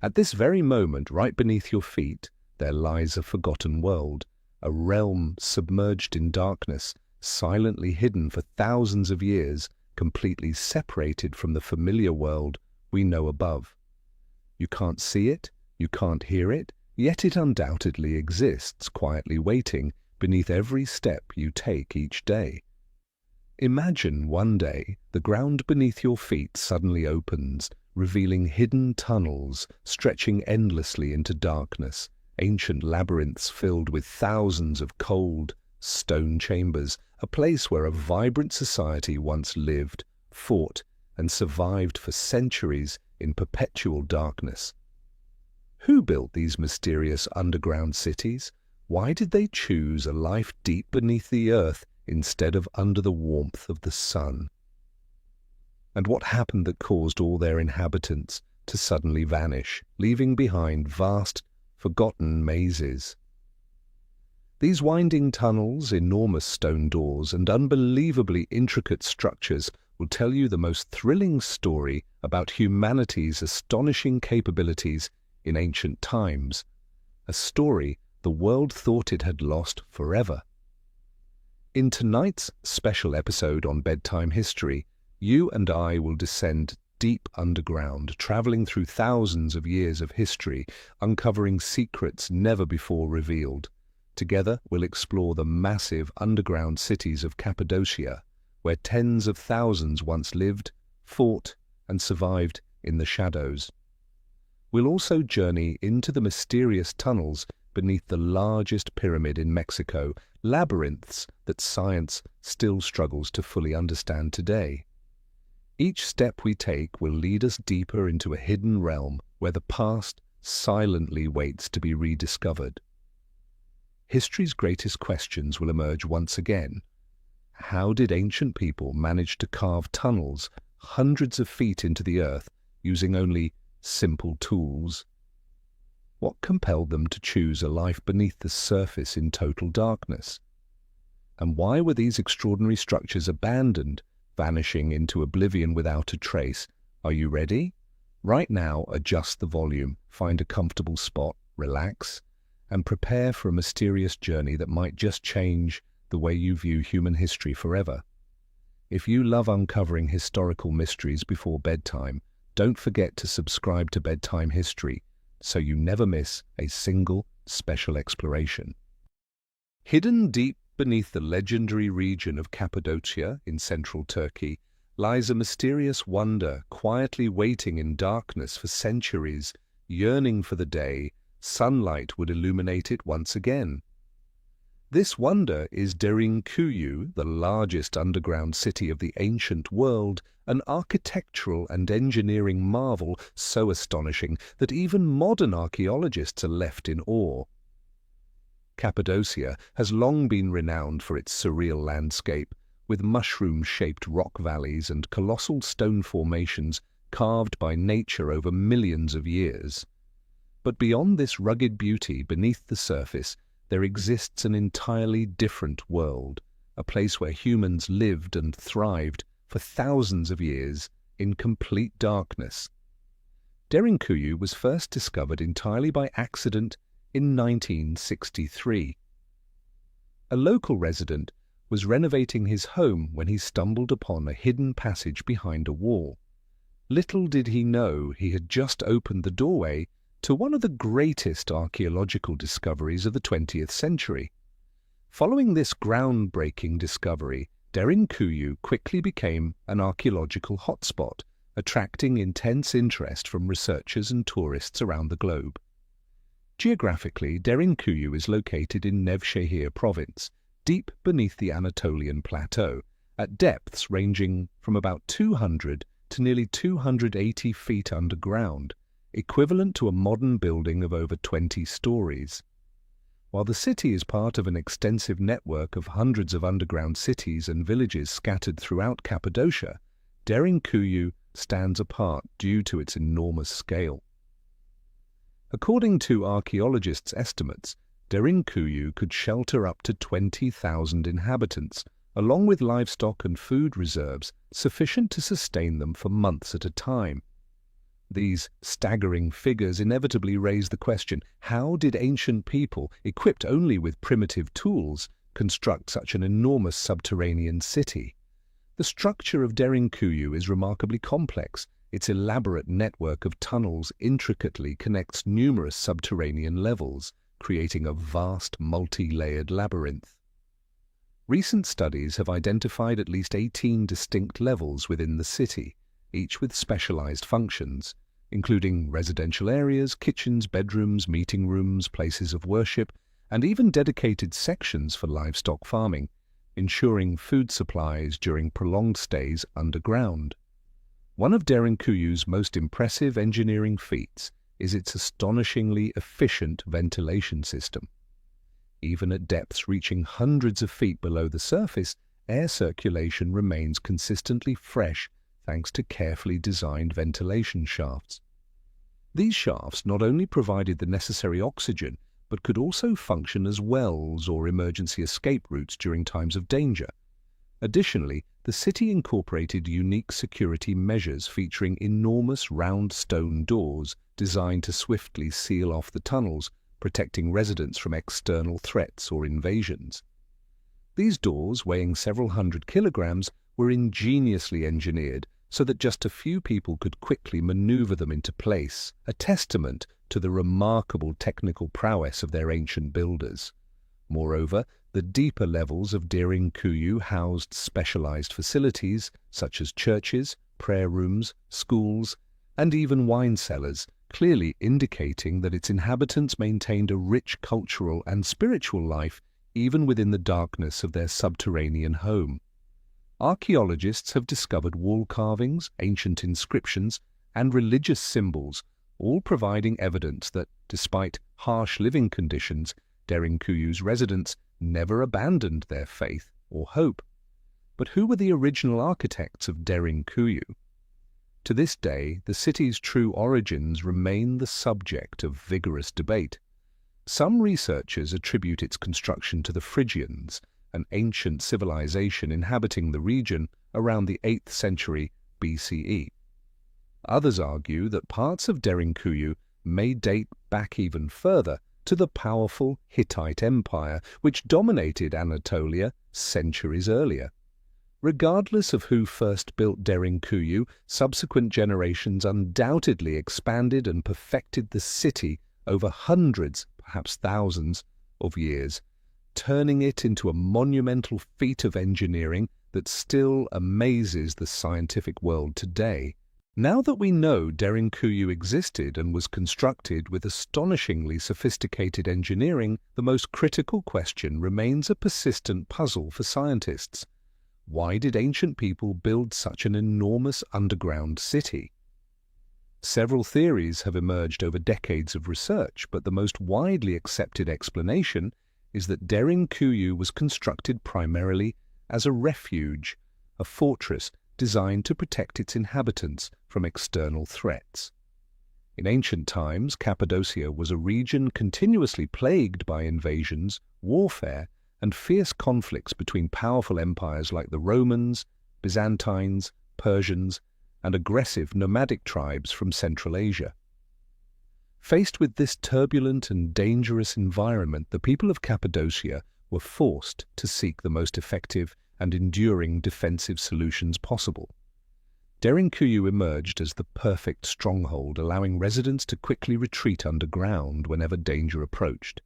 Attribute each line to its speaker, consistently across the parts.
Speaker 1: At this very moment, right beneath your feet, there lies a forgotten world, a realm submerged in darkness, silently hidden for thousands of years, completely separated from the familiar world we know above. You can't see it, you can't hear it, yet it undoubtedly exists, quietly waiting beneath every step you take each day. Imagine one day the ground beneath your feet suddenly opens, revealing hidden tunnels stretching endlessly into darkness, ancient labyrinths filled with thousands of cold, stone chambers, a place where a vibrant society once lived, fought, and survived for centuries in perpetual darkness. Who built these mysterious underground cities? Why did they choose a life deep beneath the earth instead of under the warmth of the sun? And what happened that caused all their inhabitants to suddenly vanish, leaving behind vast, forgotten mazes? These winding tunnels, enormous stone doors, and unbelievably intricate structures will tell you the most thrilling story about humanity's astonishing capabilities in ancient times, a story the world thought it had lost forever. In tonight's special episode on Bedtime History, you and I will descend deep underground, traveling through thousands of years of history, uncovering secrets never before revealed. Together, we'll explore the massive underground cities of Cappadocia, where tens of thousands once lived, fought, and survived in the shadows. We'll also journey into the mysterious tunnels beneath the largest pyramid in Mexico, labyrinths that science still struggles to fully understand today. Each step we take will lead us deeper into a hidden realm where the past silently waits to be rediscovered. History's greatest questions will emerge once again. How did ancient people manage to carve tunnels hundreds of feet into the earth using only simple tools? What compelled them to choose a life beneath the surface in total darkness? And why were these extraordinary structures abandoned, vanishing into oblivion without a trace? Are you ready? Right now, adjust the volume, find a comfortable spot, relax, and prepare for a mysterious journey that might just change the way you view human history forever. If you love uncovering historical mysteries before bedtime, don't forget to subscribe to Bedtime History so you never miss a single special exploration. Hidden deep beneath the legendary region of Cappadocia in central Turkey lies a mysterious wonder quietly waiting in darkness for centuries, yearning for the day sunlight would illuminate it once again. This wonder is Derinkuyu, the largest underground city of the ancient world, an architectural and engineering marvel so astonishing that even modern archaeologists are left in awe. Cappadocia has long been renowned for its surreal landscape, with mushroom-shaped rock valleys and colossal stone formations carved by nature over millions of years. But beyond this rugged beauty, beneath the surface, there exists an entirely different world, a place where humans lived and thrived for thousands of years in complete darkness. Derinkuyu was first discovered entirely by accident in 1963. A local resident was renovating his home when he stumbled upon a hidden passage behind a wall. Little did he know he had just opened the doorway to one of the greatest archaeological discoveries of the 20th century. Following this groundbreaking discovery, Derinkuyu quickly became an archaeological hotspot, attracting intense interest from researchers and tourists around the globe. Geographically, Derinkuyu is located in Nevşehir province, deep beneath the Anatolian plateau, at depths ranging from about 200 to nearly 280 feet underground, equivalent to a modern building of over 20 stories. While the city is part of an extensive network of hundreds of underground cities and villages scattered throughout Cappadocia, Derinkuyu stands apart due to its enormous scale. According to archaeologists' estimates, Derinkuyu could shelter up to 20,000 inhabitants, along with livestock and food reserves sufficient to sustain them for months at a time. These staggering figures inevitably raise the question, how did ancient people, equipped only with primitive tools, construct such an enormous subterranean city? The structure of Derinkuyu is remarkably complex. Its elaborate network of tunnels intricately connects numerous subterranean levels, creating a vast multi-layered labyrinth. Recent studies have identified at least 18 distinct levels within the city, each with specialized functions, including residential areas, kitchens, bedrooms, meeting rooms, places of worship, and even dedicated sections for livestock farming, ensuring food supplies during prolonged stays underground. One of Derinkuyu's most impressive engineering feats is its astonishingly efficient ventilation system. Even at depths reaching hundreds of feet below the surface, air circulation remains consistently fresh thanks to carefully designed ventilation shafts. These shafts not only provided the necessary oxygen, but could also function as wells or emergency escape routes during times of danger. Additionally, the city incorporated unique security measures featuring enormous round stone doors designed to swiftly seal off the tunnels, protecting residents from external threats or invasions. These doors, weighing several hundred kilograms, were ingeniously engineered so that just a few people could quickly maneuver them into place, a testament to the remarkable technical prowess of their ancient builders. Moreover, the deeper levels of Derinkuyu housed specialized facilities such as churches, prayer rooms, schools, and even wine cellars, clearly indicating that its inhabitants maintained a rich cultural and spiritual life even within the darkness of their subterranean home. Archaeologists have discovered wall carvings, ancient inscriptions, and religious symbols, all providing evidence that, despite harsh living conditions, Derinkuyu's residents never abandoned their faith or hope. But who were the original architects of Derinkuyu? To this day, the city's true origins remain the subject of vigorous debate. Some researchers attribute its construction to the Phrygians, an ancient civilization inhabiting the region around the 8th century BCE. Others argue that parts of Derinkuyu may date back even further to the powerful Hittite Empire, which dominated Anatolia centuries earlier. Regardless of who first built Derinkuyu, subsequent generations undoubtedly expanded and perfected the city over hundreds, perhaps thousands, of years, turning it into a monumental feat of engineering that still amazes the scientific world today. Now that we know Derinkuyu existed and was constructed with astonishingly sophisticated engineering, the most critical question remains a persistent puzzle for scientists. Why did ancient people build such an enormous underground city? Several theories have emerged over decades of research, but the most widely accepted explanation is that Derinkuyu was constructed primarily as a refuge, a fortress designed to protect its inhabitants from external threats. In ancient times, Cappadocia was a region continuously plagued by invasions, warfare, and fierce conflicts between powerful empires like the Romans, Byzantines, Persians, and aggressive nomadic tribes from Central Asia. Faced with this turbulent and dangerous environment, the people of Cappadocia were forced to seek the most effective and enduring defensive solutions possible. Derinkuyu emerged as the perfect stronghold, allowing residents to quickly retreat underground whenever danger approached.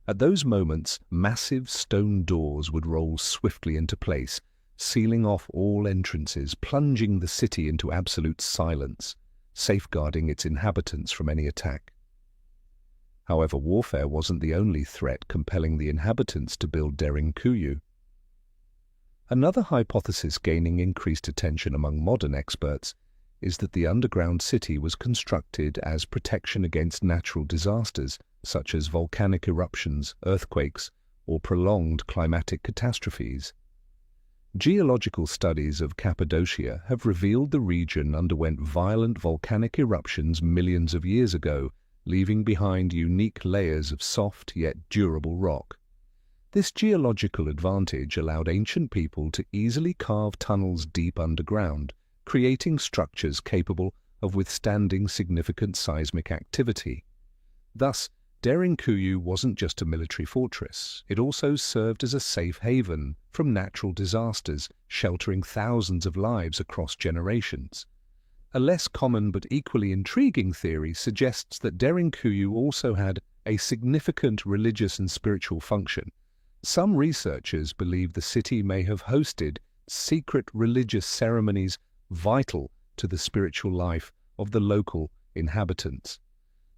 Speaker 1: At those moments, massive stone doors would roll swiftly into place, sealing off all entrances, plunging the city into absolute silence, safeguarding its inhabitants from any attack. However, warfare wasn't the only threat compelling the inhabitants to build Derinkuyu. Another hypothesis gaining increased attention among modern experts is that the underground city was constructed as protection against natural disasters such as volcanic eruptions, earthquakes, or prolonged climatic catastrophes. Geological studies of Cappadocia have revealed the region underwent violent volcanic eruptions millions of years ago, leaving behind unique layers of soft yet durable rock. This geological advantage allowed ancient people to easily carve tunnels deep underground, creating structures capable of withstanding significant seismic activity. Thus, Derinkuyu wasn't just a military fortress, it also served as a safe haven from natural disasters, sheltering thousands of lives across generations. A less common but equally intriguing theory suggests that Derinkuyu also had a significant religious and spiritual function. Some researchers believe the city may have hosted secret religious ceremonies vital to the spiritual life of the local inhabitants.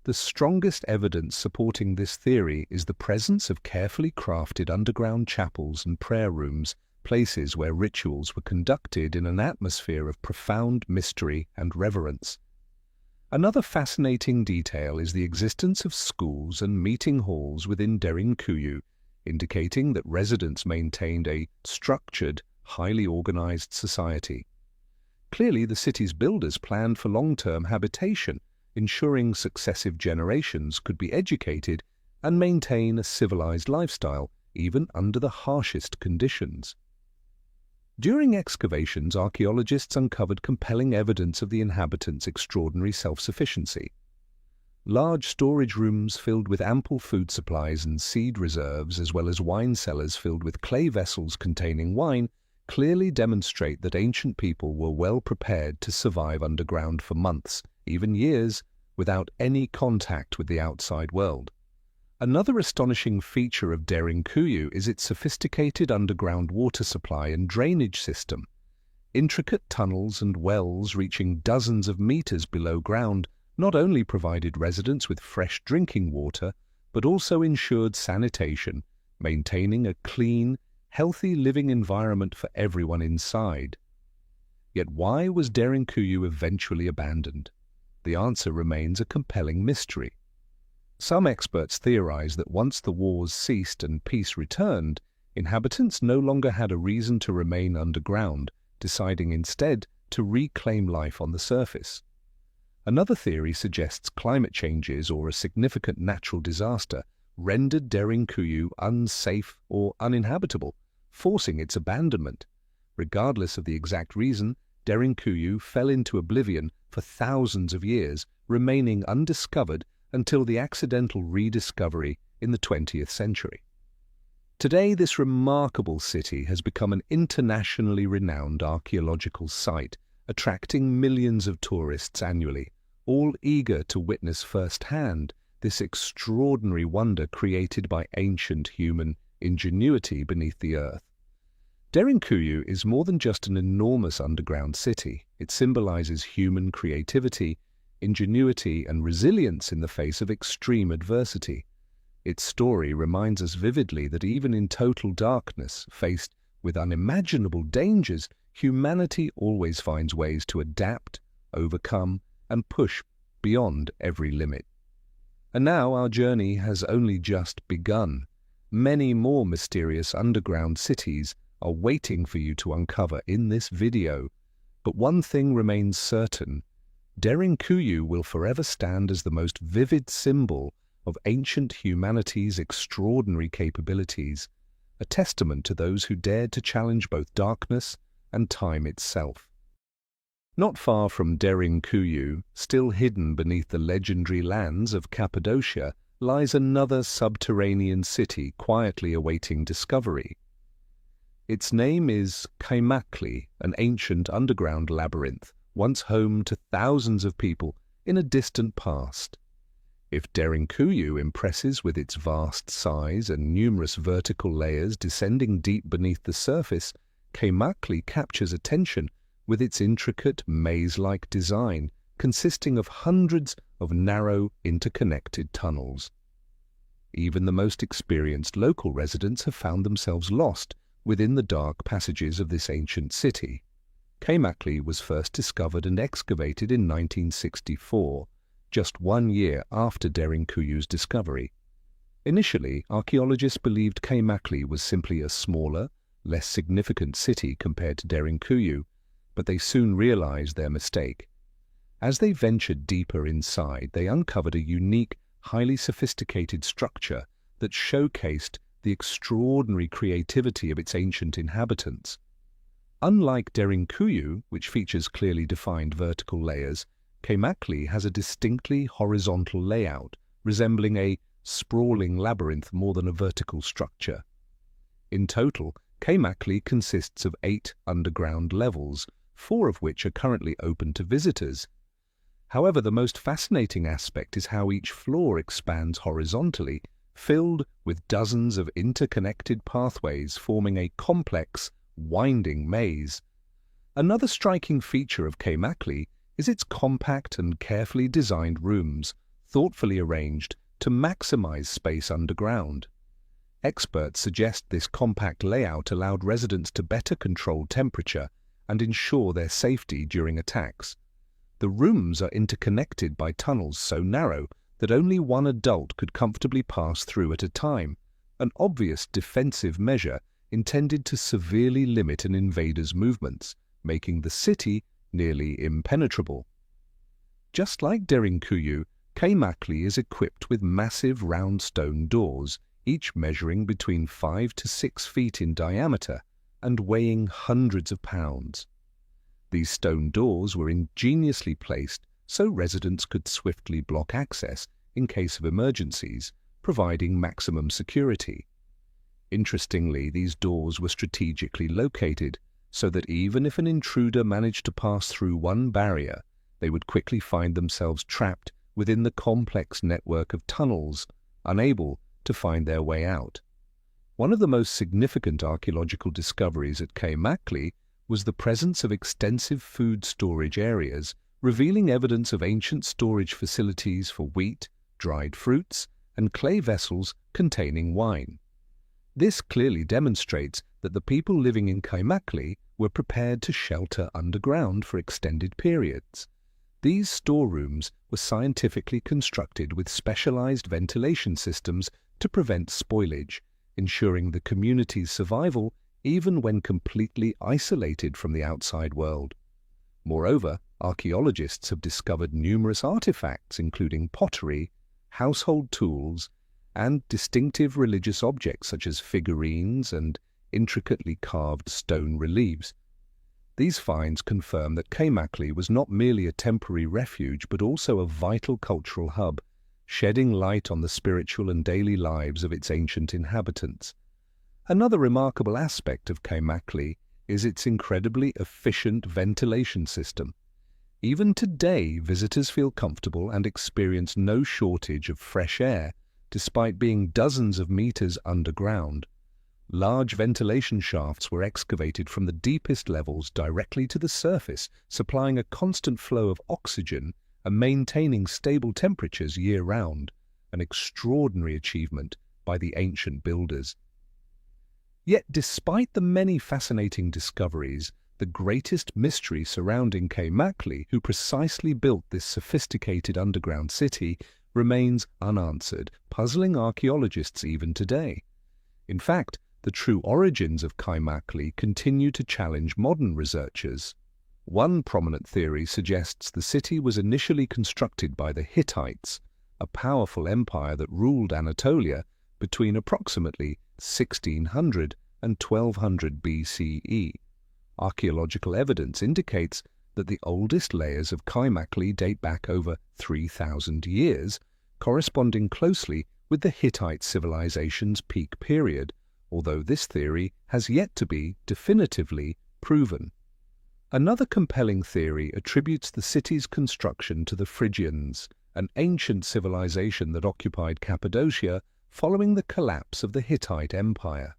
Speaker 1: The strongest evidence supporting this theory is the presence of carefully crafted underground chapels and prayer rooms, places where rituals were conducted in an atmosphere of profound mystery and reverence. Another fascinating detail is the existence of schools and meeting halls within Derinkuyu, indicating that residents maintained a structured, highly organized society. Clearly, the city's builders planned for long-term habitation, ensuring successive generations could be educated and maintain a civilized lifestyle, even under the harshest conditions. During excavations, archaeologists uncovered compelling evidence of the inhabitants' extraordinary self-sufficiency. Large storage rooms filled with ample food supplies and seed reserves, as well as wine cellars filled with clay vessels containing wine, clearly demonstrate that ancient people were well prepared to survive underground for months, even years, without any contact with the outside world. Another astonishing feature of Derinkuyu is its sophisticated underground water supply and drainage system. Intricate tunnels and wells reaching dozens of meters below ground not only provided residents with fresh drinking water, but also ensured sanitation, maintaining a clean, healthy living environment for everyone inside. Yet why was Derinkuyu eventually abandoned? The answer remains a compelling mystery. Some experts theorize that once the wars ceased and peace returned, inhabitants no longer had a reason to remain underground, deciding instead to reclaim life on the surface. Another theory suggests climate changes or a significant natural disaster rendered Derinkuyu unsafe or uninhabitable, forcing its abandonment. Regardless of the exact reason, Derinkuyu fell into oblivion for thousands of years, remaining undiscovered until the accidental rediscovery in the 20th century. Today, this remarkable city has become an internationally renowned archaeological site, attracting millions of tourists annually, all eager to witness firsthand this extraordinary wonder created by ancient human ingenuity beneath the earth. Derinkuyu is more than just an enormous underground city. It symbolizes human creativity, ingenuity, and resilience in the face of extreme adversity. Its story reminds us vividly that even in total darkness, faced with unimaginable dangers, humanity always finds ways to adapt, overcome, and push beyond every limit. And now our journey has only just begun. Many more mysterious underground cities are waiting for you to uncover in this video. But one thing remains certain: Derinkuyu will forever stand as the most vivid symbol of ancient humanity's extraordinary capabilities, a testament to those who dared to challenge both darkness and time itself. Not far from Derinkuyu, still hidden beneath the legendary lands of Cappadocia, lies another subterranean city quietly awaiting discovery. Its name is Kaimakli, an ancient underground labyrinth, once home to thousands of people in a distant past. If Derinkuyu impresses with its vast size and numerous vertical layers descending deep beneath the surface, Kaimakli captures attention with its intricate maze-like design, consisting of hundreds of narrow, interconnected tunnels. Even the most experienced local residents have found themselves lost within the dark passages of this ancient city. Kaimakli was first discovered and excavated in 1964, just 1 year after Derinkuyu's discovery. Initially, archaeologists believed Kaimakli was simply a smaller, less significant city compared to Derinkuyu, but they soon realized their mistake. As they ventured deeper inside, they uncovered a unique, highly sophisticated structure that showcased the extraordinary creativity of its ancient inhabitants. Unlike Derinkuyu, which features clearly defined vertical layers, Keimakli has a distinctly horizontal layout, resembling a sprawling labyrinth more than a vertical structure. In total, Keimakli consists of 8 underground levels, 4 of which are currently open to visitors. However, the most fascinating aspect is how each floor expands horizontally, filled with dozens of interconnected pathways forming a complex, winding maze. Another striking feature of Keimakli is its compact and carefully designed rooms, thoughtfully arranged to maximize space underground. Experts suggest this compact layout allowed residents to better control temperature and ensure their safety during attacks. The rooms are interconnected by tunnels so narrow that only one adult could comfortably pass through at a time, an obvious defensive measure intended to severely limit an invader's movements, making the city nearly impenetrable. Just like Derinkuyu, Keimakli is equipped with massive round stone doors, each measuring between 5 to 6 feet in diameter and weighing hundreds of pounds. These stone doors were ingeniously placed so residents could swiftly block access in case of emergencies, providing maximum security. Interestingly, these doors were strategically located so that even if an intruder managed to pass through one barrier, they would quickly find themselves trapped within the complex network of tunnels, unable to find their way out. One of the most significant archaeological discoveries at Keimakli was the presence of extensive food storage areas, revealing evidence of ancient storage facilities for wheat, dried fruits, and clay vessels containing wine. This clearly demonstrates that the people living in Keimakli were prepared to shelter underground for extended periods. These storerooms were scientifically constructed with specialized ventilation systems to prevent spoilage, ensuring the community's survival even when completely isolated from the outside world. Moreover, archaeologists have discovered numerous artifacts including pottery, household tools, and distinctive religious objects such as figurines and intricately carved stone reliefs. These finds confirm that Keimakli was not merely a temporary refuge but also a vital cultural hub, shedding light on the spiritual and daily lives of its ancient inhabitants. Another remarkable aspect of Keimakli is its incredibly efficient ventilation system. Even today, visitors feel comfortable and experience no shortage of fresh air, despite being dozens of meters underground. Large ventilation shafts were excavated from the deepest levels directly to the surface, supplying a constant flow of oxygen and maintaining stable temperatures year-round, an extraordinary achievement by the ancient builders. Yet despite the many fascinating discoveries, the greatest mystery surrounding Keimakli, who precisely built this sophisticated underground city, remains unanswered, puzzling archaeologists even today. In fact, the true origins of Keimakli continue to challenge modern researchers. One prominent theory suggests the city was initially constructed by the Hittites, a powerful empire that ruled Anatolia between approximately 1600 and 1200 BCE. Archaeological evidence indicates that the oldest layers of Keimakli date back over 3,000 years, corresponding closely with the Hittite civilization's peak period, although this theory has yet to be definitively proven. Another compelling theory attributes the city's construction to the Phrygians, an ancient civilization that occupied Cappadocia following the collapse of the Hittite Empire.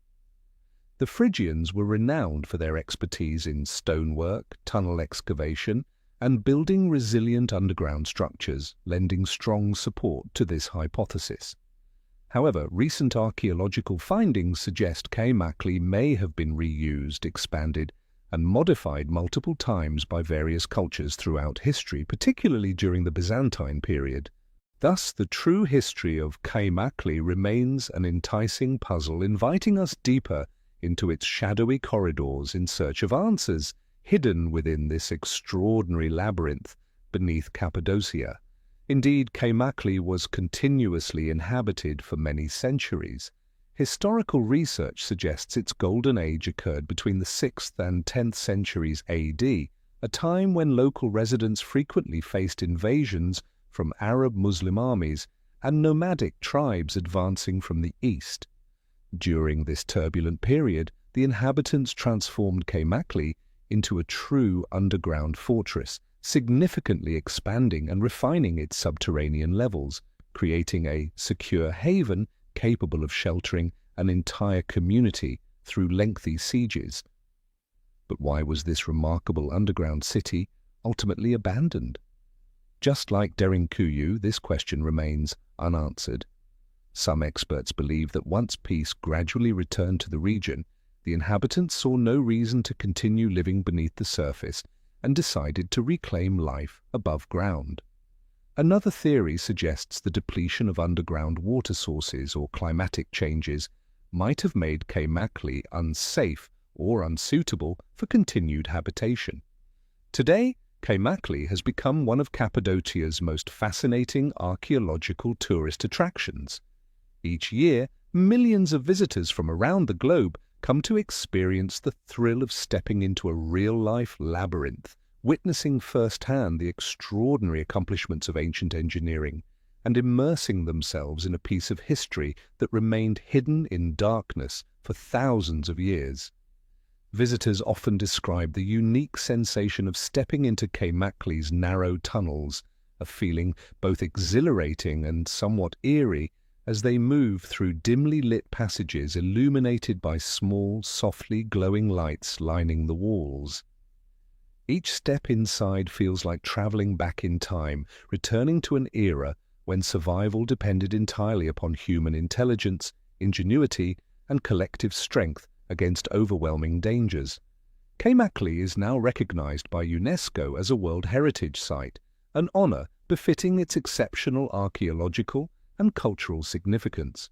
Speaker 1: The Phrygians were renowned for their expertise in stonework, tunnel excavation, and building resilient underground structures, lending strong support to this hypothesis. However, recent archaeological findings suggest Keimakli may have been reused, expanded, and modified multiple times by various cultures throughout history, particularly during the Byzantine period. Thus, the true history of Keimakli remains an enticing puzzle, inviting us deeper into its shadowy corridors in search of answers hidden within this extraordinary labyrinth beneath Cappadocia. Indeed, Keimakli was continuously inhabited for many centuries. Historical research suggests its golden age occurred between the 6th and 10th centuries AD, a time when local residents frequently faced invasions from Arab Muslim armies and nomadic tribes advancing from the east. During this turbulent period, the inhabitants transformed Kaymakli into a true underground fortress, significantly expanding and refining its subterranean levels, creating a secure haven capable of sheltering an entire community through lengthy sieges. But why was this remarkable underground city ultimately abandoned? Just like Derinkuyu, this question remains unanswered. Some experts believe that once peace gradually returned to the region, the inhabitants saw no reason to continue living beneath the surface and decided to reclaim life above ground. Another theory suggests the depletion of underground water sources or climatic changes might have made Kaymakli unsafe or unsuitable for continued habitation. Today, Kaymakli has become one of Cappadocia's most fascinating archaeological tourist attractions. Each year, millions of visitors from around the globe come to experience the thrill of stepping into a real-life labyrinth, witnessing firsthand the extraordinary accomplishments of ancient engineering, and immersing themselves in a piece of history that remained hidden in darkness for thousands of years. Visitors often describe the unique sensation of stepping into Kaymakli's narrow tunnels, a feeling both exhilarating and somewhat eerie as they move through dimly lit passages illuminated by small, softly glowing lights lining the walls. Each step inside feels like traveling back in time, returning to an era when survival depended entirely upon human intelligence, ingenuity, and collective strength against overwhelming dangers. Kaymakli is now recognized by UNESCO as a World Heritage Site, an honor befitting its exceptional archaeological and cultural significance.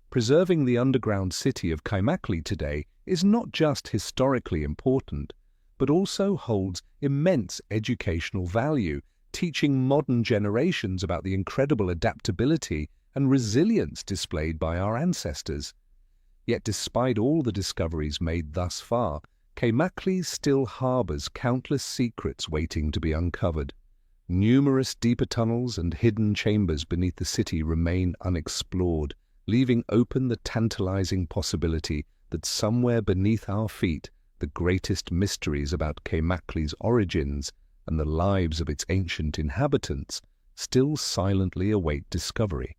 Speaker 1: Preserving the underground city of Kaymakli today is not just historically important, but also holds immense educational value, teaching modern generations about the incredible adaptability and resilience displayed by our ancestors. Yet despite all the discoveries made thus far, Kaymakli still harbors countless secrets waiting to be uncovered. Numerous deeper tunnels and hidden chambers beneath the city remain unexplored, leaving open the tantalizing possibility that somewhere beneath our feet the greatest mysteries about Kaymakli's origins and the lives of its ancient inhabitants still silently await discovery.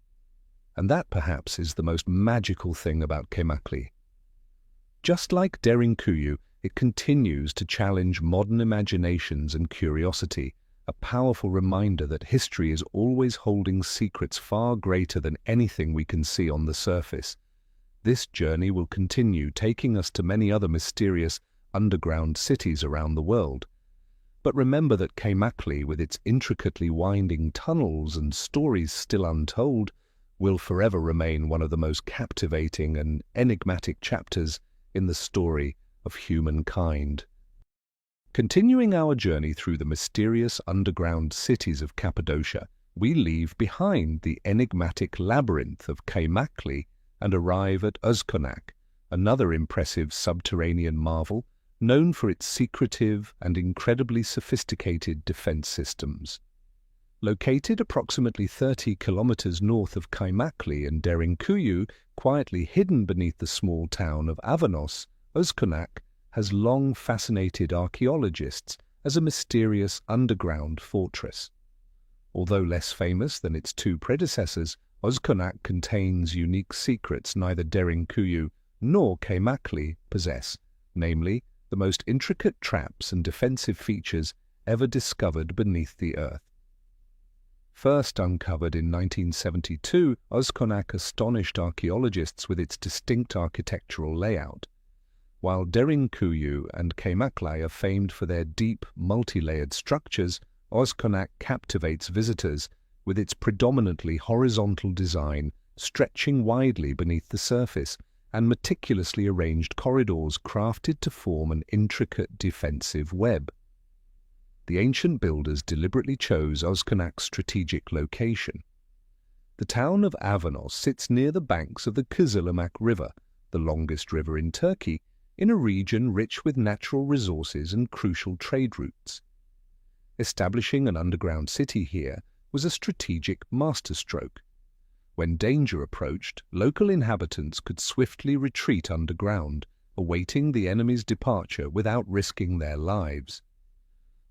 Speaker 1: And that perhaps is the most magical thing about Kaymakli. Just like Derinkuyu, it continues to challenge modern imaginations and curiosity, a powerful reminder that history is always holding secrets far greater than anything we can see on the surface. This journey will continue, taking us to many other mysterious underground cities around the world. But remember that Kaymakli, with its intricately winding tunnels and stories still untold, will forever remain one of the most captivating and enigmatic chapters in the story of humankind. Continuing our journey through the mysterious underground cities of Cappadocia, we leave behind the enigmatic labyrinth of Kaymakli and arrive at Uzkonak, another impressive subterranean marvel known for its secretive and incredibly sophisticated defense systems. Located approximately 30 kilometers north of Kaymakli and Derinkuyu, quietly hidden beneath the small town of Avanos, Uzkonak has long fascinated archaeologists as a mysterious underground fortress. Although less famous than its two predecessors, Uzkonak contains unique secrets neither Derinkuyu nor Kaymakli possess, namely the most intricate traps and defensive features ever discovered beneath the earth. First uncovered in 1972, Uzkonak astonished archaeologists with its distinct architectural layout. While Derinkuyu and Kaymakli are famed for their deep, multi-layered structures, Uzkonak captivates visitors with its predominantly horizontal design, stretching widely beneath the surface, and meticulously arranged corridors crafted to form an intricate defensive web. The ancient builders deliberately chose Uzkonak's strategic location. The town of Avanos sits near the banks of the Kızılırmak River, the longest river in Turkey, in a region rich with natural resources and crucial trade routes. Establishing an underground city here was a strategic masterstroke. When danger approached, local inhabitants could swiftly retreat underground, awaiting the enemy's departure without risking their lives.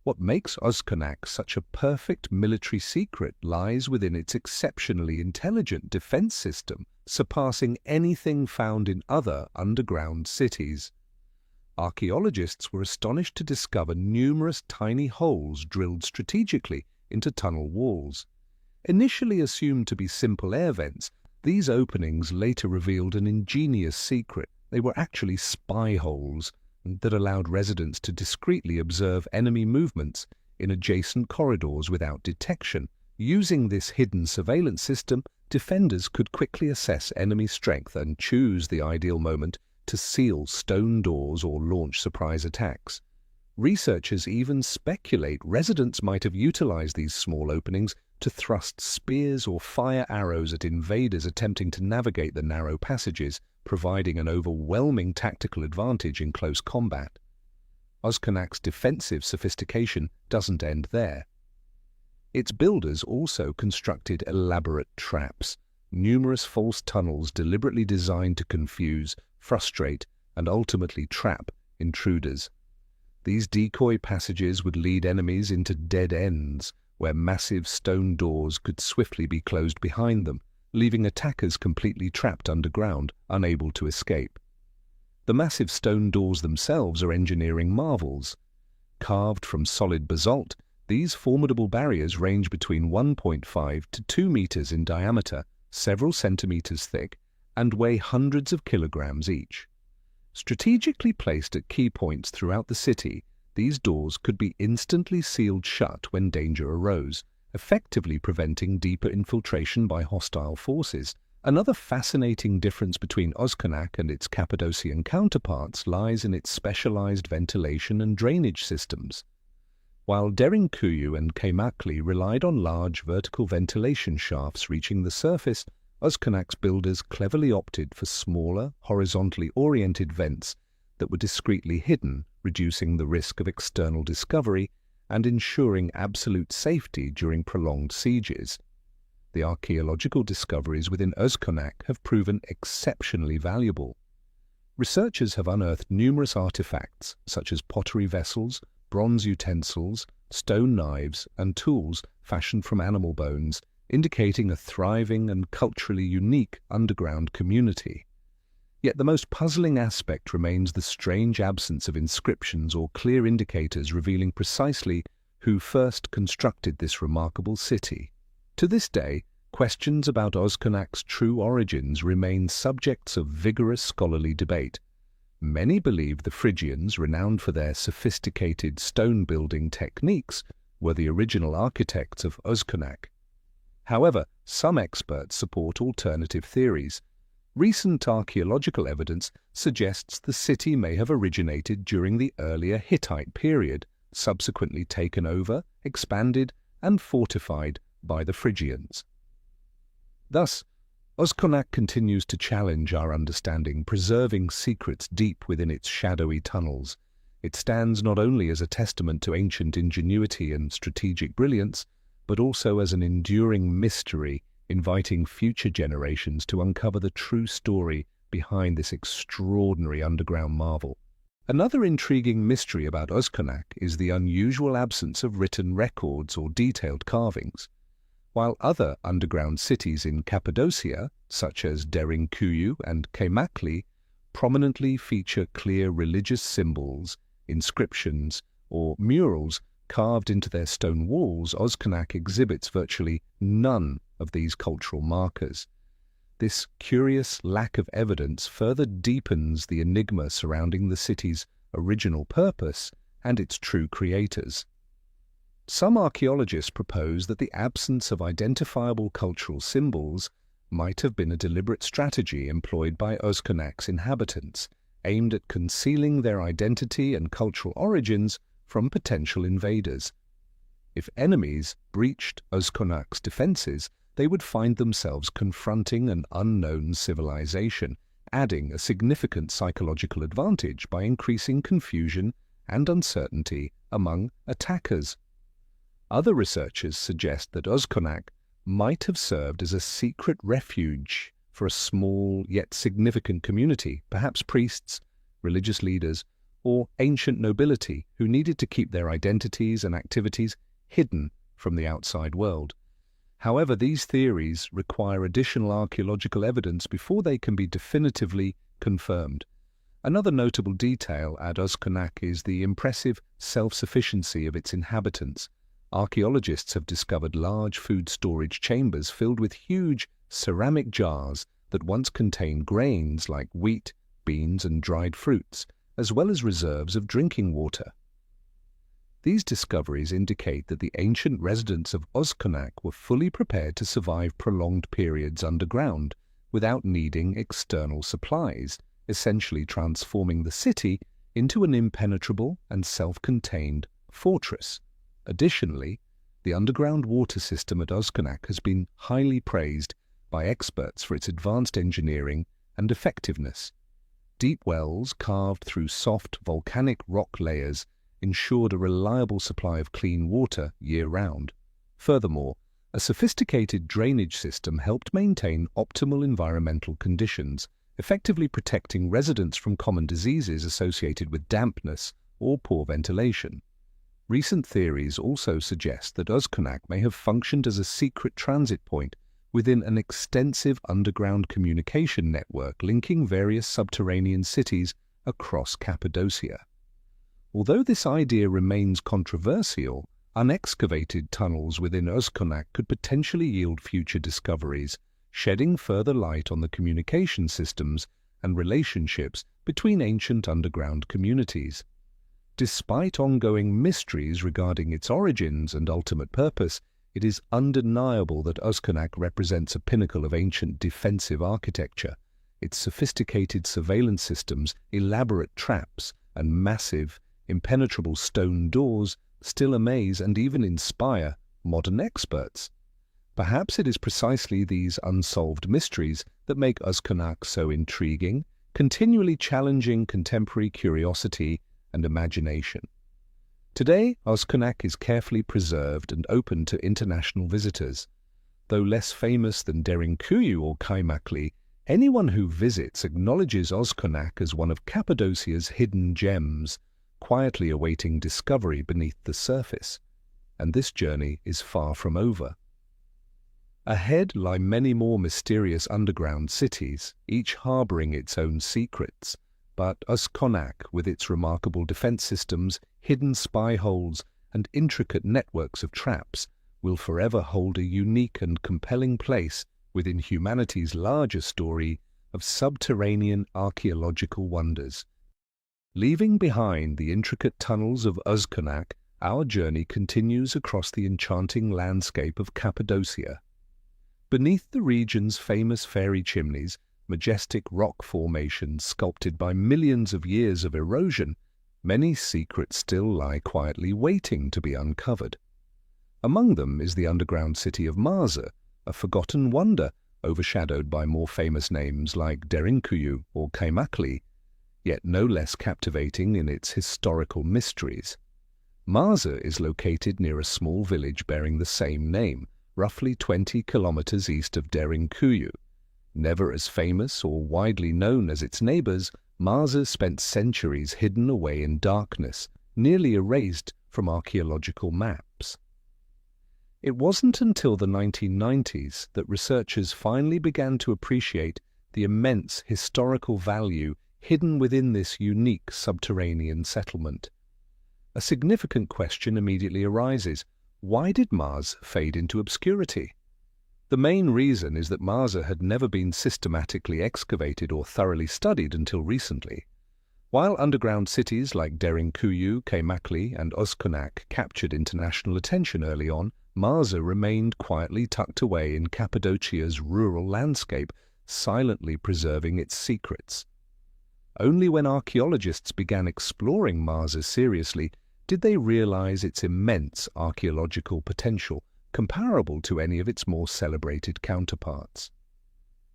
Speaker 1: What makes Özkonak such a perfect military secret lies within its exceptionally intelligent defense system, surpassing anything found in other underground cities. Archaeologists were astonished to discover numerous tiny holes drilled strategically into tunnel walls. Initially assumed to be simple air vents, these openings later revealed an ingenious secret. They were actually spy holes that allowed residents to discreetly observe enemy movements in adjacent corridors without detection. Using this hidden surveillance system, defenders could quickly assess enemy strength and choose the ideal moment to seal stone doors or launch surprise attacks. Researchers even speculate residents might have utilized these small openings to thrust spears or fire arrows at invaders attempting to navigate the narrow passages, providing an overwhelming tactical advantage in close combat. Özkonak's defensive sophistication doesn't end there. Its builders also constructed elaborate traps, numerous false tunnels deliberately designed to confuse, frustrate, and ultimately trap intruders. These decoy passages would lead enemies into dead ends, where massive stone doors could swiftly be closed behind them, leaving attackers completely trapped underground, unable to escape. The massive stone doors themselves are engineering marvels. Carved from solid basalt, these formidable barriers range between 1.5 to 2 meters in diameter, several centimeters thick, and weigh hundreds of kilograms each. Strategically placed at key points throughout the city, these doors could be instantly sealed shut when danger arose, effectively preventing deeper infiltration by hostile forces. Another fascinating difference between Özkonak and its Cappadocian counterparts lies in its specialized ventilation and drainage systems. While Derinkuyu and Kaymakli relied on large vertical ventilation shafts reaching the surface, Özkonak's builders cleverly opted for smaller, horizontally oriented vents that were discreetly hidden, reducing the risk of external discovery and ensuring absolute safety during prolonged sieges. The archaeological discoveries within Özkonak have proven exceptionally valuable. Researchers have unearthed numerous artifacts, such as pottery vessels, bronze utensils, stone knives, and tools fashioned from animal bones, indicating a thriving and culturally unique underground community. Yet the most puzzling aspect remains the strange absence of inscriptions or clear indicators revealing precisely who first constructed this remarkable city. To this day, questions about Özkonak's true origins remain subjects of vigorous scholarly debate. Many believe the Phrygians, renowned for their sophisticated stone-building techniques, were the original architects of Özkonak. However, some experts support alternative theories. Recent archaeological evidence suggests the city may have originated during the earlier Hittite period, subsequently taken over, expanded, and fortified by the Phrygians. Thus, Özkonak continues to challenge our understanding, preserving secrets deep within its shadowy tunnels. It stands not only as a testament to ancient ingenuity and strategic brilliance, but also as an enduring mystery, inviting future generations to uncover the true story behind this extraordinary underground marvel. Another intriguing mystery about Özkonak is the unusual absence of written records or detailed carvings. While other underground cities in Cappadocia, such as Derinkuyu and Kaymakli, prominently feature clear religious symbols, inscriptions, or murals carved into their stone walls, Özkonak exhibits virtually none of these cultural markers. This curious lack of evidence further deepens the enigma surrounding the city's original purpose and its true creators. Some archaeologists propose that the absence of identifiable cultural symbols might have been a deliberate strategy employed by Özkonak's inhabitants, aimed at concealing their identity and cultural origins from potential invaders. If enemies breached Özkonak's defenses, they would find themselves confronting an unknown civilization, adding a significant psychological advantage by increasing confusion and uncertainty among attackers. Other researchers suggest that Özkonak might have served as a secret refuge for a small yet significant community, perhaps priests, religious leaders, or ancient nobility who needed to keep their identities and activities hidden from the outside world. However, these theories require additional archaeological evidence before they can be definitively confirmed. Another notable detail at Özkonak is the impressive self-sufficiency of its inhabitants. Archaeologists have discovered large food storage chambers filled with huge ceramic jars that once contained grains like wheat, beans, and dried fruits, as well as reserves of drinking water. These discoveries indicate that the ancient residents of Özkonak were fully prepared to survive prolonged periods underground without needing external supplies, essentially transforming the city into an impenetrable and self-contained fortress. Additionally, the underground water system at Özkonak has been highly praised by experts for its advanced engineering and effectiveness. Deep wells carved through soft volcanic rock layers ensured a reliable supply of clean water year-round. Furthermore, a sophisticated drainage system helped maintain optimal environmental conditions, effectively protecting residents from common diseases associated with dampness or poor ventilation. Recent theories also suggest that Özkonak may have functioned as a secret transit point within an extensive underground communication network linking various subterranean cities across Cappadocia. Although this idea remains controversial, unexcavated tunnels within Özkonak could potentially yield future discoveries, shedding further light on the communication systems and relationships between ancient underground communities. Despite ongoing mysteries regarding its origins and ultimate purpose, it is undeniable that Özkonak represents a pinnacle of ancient defensive architecture. Its sophisticated surveillance systems, elaborate traps, and massive, impenetrable stone doors still amaze and even inspire modern experts. Perhaps it is precisely these unsolved mysteries that make Özkonak so intriguing, continually challenging contemporary curiosity and imagination. Today, Özkonak is carefully preserved and open to international visitors. Though less famous than Derinkuyu or Kaymakli, anyone who visits acknowledges Özkonak as one of Cappadocia's hidden gems, quietly awaiting discovery beneath the surface. And this journey is far from over. Ahead lie many more mysterious underground cities, each harboring its own secrets. But Özkonak, with its remarkable defense systems, hidden spy holes, and intricate networks of traps, will forever hold a unique and compelling place within humanity's larger story of subterranean archaeological wonders. Leaving behind the intricate tunnels of Özkonak, our journey continues across the enchanting landscape of Cappadocia. Beneath the region's famous fairy chimneys, majestic rock formations sculpted by millions of years of erosion, many secrets still lie quietly waiting to be uncovered. Among them is the underground city of Mağarası, a forgotten wonder overshadowed by more famous names like Derinkuyu or Kaymakli, yet no less captivating in its historical mysteries. Mağarası is located near a small village bearing the same name, roughly 20 kilometers east of Derinkuyu. Never as famous or widely known as its neighbors, Mağarası spent centuries hidden away in darkness, nearly erased from archaeological maps. It wasn't until the 1990s that researchers finally began to appreciate the immense historical value hidden within this unique subterranean settlement. A significant question immediately arises: why did Mağarası fade into obscurity? The main reason is that Mağarası had never been systematically excavated or thoroughly studied until recently. While underground cities like Derinkuyu, Kaymakli, and Özkonak captured international attention early on, Mağarası remained quietly tucked away in Cappadocia's rural landscape, silently preserving its secrets. Only when archaeologists began exploring Mağarası seriously did they realize its immense archaeological potential, comparable to any of its more celebrated counterparts.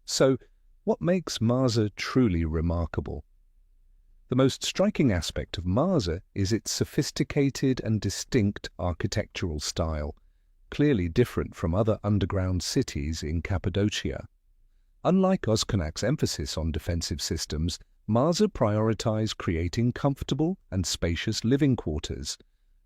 Speaker 1: So, what makes Mağarası truly remarkable? The most striking aspect of Marsa is its sophisticated and distinct architectural style, clearly different from other underground cities in Cappadocia. Unlike Ozkanak's emphasis on defensive systems, Marsa prioritized creating comfortable and spacious living quarters.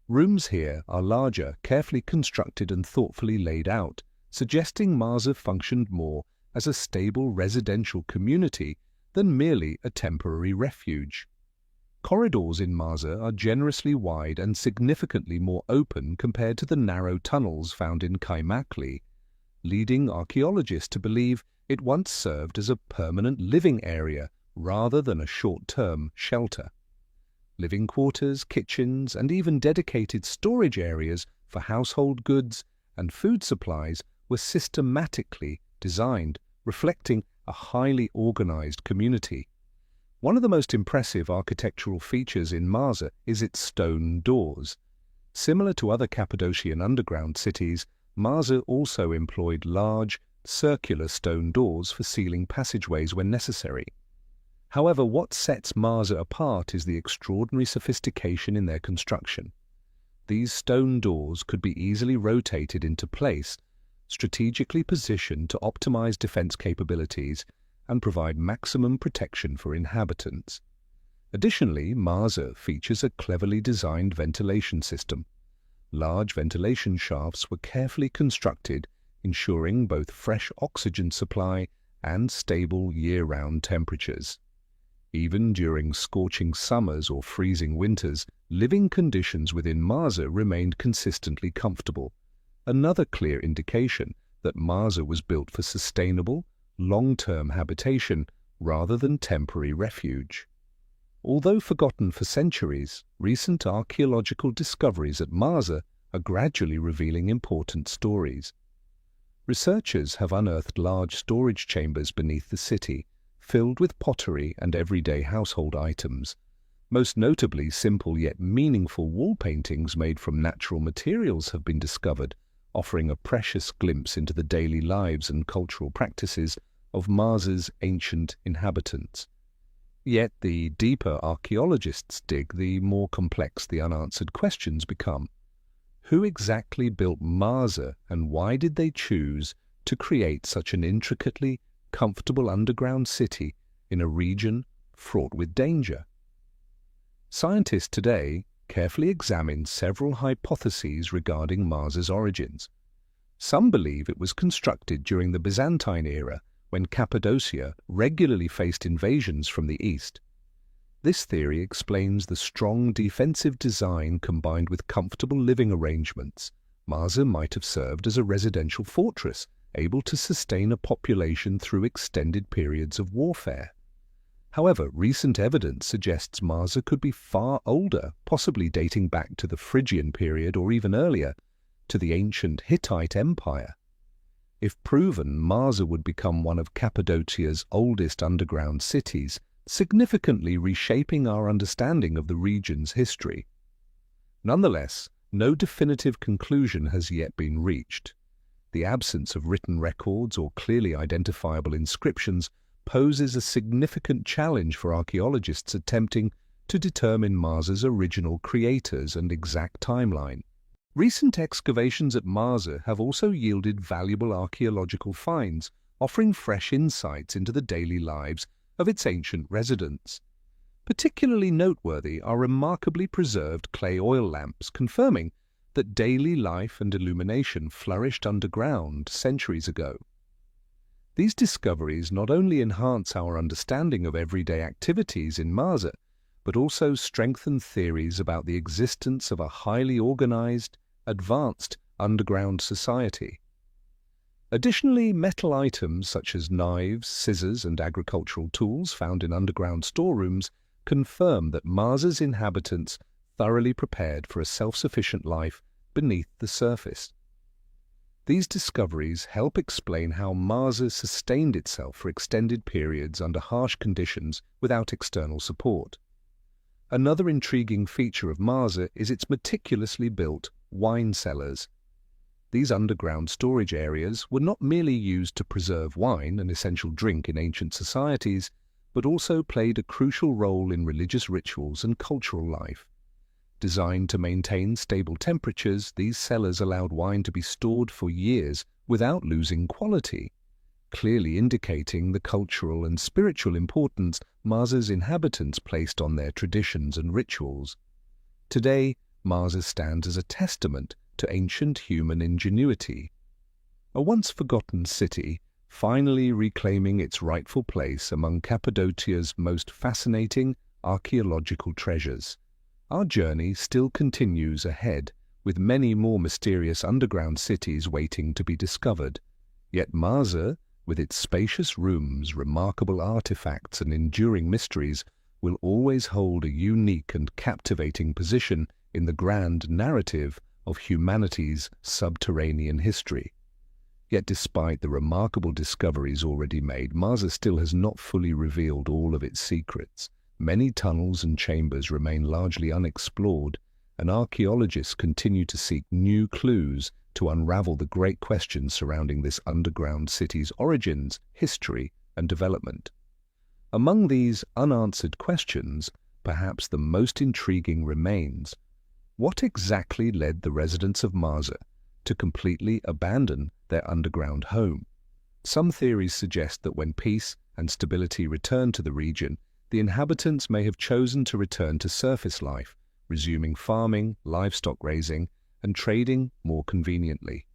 Speaker 1: Rooms here are larger, carefully constructed and thoughtfully laid out, suggesting Marsa functioned more as a stable residential community than merely a temporary refuge. Corridors in Marsa are generously wide and significantly more open compared to the narrow tunnels found in Kaimakli, leading archaeologists to believe it once served as a permanent living area rather than a short-term shelter. Living quarters, kitchens, and even dedicated storage areas for household goods and food supplies were systematically designed, reflecting a highly organized community. One of the most impressive architectural features in Marsa is its stone doors. Similar to other Cappadocian underground cities, Marsa also employed large, circular stone doors for sealing passageways when necessary. However, what sets Marsa apart is the extraordinary sophistication in their construction. These stone doors could be easily rotated into place, strategically positioned to optimize defense capabilities and provide maximum protection for inhabitants. Additionally, Marsa features a cleverly designed ventilation system. Large ventilation shafts were carefully constructed, ensuring both fresh oxygen supply and stable year-round temperatures. Even during scorching summers or freezing winters, living conditions within Marsa remained consistently comfortable, another clear indication that Marsa was built for sustainable, long-term habitation rather than temporary refuge. Although forgotten for centuries, recent archaeological discoveries at Marsa are gradually revealing important stories. Researchers have unearthed large storage chambers beneath the city, filled with pottery and everyday household items. Most notably, simple yet meaningful wall paintings made from natural materials have been discovered, offering a precious glimpse into the daily lives and cultural practices of Marsa's ancient inhabitants. Yet the deeper archaeologists dig, the more complex the unanswered questions become. Who exactly built Marsa, and why did they choose to create such an intricately comfortable underground city in a region fraught with danger? Scientists today carefully examine several hypotheses regarding Marsa's origins. Some believe it was constructed during the Byzantine era, when Cappadocia regularly faced invasions from the east. This theory explains the strong defensive design combined with comfortable living arrangements. Marsa might have served as a residential fortress, able to sustain a population through extended periods of warfare. However, recent evidence suggests Marsa could be far older, possibly dating back to the Phrygian period or even earlier, to the ancient Hittite Empire. If proven, Marsa would become one of Cappadocia's oldest underground cities, significantly reshaping our understanding of the region's history. Nonetheless, no definitive conclusion has yet been reached. The absence of written records or clearly identifiable inscriptions poses a significant challenge for archaeologists attempting to determine Marsa's original creators and exact timeline. Recent excavations at Marsa have also yielded valuable archaeological finds, offering fresh insights into the daily lives of its ancient residents. Particularly noteworthy are remarkably preserved clay oil lamps, confirming that daily life and illumination flourished underground centuries ago. These discoveries not only enhance our understanding of everyday activities in Marsa, but also strengthen theories about the existence of a highly organized, advanced underground society. Additionally, metal items such as knives, scissors, and agricultural tools found in underground storerooms confirm that Marsa's inhabitants thoroughly prepared for a self-sufficient life beneath the surface. These discoveries help explain how Marsa sustained itself for extended periods under harsh conditions without external support. Another intriguing feature of Marsa is its meticulously built wine cellars. These underground storage areas were not merely used to preserve wine, an essential drink in ancient societies, but also played a crucial role in religious rituals and cultural life. Designed to maintain stable temperatures, these cellars allowed wine to be stored for years without losing quality, clearly indicating the cultural and spiritual importance Marsa's inhabitants placed on their traditions and rituals. Today, Marsa stands as a testament to ancient human ingenuity. A once-forgotten city, finally reclaiming its rightful place among Cappadocia's most fascinating archaeological treasures. Our journey still continues ahead, with many more mysterious underground cities waiting to be discovered. Yet Marsa, with its spacious rooms, remarkable artifacts and enduring mysteries, will always hold a unique and captivating position in the grand narrative of humanity's subterranean history. Yet despite the remarkable discoveries already made, Marsa still has not fully revealed all of its secrets. Many tunnels and chambers remain largely unexplored, and archaeologists continue to seek new clues to unravel the great questions surrounding this underground city's origins, history, and development. Among these unanswered questions, perhaps the most intriguing remains: what exactly led the residents of Marsa to completely abandon their underground home? Some theories suggest that when peace and stability returned to the region, the inhabitants may have chosen to return to surface life, resuming farming, livestock raising, and trading more conveniently.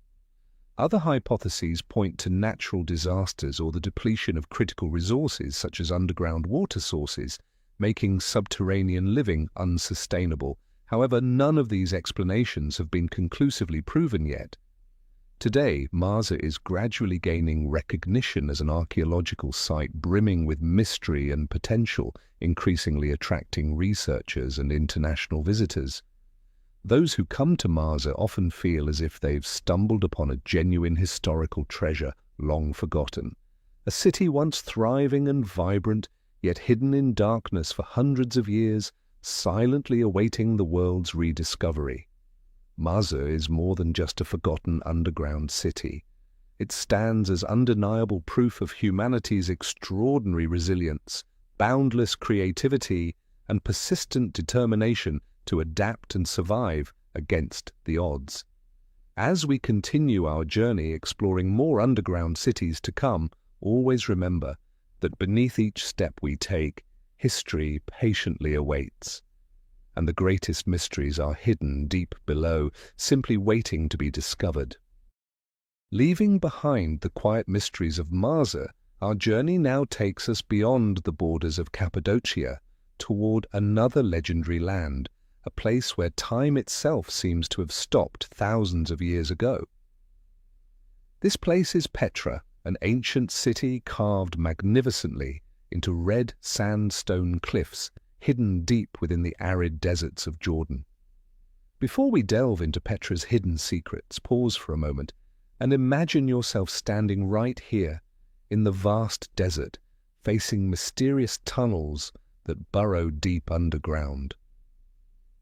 Speaker 1: Other hypotheses point to natural disasters or the depletion of critical resources such as underground water sources, making subterranean living unsustainable. However, none of these explanations have been conclusively proven yet. Today, Marsa is gradually gaining recognition as an archaeological site brimming with mystery and potential, increasingly attracting researchers and international visitors. Those who come to Marsa often feel as if they've stumbled upon a genuine historical treasure long forgotten. A city once thriving and vibrant, yet hidden in darkness for hundreds of years, silently awaiting the world's rediscovery. Marsa is more than just a forgotten underground city. It stands as undeniable proof of humanity's extraordinary resilience, boundless creativity, and persistent determination to adapt and survive against the odds. As we continue our journey exploring more underground cities to come, always remember that beneath each step we take, history patiently awaits, and the greatest mysteries are hidden deep below, simply waiting to be discovered. Leaving behind the quiet mysteries of Marsa, our journey now takes us beyond the borders of Cappadocia, toward another legendary land, a place where time itself seems to have stopped thousands of years ago. This place is Petra, an ancient city carved magnificently into red sandstone cliffs, hidden deep within the arid deserts of Jordan. Before we delve into Petra's hidden secrets, pause for a moment and imagine yourself standing right here in the vast desert, facing mysterious tunnels that burrow deep underground.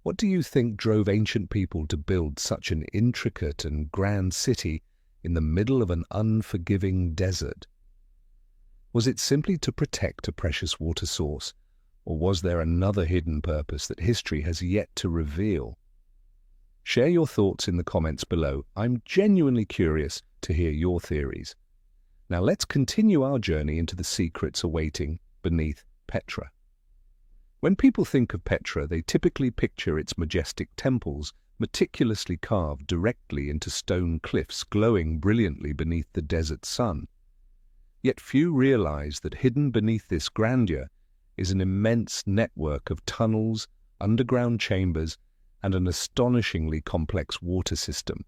Speaker 1: What do you think drove ancient people to build such an intricate and grand city in the middle of an unforgiving desert? Was it simply to protect a precious water source, or was there another hidden purpose that history has yet to reveal? Share your thoughts in the comments below. I'm genuinely curious to hear your theories. Now let's continue our journey into the secrets awaiting beneath Petra. When people think of Petra, they typically picture its majestic temples, meticulously carved directly into stone cliffs glowing brilliantly beneath the desert sun. Yet few realize that hidden beneath this grandeur is an immense network of tunnels, underground chambers, and an astonishingly complex water system.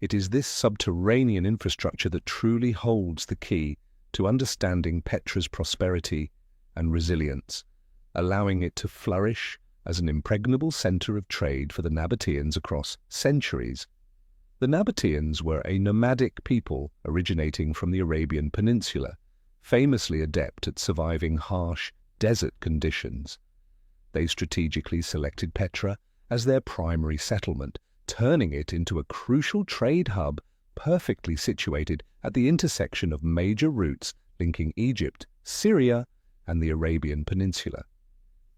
Speaker 1: It is this subterranean infrastructure that truly holds the key to understanding Petra's prosperity and resilience, allowing it to flourish as an impregnable center of trade for the Nabateans across centuries. The Nabateans were a nomadic people originating from the Arabian Peninsula, famously adept at surviving harsh desert conditions. They strategically selected Petra as their primary settlement, turning it into a crucial trade hub perfectly situated at the intersection of major routes linking Egypt, Syria, and the Arabian Peninsula.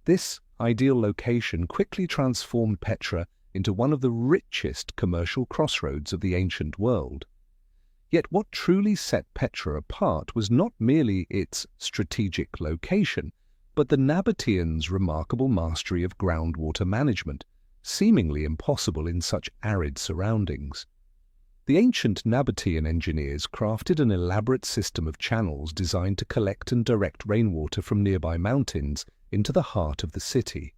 Speaker 1: This ideal location quickly transformed Petra into one of the richest commercial crossroads of the ancient world. Yet what truly set Petra apart was not merely its strategic location, but the Nabateans' remarkable mastery of groundwater management, seemingly impossible in such arid surroundings. The ancient Nabatean engineers crafted an elaborate system of channels designed to collect and direct rainwater from nearby mountains into the heart of the city.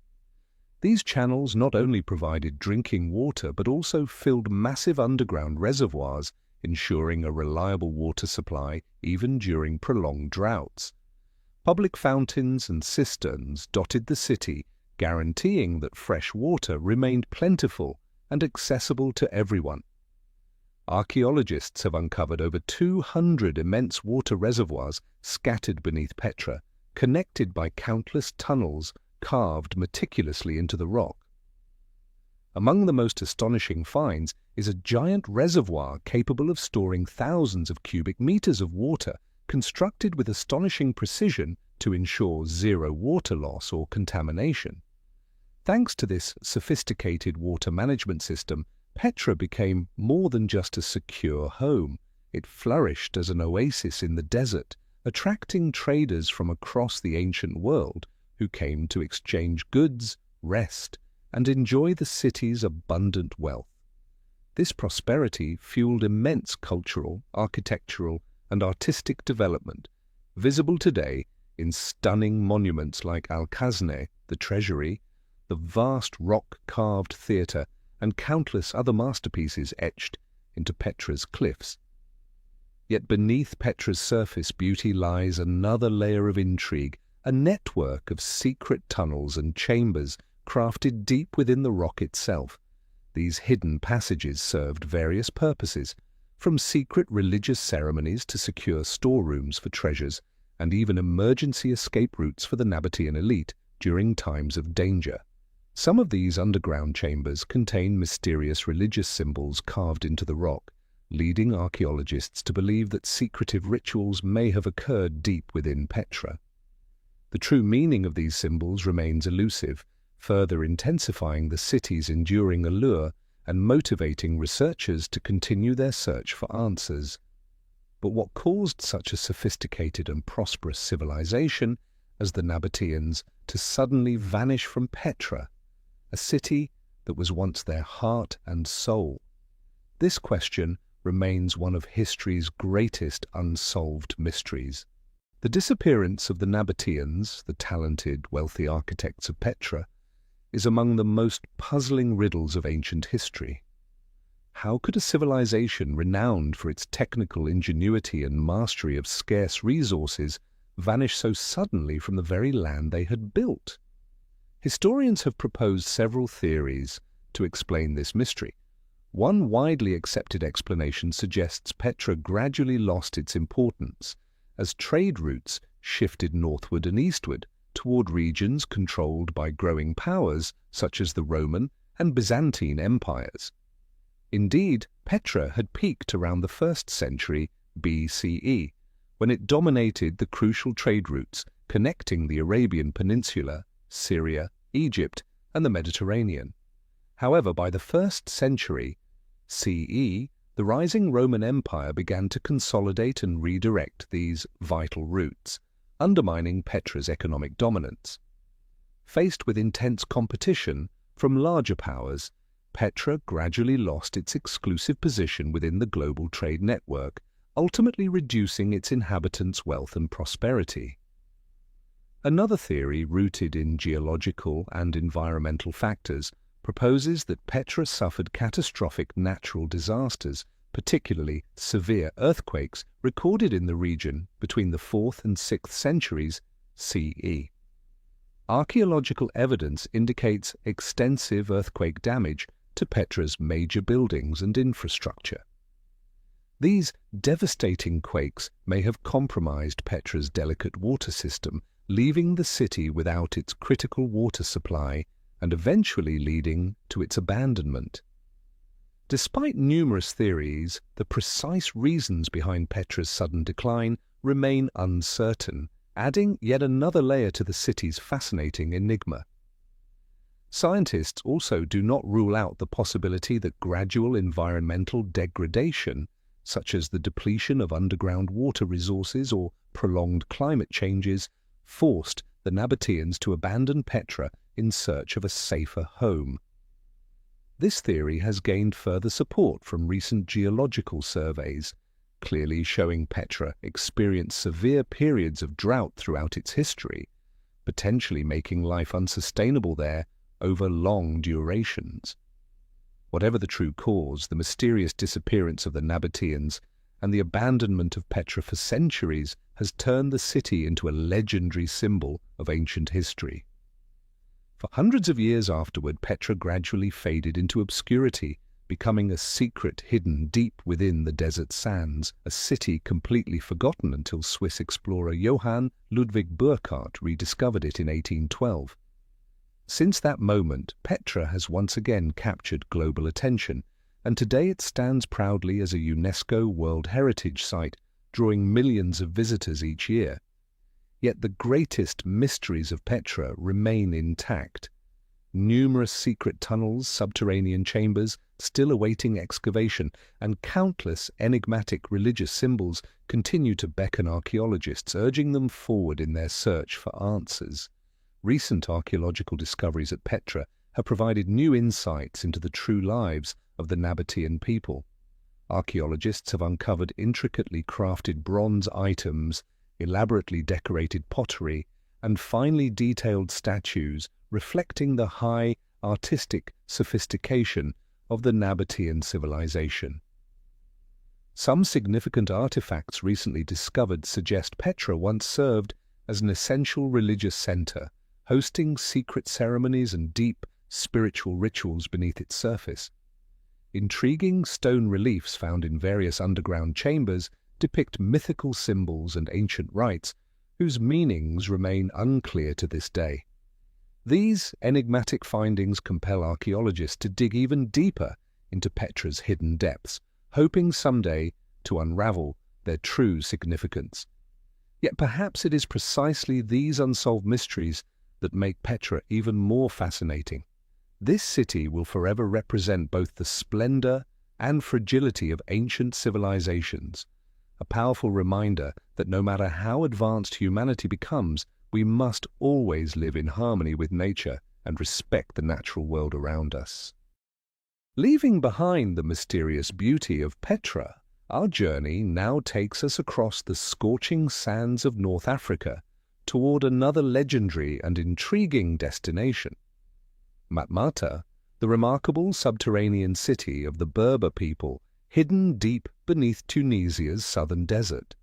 Speaker 1: These channels not only provided drinking water but also filled massive underground reservoirs, ensuring a reliable water supply even during prolonged droughts. Public fountains and cisterns dotted the city, guaranteeing that fresh water remained plentiful and accessible to everyone. Archaeologists have uncovered over 200 immense water reservoirs scattered beneath Petra, connected by countless tunnels carved meticulously into the rock. Among the most astonishing finds is a giant reservoir capable of storing thousands of cubic meters of water, constructed with astonishing precision to ensure zero water loss or contamination. Thanks to this sophisticated water management system, Petra became more than just a secure home. It flourished as an oasis in the desert, attracting traders from across the ancient world who came to exchange goods, rest, and enjoy the city's abundant wealth. This prosperity fueled immense cultural, architectural, and artistic development, visible today in stunning monuments like Al-Khazneh, the Treasury, the vast rock-carved theatre, and countless other masterpieces etched into Petra's cliffs. Yet beneath Petra's surface beauty lies another layer of intrigue, a network of secret tunnels and chambers crafted deep within the rock itself. These hidden passages served various purposes, from secret religious ceremonies to secure storerooms for treasures, and even emergency escape routes for the Nabatean elite during times of danger. Some of these underground chambers contain mysterious religious symbols carved into the rock, leading archaeologists to believe that secretive rituals may have occurred deep within Petra. The true meaning of these symbols remains elusive, further intensifying the city's enduring allure and motivating researchers to continue their search for answers. But what caused such a sophisticated and prosperous civilization as the Nabateans to suddenly vanish from Petra, a city that was once their heart and soul? This question remains one of history's greatest unsolved mysteries. The disappearance of the Nabateans, the talented, wealthy architects of Petra, is among the most puzzling riddles of ancient history. How could a civilization renowned for its technical ingenuity and mastery of scarce resources vanish so suddenly from the very land they had built? Historians have proposed several theories to explain this mystery. One widely accepted explanation suggests Petra gradually lost its importance as trade routes shifted northward and eastward toward regions controlled by growing powers such as the Roman and Byzantine empires. Indeed, Petra had peaked around the 1st century BCE, when it dominated the crucial trade routes connecting the Arabian Peninsula, Syria, Egypt, and the Mediterranean. However, by the 1st century CE, the rising Roman Empire began to consolidate and redirect these vital routes, undermining Petra's economic dominance. Faced with intense competition from larger powers, Petra gradually lost its exclusive position within the global trade network, ultimately reducing its inhabitants' wealth and prosperity. Another theory, rooted in geological and environmental factors, proposes that Petra suffered catastrophic natural disasters, particularly severe earthquakes, recorded in the region between the 4th and 6th centuries CE. Archaeological evidence indicates extensive earthquake damage to Petra's major buildings and infrastructure. These devastating quakes may have compromised Petra's delicate water system, leaving the city without its critical water supply and eventually leading to its abandonment. Despite numerous theories, the precise reasons behind Petra's sudden decline remain uncertain, adding yet another layer to the city's fascinating enigma. Scientists also do not rule out the possibility that gradual environmental degradation, such as the depletion of underground water resources or prolonged climate changes, forced the Nabateans to abandon Petra in search of a safer home. This theory has gained further support from recent geological surveys, clearly showing Petra experienced severe periods of drought throughout its history, potentially making life unsustainable there over long durations. Whatever the true cause, the mysterious disappearance of the Nabateans and the abandonment of Petra for centuries has turned the city into a legendary symbol of ancient history. For hundreds of years afterward, Petra gradually faded into obscurity, becoming a secret hidden deep within the desert sands, a city completely forgotten until Swiss explorer Johann Ludwig Burckhardt rediscovered it in 1812. Since that moment, Petra has once again captured global attention, and today it stands proudly as a UNESCO World Heritage Site, drawing millions of visitors each year. Yet the greatest mysteries of Petra remain intact. Numerous secret tunnels, subterranean chambers, still awaiting excavation, and countless enigmatic religious symbols continue to beckon archaeologists, urging them forward in their search for answers. Recent archaeological discoveries at Petra have provided new insights into the true lives of the Nabatean people. Archaeologists have uncovered intricately crafted bronze items, elaborately decorated pottery, and finely detailed statues reflecting the high artistic sophistication of the Nabatean civilization. Some significant artifacts recently discovered suggest Petra once served as an essential religious center, hosting secret ceremonies and deep spiritual rituals beneath its surface. Intriguing stone reliefs found in various underground chambers depict mythical symbols and ancient rites whose meanings remain unclear to this day. These enigmatic findings compel archaeologists to dig even deeper into Petra's hidden depths, hoping someday to unravel their true significance. Yet perhaps it is precisely these unsolved mysteries that make Petra even more fascinating. This city will forever represent both the splendor and fragility of ancient civilizations, a powerful reminder that no matter how advanced humanity becomes, we must always live in harmony with nature and respect the natural world around us. Leaving behind the mysterious beauty of Petra, our journey now takes us across the scorching sands of North Africa toward another legendary and intriguing destination. Matmata, the remarkable subterranean city of the Berber people, hidden deep beneath Tunisia's southern desert.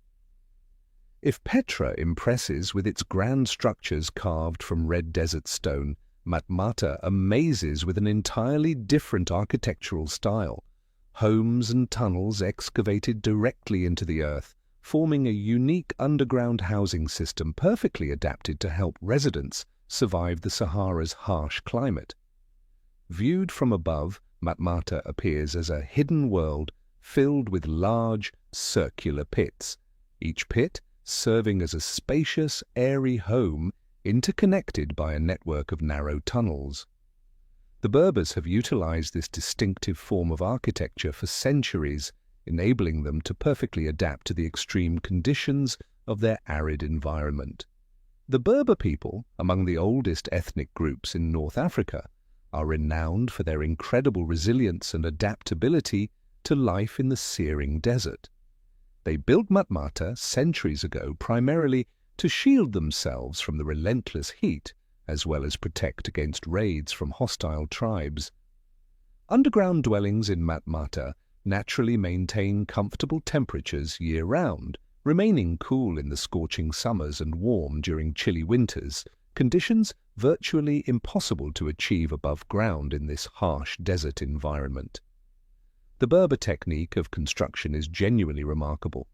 Speaker 1: If Petra impresses with its grand structures carved from red desert stone, Matmata amazes with an entirely different architectural style. Homes and tunnels excavated directly into the earth, forming a unique underground housing system perfectly adapted to help residents survive the Sahara's harsh climate. Viewed from above, Matmata appears as a hidden world filled with large, circular pits, each pit serving as a spacious, airy home interconnected by a network of narrow tunnels. The Berbers have utilized this distinctive form of architecture for centuries, enabling them to perfectly adapt to the extreme conditions of their arid environment. The Berber people, among the oldest ethnic groups in North Africa, are renowned for their incredible resilience and adaptability to life in the searing desert. They built Matmata centuries ago primarily to shield themselves from the relentless heat, as well as protect against raids from hostile tribes. Underground dwellings in Matmata naturally maintain comfortable temperatures year-round, remaining cool in the scorching summers and warm during chilly winters, conditions virtually impossible to achieve above ground in this harsh desert environment. The Berber technique of construction is genuinely remarkable.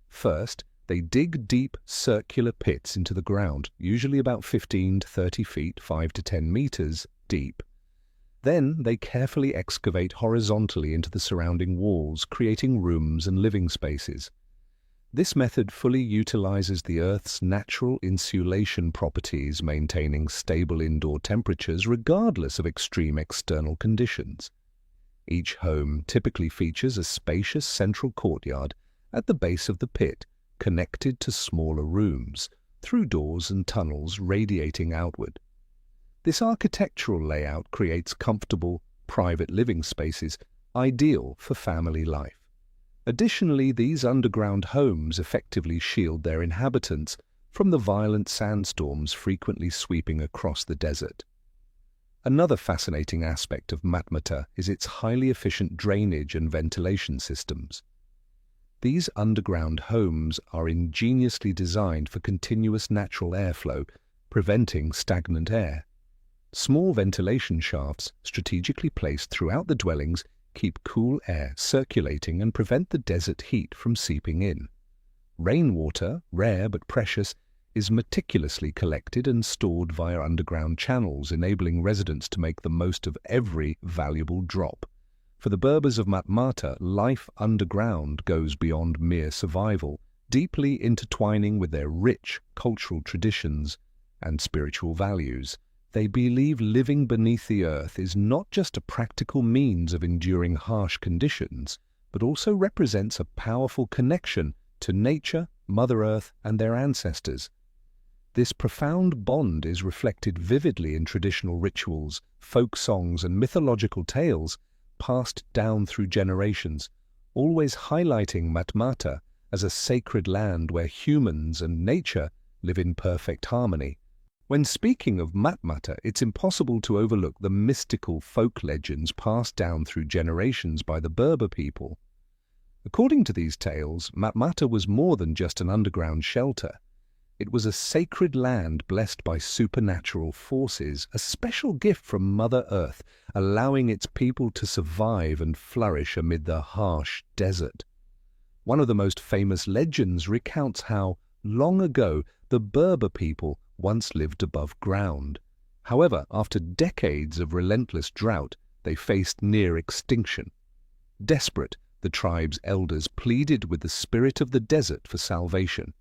Speaker 1: First, they dig deep circular pits into the ground, usually about 15 to 30 feet, 5 to 10 meters deep. Then they carefully excavate horizontally into the surrounding walls, creating rooms and living spaces. This method fully utilizes the Earth's natural insulation properties, maintaining stable indoor temperatures regardless of extreme external conditions. Each home typically features a spacious central courtyard at the base of the pit, connected to smaller rooms through doors and tunnels radiating outward. This architectural layout creates comfortable, private living spaces ideal for family life. Additionally, these underground homes effectively shield their inhabitants from the violent sandstorms frequently sweeping across the desert. Another fascinating aspect of Matmata is its highly efficient drainage and ventilation systems. These underground homes are ingeniously designed for continuous natural airflow, preventing stagnant air. Small ventilation shafts, strategically placed throughout the dwellings, keep cool air circulating and prevent the desert heat from seeping in. Rainwater, rare but precious, is meticulously collected and stored via underground channels, enabling residents to make the most of every valuable drop. For the Berbers of Matmata, life underground goes beyond mere survival, deeply intertwining with their rich cultural traditions and spiritual values. They believe living beneath the earth is not just a practical means of enduring harsh conditions, but also represents a powerful connection to nature, Mother Earth, and their ancestors. This profound bond is reflected vividly in traditional rituals, folk songs, and mythological tales passed down through generations, always highlighting Matmata as a sacred land where humans and nature live in perfect harmony. When speaking of Matmata, it's impossible to overlook the mystical folk legends passed down through generations by the Berber people. According to these tales, Matmata was more than just an underground shelter. It was a sacred land blessed by supernatural forces, a special gift from Mother Earth, allowing its people to survive and flourish amid the harsh desert. One of the most famous legends recounts how, long ago, the Berber people once lived above ground. However, after decades of relentless drought, they faced near extinction. Desperate, the tribe's elders pleaded with the spirit of the desert for salvation.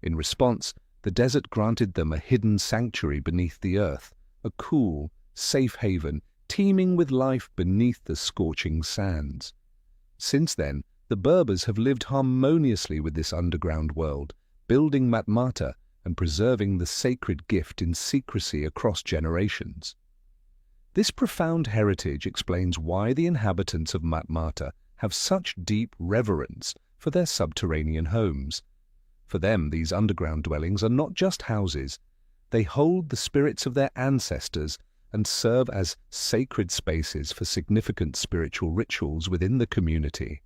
Speaker 1: In response, the desert granted them a hidden sanctuary beneath the earth, a cool, safe haven teeming with life beneath the scorching sands. Since then, the Berbers have lived harmoniously with this underground world, building Matmata and preserving the sacred gift in secrecy across generations. This profound heritage explains why the inhabitants of Matmata have such deep reverence for their subterranean homes. For them, these underground dwellings are not just houses. They hold the spirits of their ancestors and serve as sacred spaces for significant spiritual rituals within the community.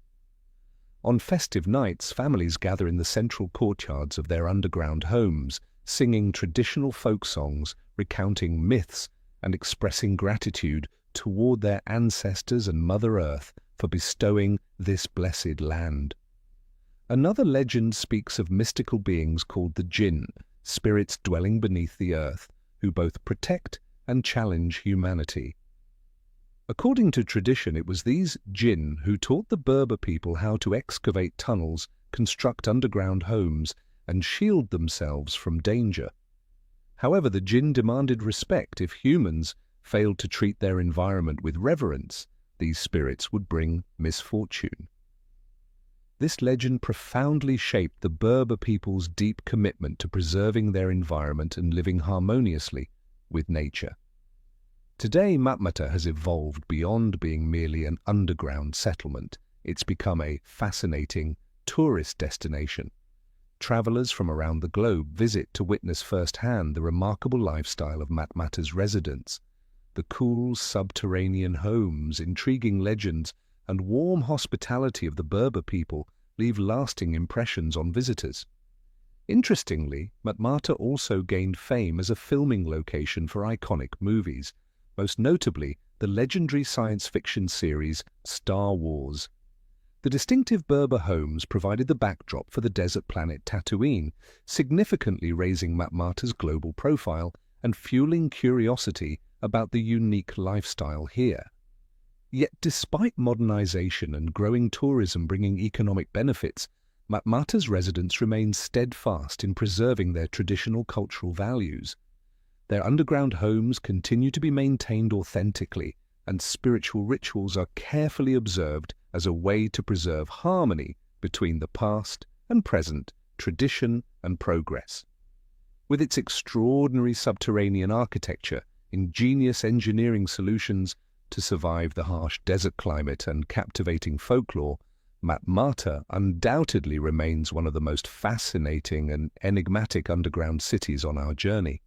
Speaker 1: On festive nights, families gather in the central courtyards of their underground homes, singing traditional folk songs, recounting myths, and expressing gratitude toward their ancestors and Mother Earth for bestowing this blessed land. Another legend speaks of mystical beings called the jinn, spirits dwelling beneath the earth, who both protect and challenge humanity. According to tradition, it was these jinn who taught the Berber people how to excavate tunnels, construct underground homes, and shield themselves from danger. However, the jinn demanded respect. If humans failed to treat their environment with reverence, these spirits would bring misfortune. This legend profoundly shaped the Berber people's deep commitment to preserving their environment and living harmoniously with nature. Today, Matmata has evolved beyond being merely an underground settlement. It's become a fascinating tourist destination. Travelers from around the globe visit to witness firsthand the remarkable lifestyle of Matmata's residents. The cool subterranean homes, intriguing legends, and warm hospitality of the Berber people leave lasting impressions on visitors. Interestingly, Matmata also gained fame as a filming location for iconic movies, most notably the legendary science fiction series Star Wars. The distinctive Berber homes provided the backdrop for the desert planet Tatooine, significantly raising Matmata's global profile and fueling curiosity about the unique lifestyle here. Yet despite modernization and growing tourism bringing economic benefits, Matmata's residents remain steadfast in preserving their traditional cultural values. Their underground homes continue to be maintained authentically, and spiritual rituals are carefully observed as a way to preserve harmony between the past and present, tradition and progress. With its extraordinary subterranean architecture, ingenious engineering solutions to survive the harsh desert climate and captivating folklore, Matmata undoubtedly remains one of the most fascinating and enigmatic underground cities on our journey.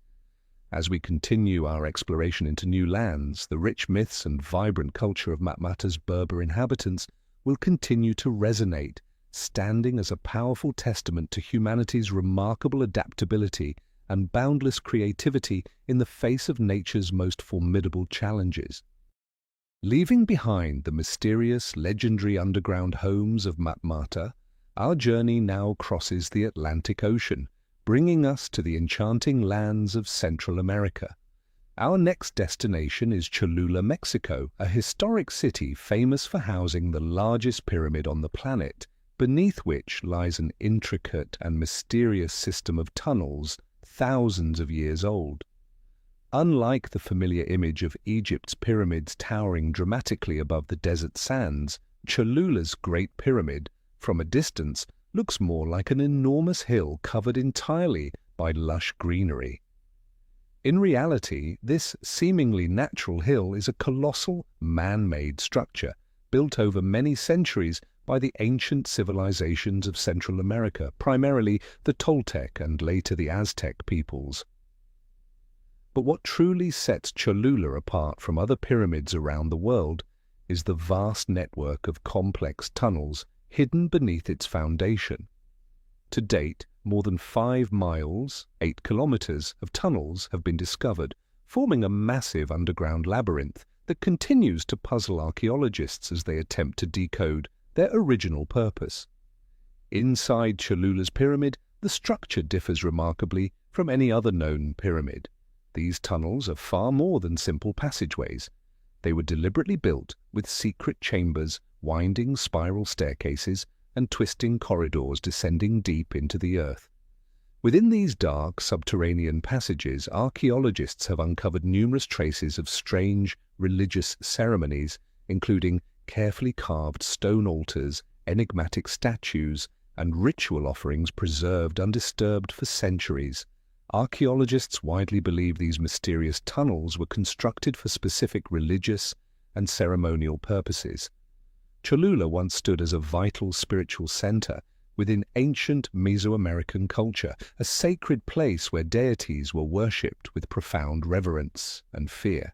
Speaker 1: As we continue our exploration into new lands, the rich myths and vibrant culture of Matmata's Berber inhabitants will continue to resonate, standing as a powerful testament to humanity's remarkable adaptability and boundless creativity in the face of nature's most formidable challenges. Leaving behind the mysterious, legendary underground homes of Matmata, our journey now crosses the Atlantic Ocean, bringing us to the enchanting lands of Central America. Our next destination is Cholula, Mexico, a historic city famous for housing the largest pyramid on the planet, beneath which lies an intricate and mysterious system of tunnels thousands of years old. Unlike the familiar image of Egypt's pyramids towering dramatically above the desert sands, Cholula's Great Pyramid, from a distance, looks more like an enormous hill covered entirely by lush greenery. In reality, this seemingly natural hill is a colossal, man-made structure built over many centuries by the ancient civilizations of Central America, primarily the Toltec and later the Aztec peoples. But what truly sets Cholula apart from other pyramids around the world is the vast network of complex tunnels hidden beneath its foundation. To date, more than 5 miles, 8 kilometers, of tunnels have been discovered, forming a massive underground labyrinth that continues to puzzle archaeologists as they attempt to decode their original purpose. Inside Cholula's pyramid, the structure differs remarkably from any other known pyramid. These tunnels are far more than simple passageways. They were deliberately built with secret chambers, winding spiral staircases, and twisting corridors descending deep into the earth. Within these dark subterranean passages, archaeologists have uncovered numerous traces of strange religious ceremonies, including carefully carved stone altars, enigmatic statues, and ritual offerings preserved undisturbed for centuries. Archaeologists widely believe these mysterious tunnels were constructed for specific religious and ceremonial purposes. Cholula once stood as a vital spiritual center within ancient Mesoamerican culture, a sacred place where deities were worshipped with profound reverence and fear.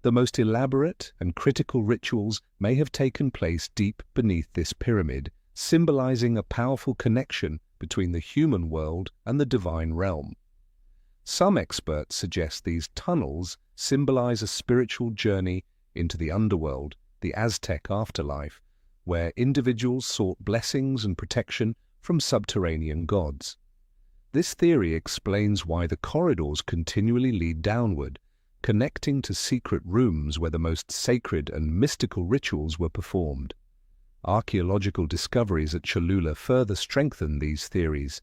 Speaker 1: The most elaborate and critical rituals may have taken place deep beneath this pyramid, symbolizing a powerful connection between the human world and the divine realm. Some experts suggest these tunnels symbolize a spiritual journey into the underworld, the Aztec afterlife, where individuals sought blessings and protection from subterranean gods. This theory explains why the corridors continually lead downward, connecting to secret rooms where the most sacred and mystical rituals were performed. Archaeological discoveries at Cholula further strengthen these theories.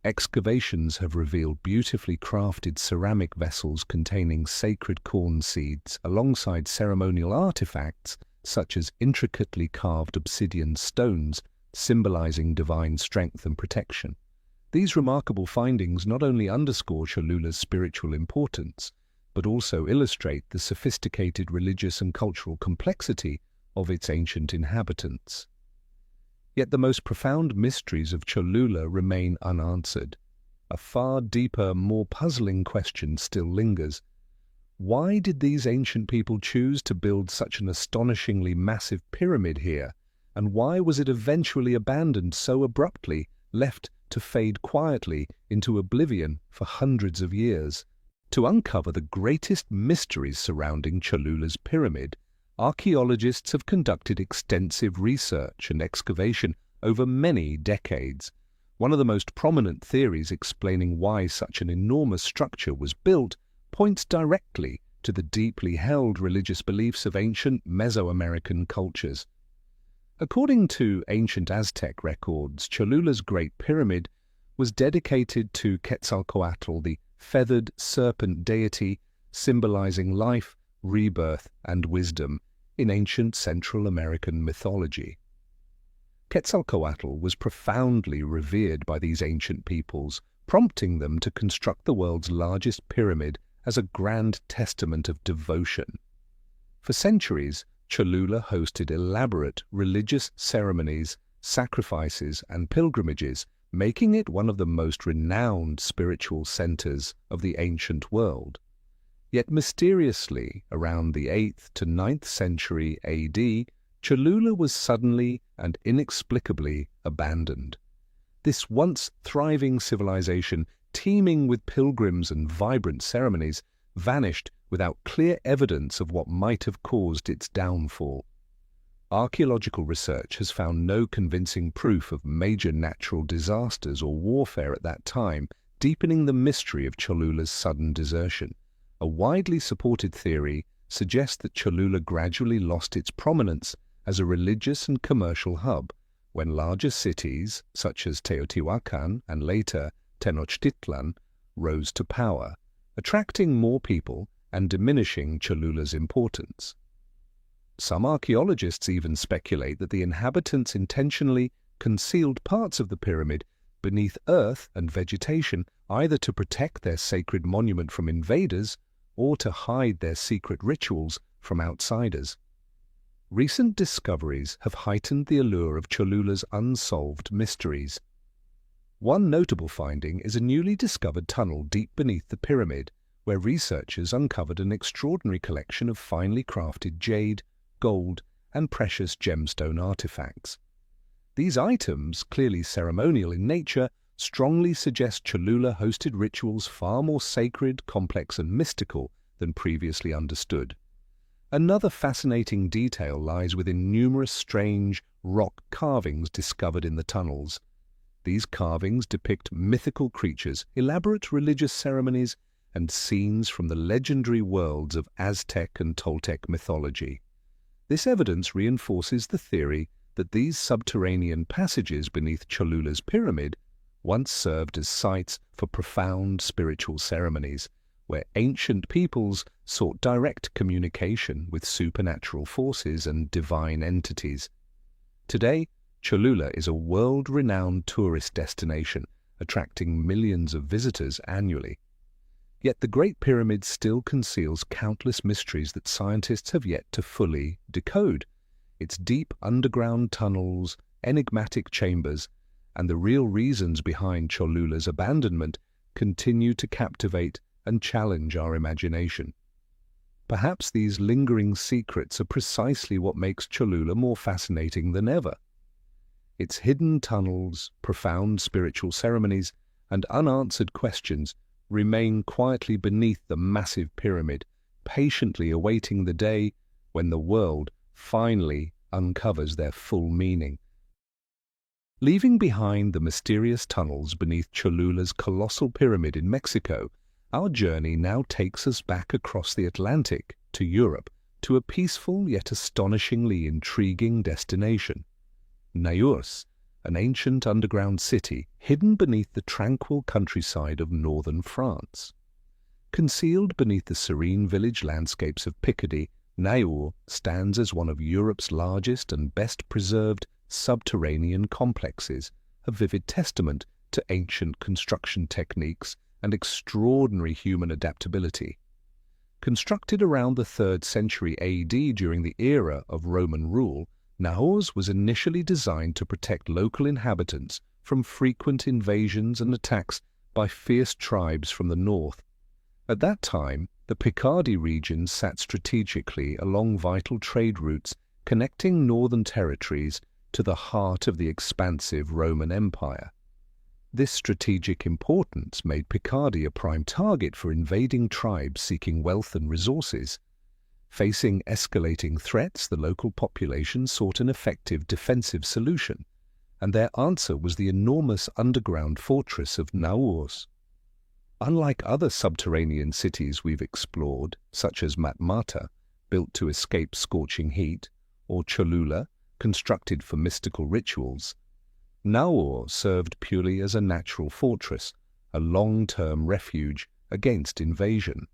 Speaker 1: Excavations have revealed beautifully crafted ceramic vessels containing sacred corn seeds alongside ceremonial artifacts such as intricately carved obsidian stones symbolizing divine strength and protection. These remarkable findings not only underscore Cholula's spiritual importance, but also illustrate the sophisticated religious and cultural complexity of its ancient inhabitants. Yet the most profound mysteries of Cholula remain unanswered. A far deeper, more puzzling question still lingers. Why did these ancient people choose to build such an astonishingly massive pyramid here, and why was it eventually abandoned so abruptly, left to fade quietly into oblivion for hundreds of years? To uncover the greatest mysteries surrounding Cholula's pyramid, archaeologists have conducted extensive research and excavation over many decades. One of the most prominent theories explaining why such an enormous structure was built points directly to the deeply held religious beliefs of ancient Mesoamerican cultures. According to ancient Aztec records, Cholula's Great Pyramid was dedicated to Quetzalcoatl, the feathered serpent deity symbolizing life, rebirth, and wisdom in ancient Central American mythology. Quetzalcoatl was profoundly revered by these ancient peoples, prompting them to construct the world's largest pyramid as a grand testament of devotion. For centuries, Cholula hosted elaborate religious ceremonies, sacrifices, and pilgrimages, making it one of the most renowned spiritual centers of the ancient world. Yet mysteriously, around the 8th to 9th century AD, Cholula was suddenly and inexplicably abandoned. This once thriving civilization, teeming with pilgrims and vibrant ceremonies, vanished without clear evidence of what might have caused its downfall. Archaeological research has found no convincing proof of major natural disasters or warfare at that time, deepening the mystery of Cholula's sudden desertion. A widely supported theory suggests that Cholula gradually lost its prominence as a religious and commercial hub when larger cities, such as Teotihuacan and later Tenochtitlan, rose to power, attracting more people and diminishing Cholula's importance. Some archaeologists even speculate that the inhabitants intentionally concealed parts of the pyramid beneath earth and vegetation, either to protect their sacred monument from invaders or to hide their secret rituals from outsiders. Recent discoveries have heightened the allure of Cholula's unsolved mysteries. One notable finding is a newly discovered tunnel deep beneath the pyramid, where researchers uncovered an extraordinary collection of finely crafted jade, gold, and precious gemstone artifacts. These items, clearly ceremonial in nature, strongly suggest Cholula hosted rituals far more sacred, complex, and mystical than previously understood. Another fascinating detail lies within numerous strange rock carvings discovered in the tunnels. These carvings depict mythical creatures, elaborate religious ceremonies, and scenes from the legendary worlds of Aztec and Toltec mythology. This evidence reinforces the theory that these subterranean passages beneath Cholula's pyramid once served as sites for profound spiritual ceremonies, where ancient peoples sought direct communication with supernatural forces and divine entities. Today, Cholula is a world-renowned tourist destination, attracting millions of visitors annually. Yet the Great Pyramid still conceals countless mysteries that scientists have yet to fully decode. Its deep underground tunnels, enigmatic chambers, and the real reasons behind Cholula's abandonment continue to captivate and challenge our imagination. Perhaps these lingering secrets are precisely what makes Cholula more fascinating than ever. Its hidden tunnels, profound spiritual ceremonies, and unanswered questions remain quietly beneath the massive pyramid, patiently awaiting the day when the world finally uncovers their full meaning. Leaving behind the mysterious tunnels beneath Cholula's colossal pyramid in Mexico, our journey now takes us back across the Atlantic to Europe, to a peaceful yet astonishingly intriguing destination. Naurs, an ancient underground city hidden beneath the tranquil countryside of northern France. Concealed beneath the serene village landscapes of Picardy, Naurs stands as one of Europe's largest and best-preserved subterranean complexes, a vivid testament to ancient construction techniques and extraordinary human adaptability. Constructed around the 3rd century AD during the era of Roman rule, Naurs was initially designed to protect local inhabitants from frequent invasions and attacks by fierce tribes from the north. At that time, the Picardy region sat strategically along vital trade routes connecting northern territories to the heart of the expansive Roman Empire. This strategic importance made Picardy a prime target for invading tribes seeking wealth and resources. Facing escalating threats, the local population sought an effective defensive solution, and their answer was the enormous underground fortress of Naurs. Unlike other subterranean cities we've explored, such as Matmata, built to escape scorching heat, or Cholula, constructed for mystical rituals. Naur served purely as a natural fortress, a long-term refuge against invasion.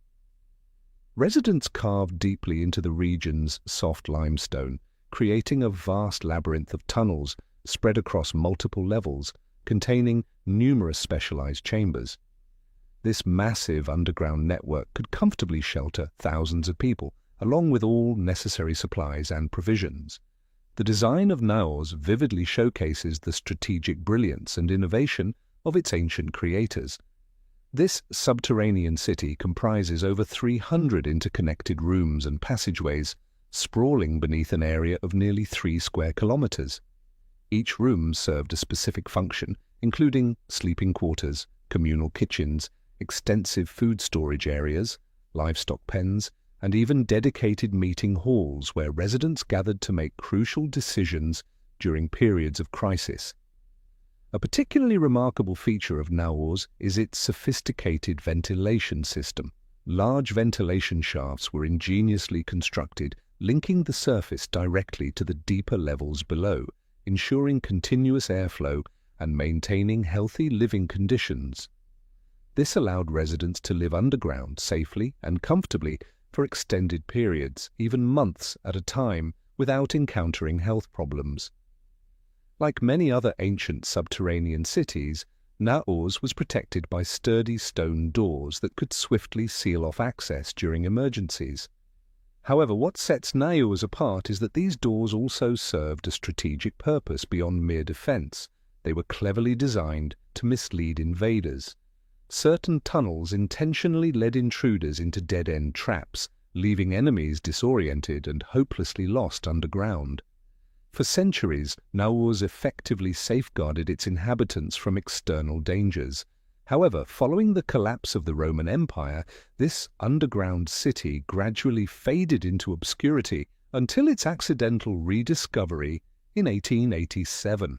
Speaker 1: Residents carved deeply into the region's soft limestone, creating a vast labyrinth of tunnels spread across multiple levels, containing numerous specialized chambers. This massive underground network could comfortably shelter thousands of people, along with all necessary supplies and provisions. The design of Naurs vividly showcases the strategic brilliance and innovation of its ancient creators. This subterranean city comprises over 300 interconnected rooms and passageways, sprawling beneath an area of nearly 3 square kilometers. Each room served a specific function, including sleeping quarters, communal kitchens, extensive food storage areas, livestock pens, and even dedicated meeting halls where residents gathered to make crucial decisions during periods of crisis. A particularly remarkable feature of Naurs is its sophisticated ventilation system. Large ventilation shafts were ingeniously constructed, linking the surface directly to the deeper levels below, ensuring continuous airflow and maintaining healthy living conditions. This allowed residents to live underground safely and comfortably for extended periods, even months at a time, without encountering health problems. Like many other ancient subterranean cities, Naurs was protected by sturdy stone doors that could swiftly seal off access during emergencies. However, what sets Naurs apart is that these doors also served a strategic purpose beyond mere defense. They were cleverly designed to mislead invaders. Certain tunnels intentionally led intruders into dead-end traps, leaving enemies disoriented and hopelessly lost underground. For centuries, Naurs effectively safeguarded its inhabitants from external dangers. However, following the collapse of the Roman Empire, this underground city gradually faded into obscurity until its accidental rediscovery in 1887.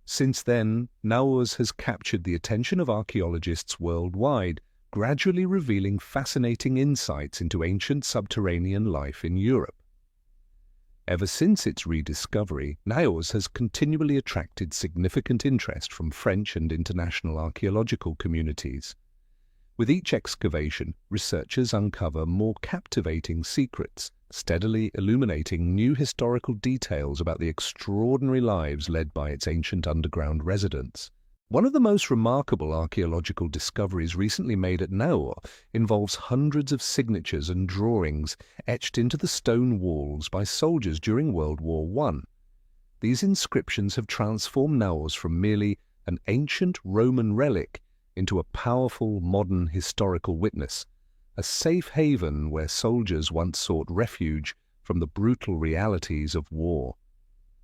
Speaker 1: Since then, Naurs has captured the attention of archaeologists worldwide, gradually revealing fascinating insights into ancient subterranean life in Europe. Ever since its rediscovery, Naurs has continually attracted significant interest from French and international archaeological communities. With each excavation, researchers uncover more captivating secrets, steadily illuminating new historical details about the extraordinary lives led by its ancient underground residents. One of the most remarkable archaeological discoveries recently made at Naurs involves hundreds of signatures and drawings etched into the stone walls by soldiers during World War I. These inscriptions have transformed Naurs from merely an ancient Roman relic into a powerful modern historical witness, a safe haven where soldiers once sought refuge from the brutal realities of war.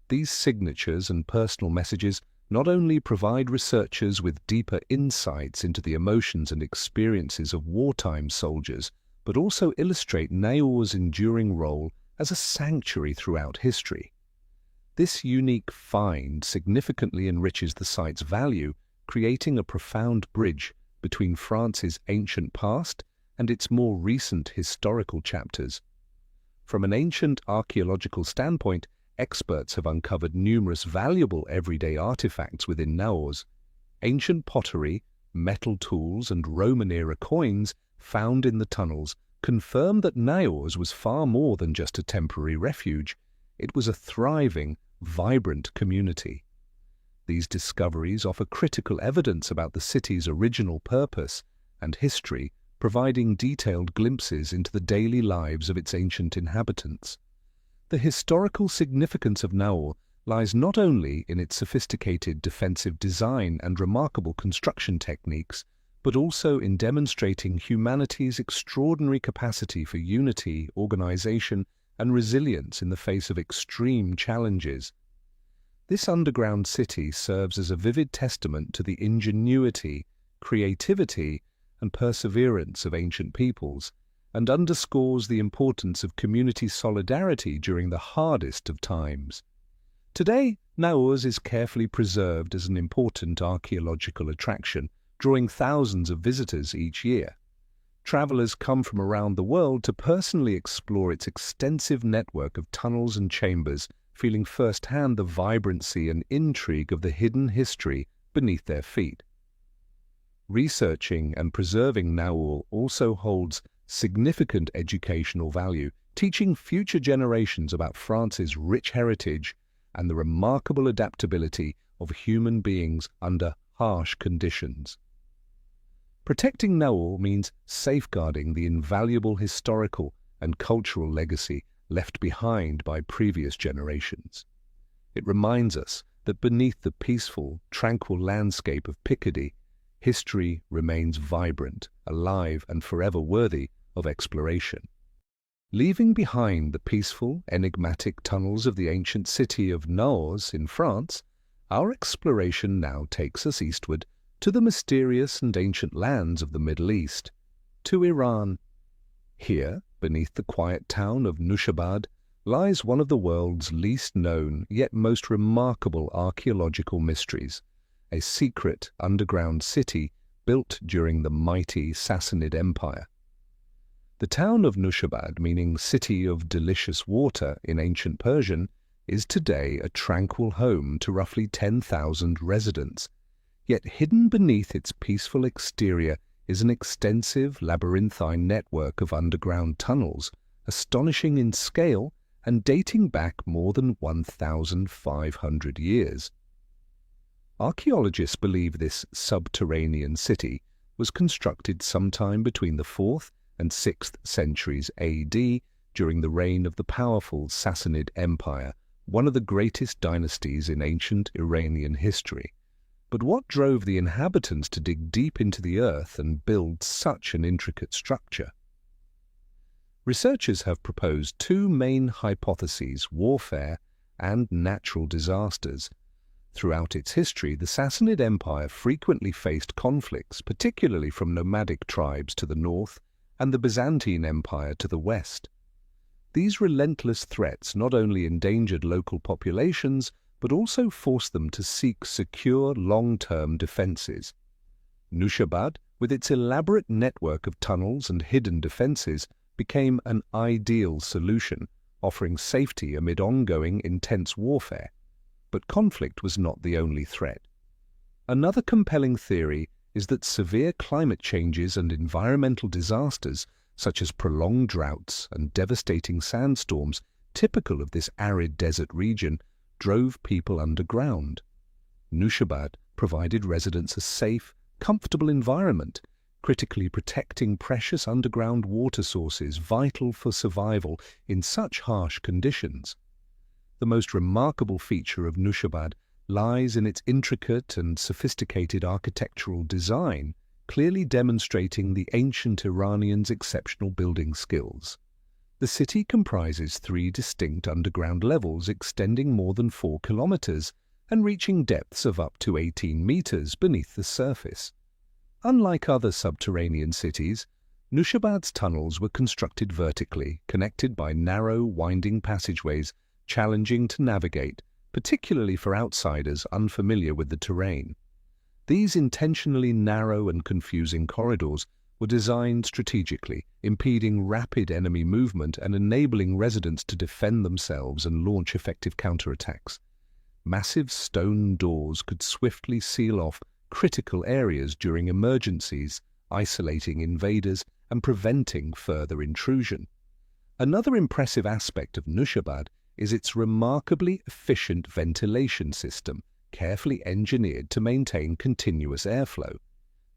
Speaker 1: These signatures and personal messages not only provide researchers with deeper insights into the emotions and experiences of wartime soldiers, but also illustrate Naurs' enduring role as a sanctuary throughout history. This unique find significantly enriches the site's value, creating a profound bridge between France's ancient past and its more recent historical chapters. From an ancient archaeological standpoint, experts have uncovered numerous valuable everyday artifacts within Naurs. Ancient pottery, metal tools, and Roman-era coins found in the tunnels confirm that Naurs was far more than just a temporary refuge. It was a thriving, vibrant community. These discoveries offer critical evidence about the city's original purpose and history, providing detailed glimpses into the daily lives of its ancient inhabitants. The historical significance of Naurs lies not only in its sophisticated defensive design and remarkable construction techniques, but also in demonstrating humanity's extraordinary capacity for unity, organization, and resilience in the face of extreme challenges. This underground city serves as a vivid testament to the ingenuity, creativity, and perseverance of ancient peoples, and underscores the importance of community solidarity during the hardest of times. Today, Naurs is carefully preserved as an important archaeological attraction, drawing thousands of visitors each year. Travelers come from around the world to personally explore its extensive network of tunnels and chambers feeling firsthand the vibrancy and intrigue of the hidden history beneath their feet. Researching and preserving Naur also holds significant educational value, teaching future generations about France's rich heritage and the remarkable adaptability of human beings under harsh conditions. Protecting Naur means safeguarding the invaluable historical and cultural legacy left behind by previous generations. It reminds us that beneath the peaceful, tranquil landscape of Picardy, history remains vibrant, alive, and forever worthy of exploration. Leaving behind the peaceful, enigmatic tunnels of the ancient city of Naurs in France, our exploration now takes us eastward to the mysterious and ancient lands of the Middle East, to Iran. Here, beneath the quiet town of Nushabad, lies one of the world's least known yet most remarkable archaeological mysteries, a secret underground city built during the mighty Sassanid Empire. The town of Nushabad, meaning City of Delicious Water in ancient Persian, is today a tranquil home to roughly 10,000 residents. Yet hidden beneath its peaceful exterior is an extensive labyrinthine network of underground tunnels, astonishing in scale and dating back more than 1,500 years. Archaeologists believe this subterranean city was constructed sometime between the 4th and 6th centuries AD during the reign of the powerful Sassanid Empire, one of the greatest dynasties in ancient Iranian history. But what drove the inhabitants to dig deep into the earth and build such an intricate structure? Researchers have proposed two main hypotheses: warfare and natural disasters. Throughout its history, the Sassanid Empire frequently faced conflicts, particularly from nomadic tribes to the north and the Byzantine Empire to the west. These relentless threats not only endangered local populations, but also forced them to seek secure long-term defenses. Nushabad, with its elaborate network of tunnels and hidden defenses, became an ideal solution, offering safety amid ongoing intense warfare. But conflict was not the only threat. Another compelling theory is that severe climate changes and environmental disasters, such as prolonged droughts and devastating sandstorms typical of this arid desert region, drove people underground. Nushabad provided residents a safe, comfortable environment, critically protecting precious underground water sources vital for survival in such harsh conditions. The most remarkable feature of Nushabad lies in its intricate and sophisticated architectural design, clearly demonstrating the ancient Iranians' exceptional building skills. The city comprises 3 distinct underground levels extending more than 4 kilometers and reaching depths of up to 18 meters beneath the surface. Unlike other subterranean cities, Nushabad's tunnels were constructed vertically, connected by narrow, winding passageways, challenging to navigate, particularly for outsiders unfamiliar with the terrain. These intentionally narrow and confusing corridors were designed strategically, impeding rapid enemy movement and enabling residents to defend themselves and launch effective counterattacks. Massive stone doors could swiftly seal off critical areas during emergencies, isolating invaders and preventing further intrusion. Another impressive aspect of Nushabad is its remarkably efficient ventilation system, carefully engineered to maintain continuous airflow.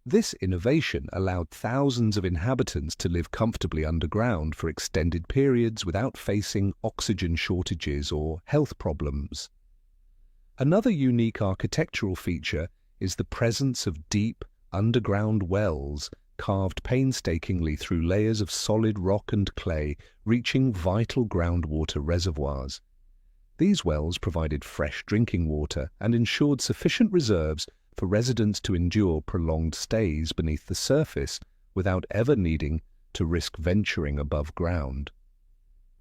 Speaker 1: This innovation allowed thousands of inhabitants to live comfortably underground for extended periods without facing oxygen shortages or health problems. Another unique architectural feature is the presence of deep, underground wells, carved painstakingly through layers of solid rock and clay, reaching vital groundwater reservoirs. These wells provided fresh drinking water and ensured sufficient reserves for residents to endure prolonged stays beneath the surface without ever needing to risk venturing above ground.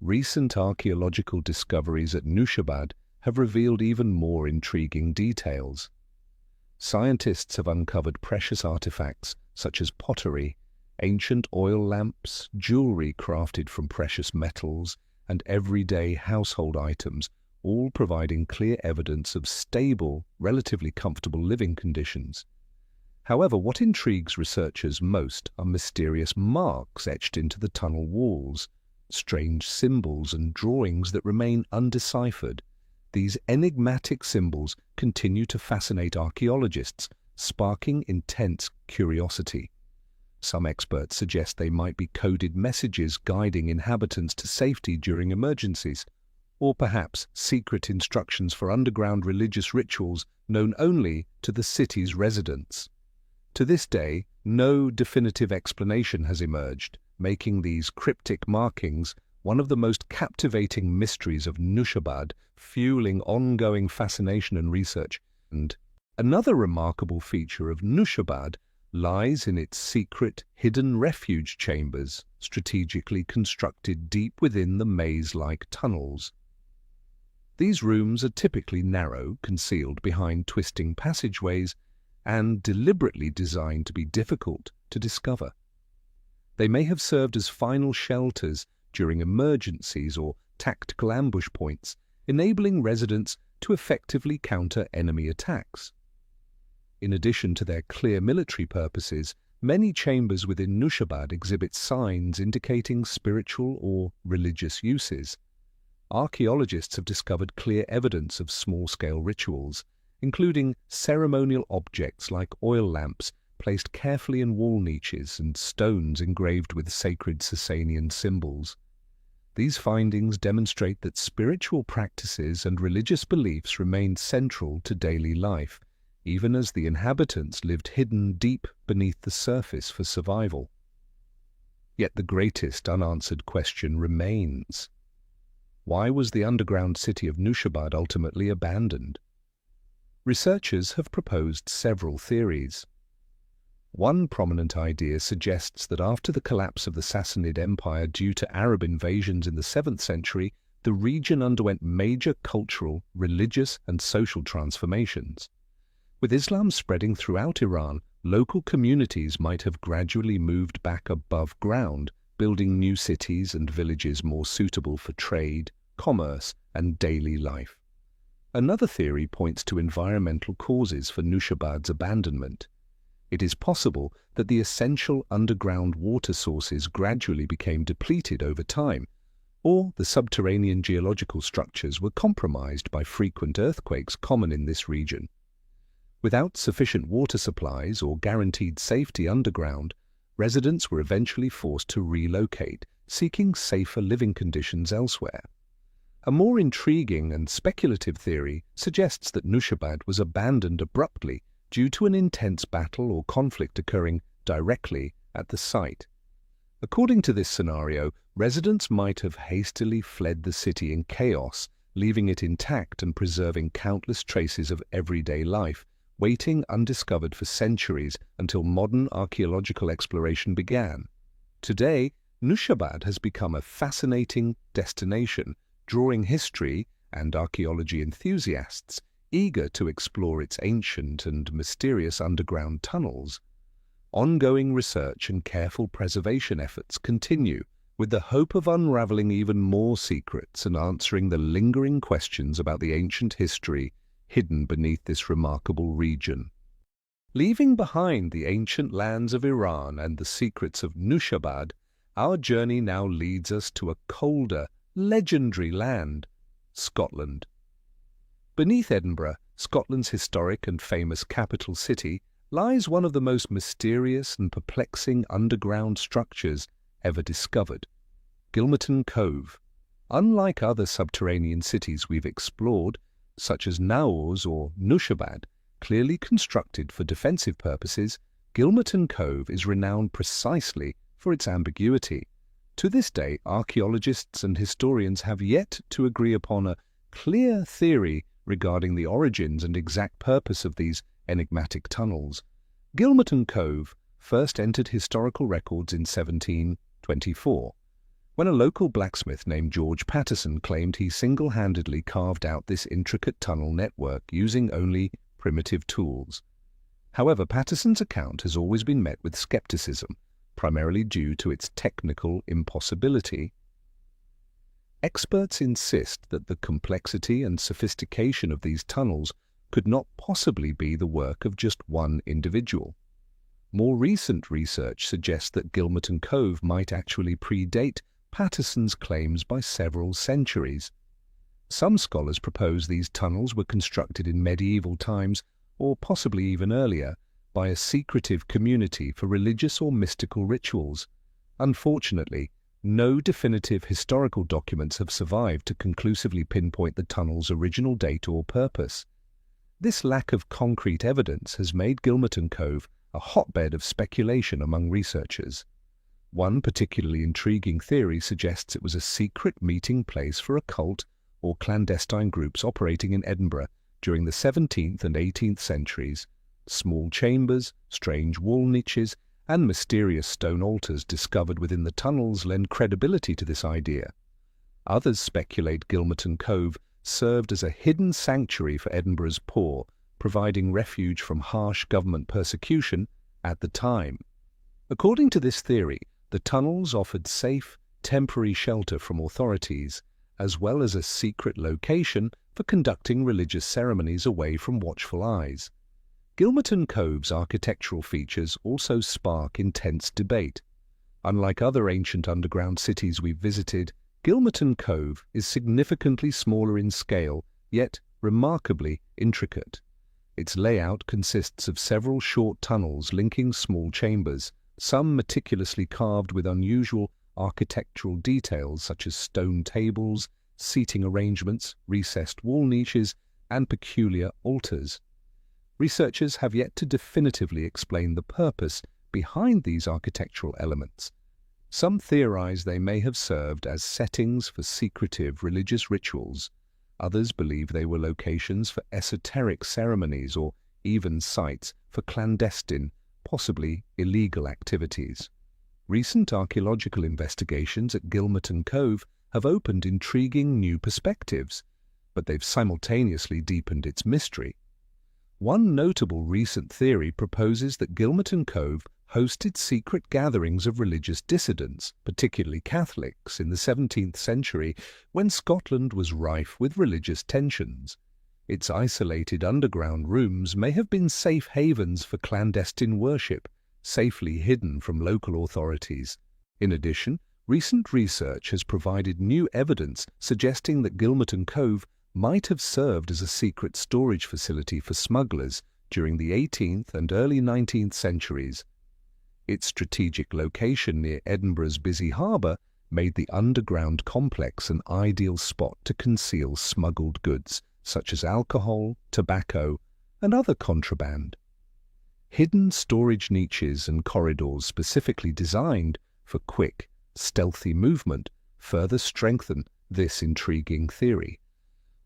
Speaker 1: Recent archaeological discoveries at Nushabad have revealed even more intriguing details. Scientists have uncovered precious artifacts such as pottery, ancient oil lamps, jewelry crafted from precious metals, and everyday household items, all providing clear evidence of stable, relatively comfortable living conditions. However, what intrigues researchers most are mysterious marks etched into the tunnel walls, strange symbols and drawings that remain undeciphered. These enigmatic symbols continue to fascinate archaeologists, sparking intense curiosity. Some experts suggest they might be coded messages guiding inhabitants to safety during emergencies, or perhaps secret instructions for underground religious rituals known only to the city's residents. To this day, no definitive explanation has emerged, making these cryptic markings one of the most captivating mysteries of Nushabad, fueling ongoing fascination and research. And another remarkable feature of Nushabad lies in its secret, hidden refuge chambers, strategically constructed deep within the maze-like tunnels. These rooms are typically narrow, concealed behind twisting passageways, and deliberately designed to be difficult to discover. They may have served as final shelters during emergencies or tactical ambush points, enabling residents to effectively counter enemy attacks. In addition to their clear military purposes, many chambers within Nushabad exhibit signs indicating spiritual or religious uses. Archaeologists have discovered clear evidence of small-scale rituals, including ceremonial objects like oil lamps placed carefully in wall niches and stones engraved with sacred Sasanian symbols. These findings demonstrate that spiritual practices and religious beliefs remained central to daily life, even as the inhabitants lived hidden deep beneath the surface for survival. Yet the greatest unanswered question remains. Why was the underground city of Nushabad ultimately abandoned? Researchers have proposed several theories. One prominent idea suggests that after the collapse of the Sassanid Empire due to Arab invasions in the 7th century, the region underwent major cultural, religious, and social transformations. With Islam spreading throughout Iran, local communities might have gradually moved back above ground, building new cities and villages more suitable for trade, commerce, and daily life. Another theory points to environmental causes for Nushabad's abandonment. It is possible that the essential underground water sources gradually became depleted over time, or the subterranean geological structures were compromised by frequent earthquakes common in this region. Without sufficient water supplies or guaranteed safety underground, residents were eventually forced to relocate, seeking safer living conditions elsewhere. A more intriguing and speculative theory suggests that Nushabad was abandoned abruptly due to an intense battle or conflict occurring directly at the site. According to this scenario, residents might have hastily fled the city in chaos, leaving it intact and preserving countless traces of everyday life, waiting undiscovered for centuries until modern archaeological exploration began. Today, Nushabad has become a fascinating destination, drawing history and archaeology enthusiasts eager to explore its ancient and mysterious underground tunnels. Ongoing research and careful preservation efforts continue, with the hope of unraveling even more secrets and answering the lingering questions about the ancient history hidden beneath this remarkable region. Leaving behind the ancient lands of Iran and the secrets of Nushabad, our journey now leads us to a colder, legendary land, Scotland. Beneath Edinburgh, Scotland's historic and famous capital city, lies one of the most mysterious and perplexing underground structures ever discovered, Gilmerton Cove. Unlike other subterranean cities we've explored, such as Naurs or Nushabad, clearly constructed for defensive purposes, Gilmerton Cove is renowned precisely for its ambiguity. To this day, archaeologists and historians have yet to agree upon a clear theory regarding the origins and exact purpose of these enigmatic tunnels. Gilmerton Cove first entered historical records in 1724, when a local blacksmith named George Patterson claimed he single-handedly carved out this intricate tunnel network using only primitive tools. However, Patterson's account has always been met with skepticism, primarily due to its technical impossibility. Experts insist that the complexity and sophistication of these tunnels could not possibly be the work of just one individual. More recent research suggests that Gilmerton Cove might actually predate Patterson's claims by several centuries. Some scholars propose these tunnels were constructed in medieval times, or possibly even earlier, by a secretive community for religious or mystical rituals. Unfortunately, no definitive historical documents have survived to conclusively pinpoint the tunnel's original date or purpose. This lack of concrete evidence has made Gilmerton Cove a hotbed of speculation among researchers. One particularly intriguing theory suggests it was a secret meeting place for occult or clandestine groups operating in Edinburgh during the 17th and 18th centuries. Small chambers, strange wall niches, and mysterious stone altars discovered within the tunnels lend credibility to this idea. Others speculate Gilmerton Cove served as a hidden sanctuary for Edinburgh's poor, providing refuge from harsh government persecution at the time. According to this theory, the tunnels offered safe, temporary shelter from authorities, as well as a secret location for conducting religious ceremonies away from watchful eyes. Gilmerton Cove's architectural features also spark intense debate. Unlike other ancient underground cities we've visited, Gilmerton Cove is significantly smaller in scale, yet remarkably intricate. Its layout consists of several short tunnels linking small chambers, some meticulously carved with unusual architectural details such as stone tables, seating arrangements, recessed wall niches, and peculiar altars. Researchers have yet to definitively explain the purpose behind these architectural elements. Some theorize they may have served as settings for secretive religious rituals. Others believe they were locations for esoteric ceremonies or even sites for clandestine, possibly illegal activities. Recent archaeological investigations at Gilmerton Cove have opened intriguing new perspectives, but they've simultaneously deepened its mystery. One notable recent theory proposes that Gilmerton Cove hosted secret gatherings of religious dissidents, particularly Catholics, in the 17th century when Scotland was rife with religious tensions. Its isolated underground rooms may have been safe havens for clandestine worship, safely hidden from local authorities. In addition, recent research has provided new evidence suggesting that Gilmerton Cove might have served as a secret storage facility for smugglers during the 18th and early 19th centuries. Its strategic location near Edinburgh's busy harbour made the underground complex an ideal spot to conceal smuggled goods such as alcohol, tobacco, and other contraband. Hidden storage niches and corridors specifically designed for quick, stealthy movement further strengthen this intriguing theory.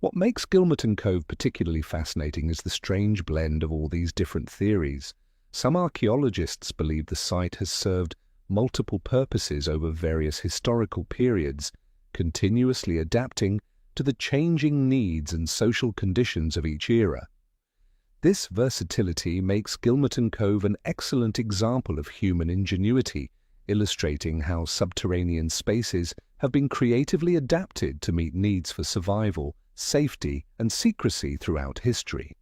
Speaker 1: What makes Gilmerton Cove particularly fascinating is the strange blend of all these different theories. Some archaeologists believe the site has served multiple purposes over various historical periods, continuously adapting to the changing needs and social conditions of each era. This versatility makes Gilmerton Cove an excellent example of human ingenuity, illustrating how subterranean spaces have been creatively adapted to meet needs for survival, safety, and secrecy throughout history.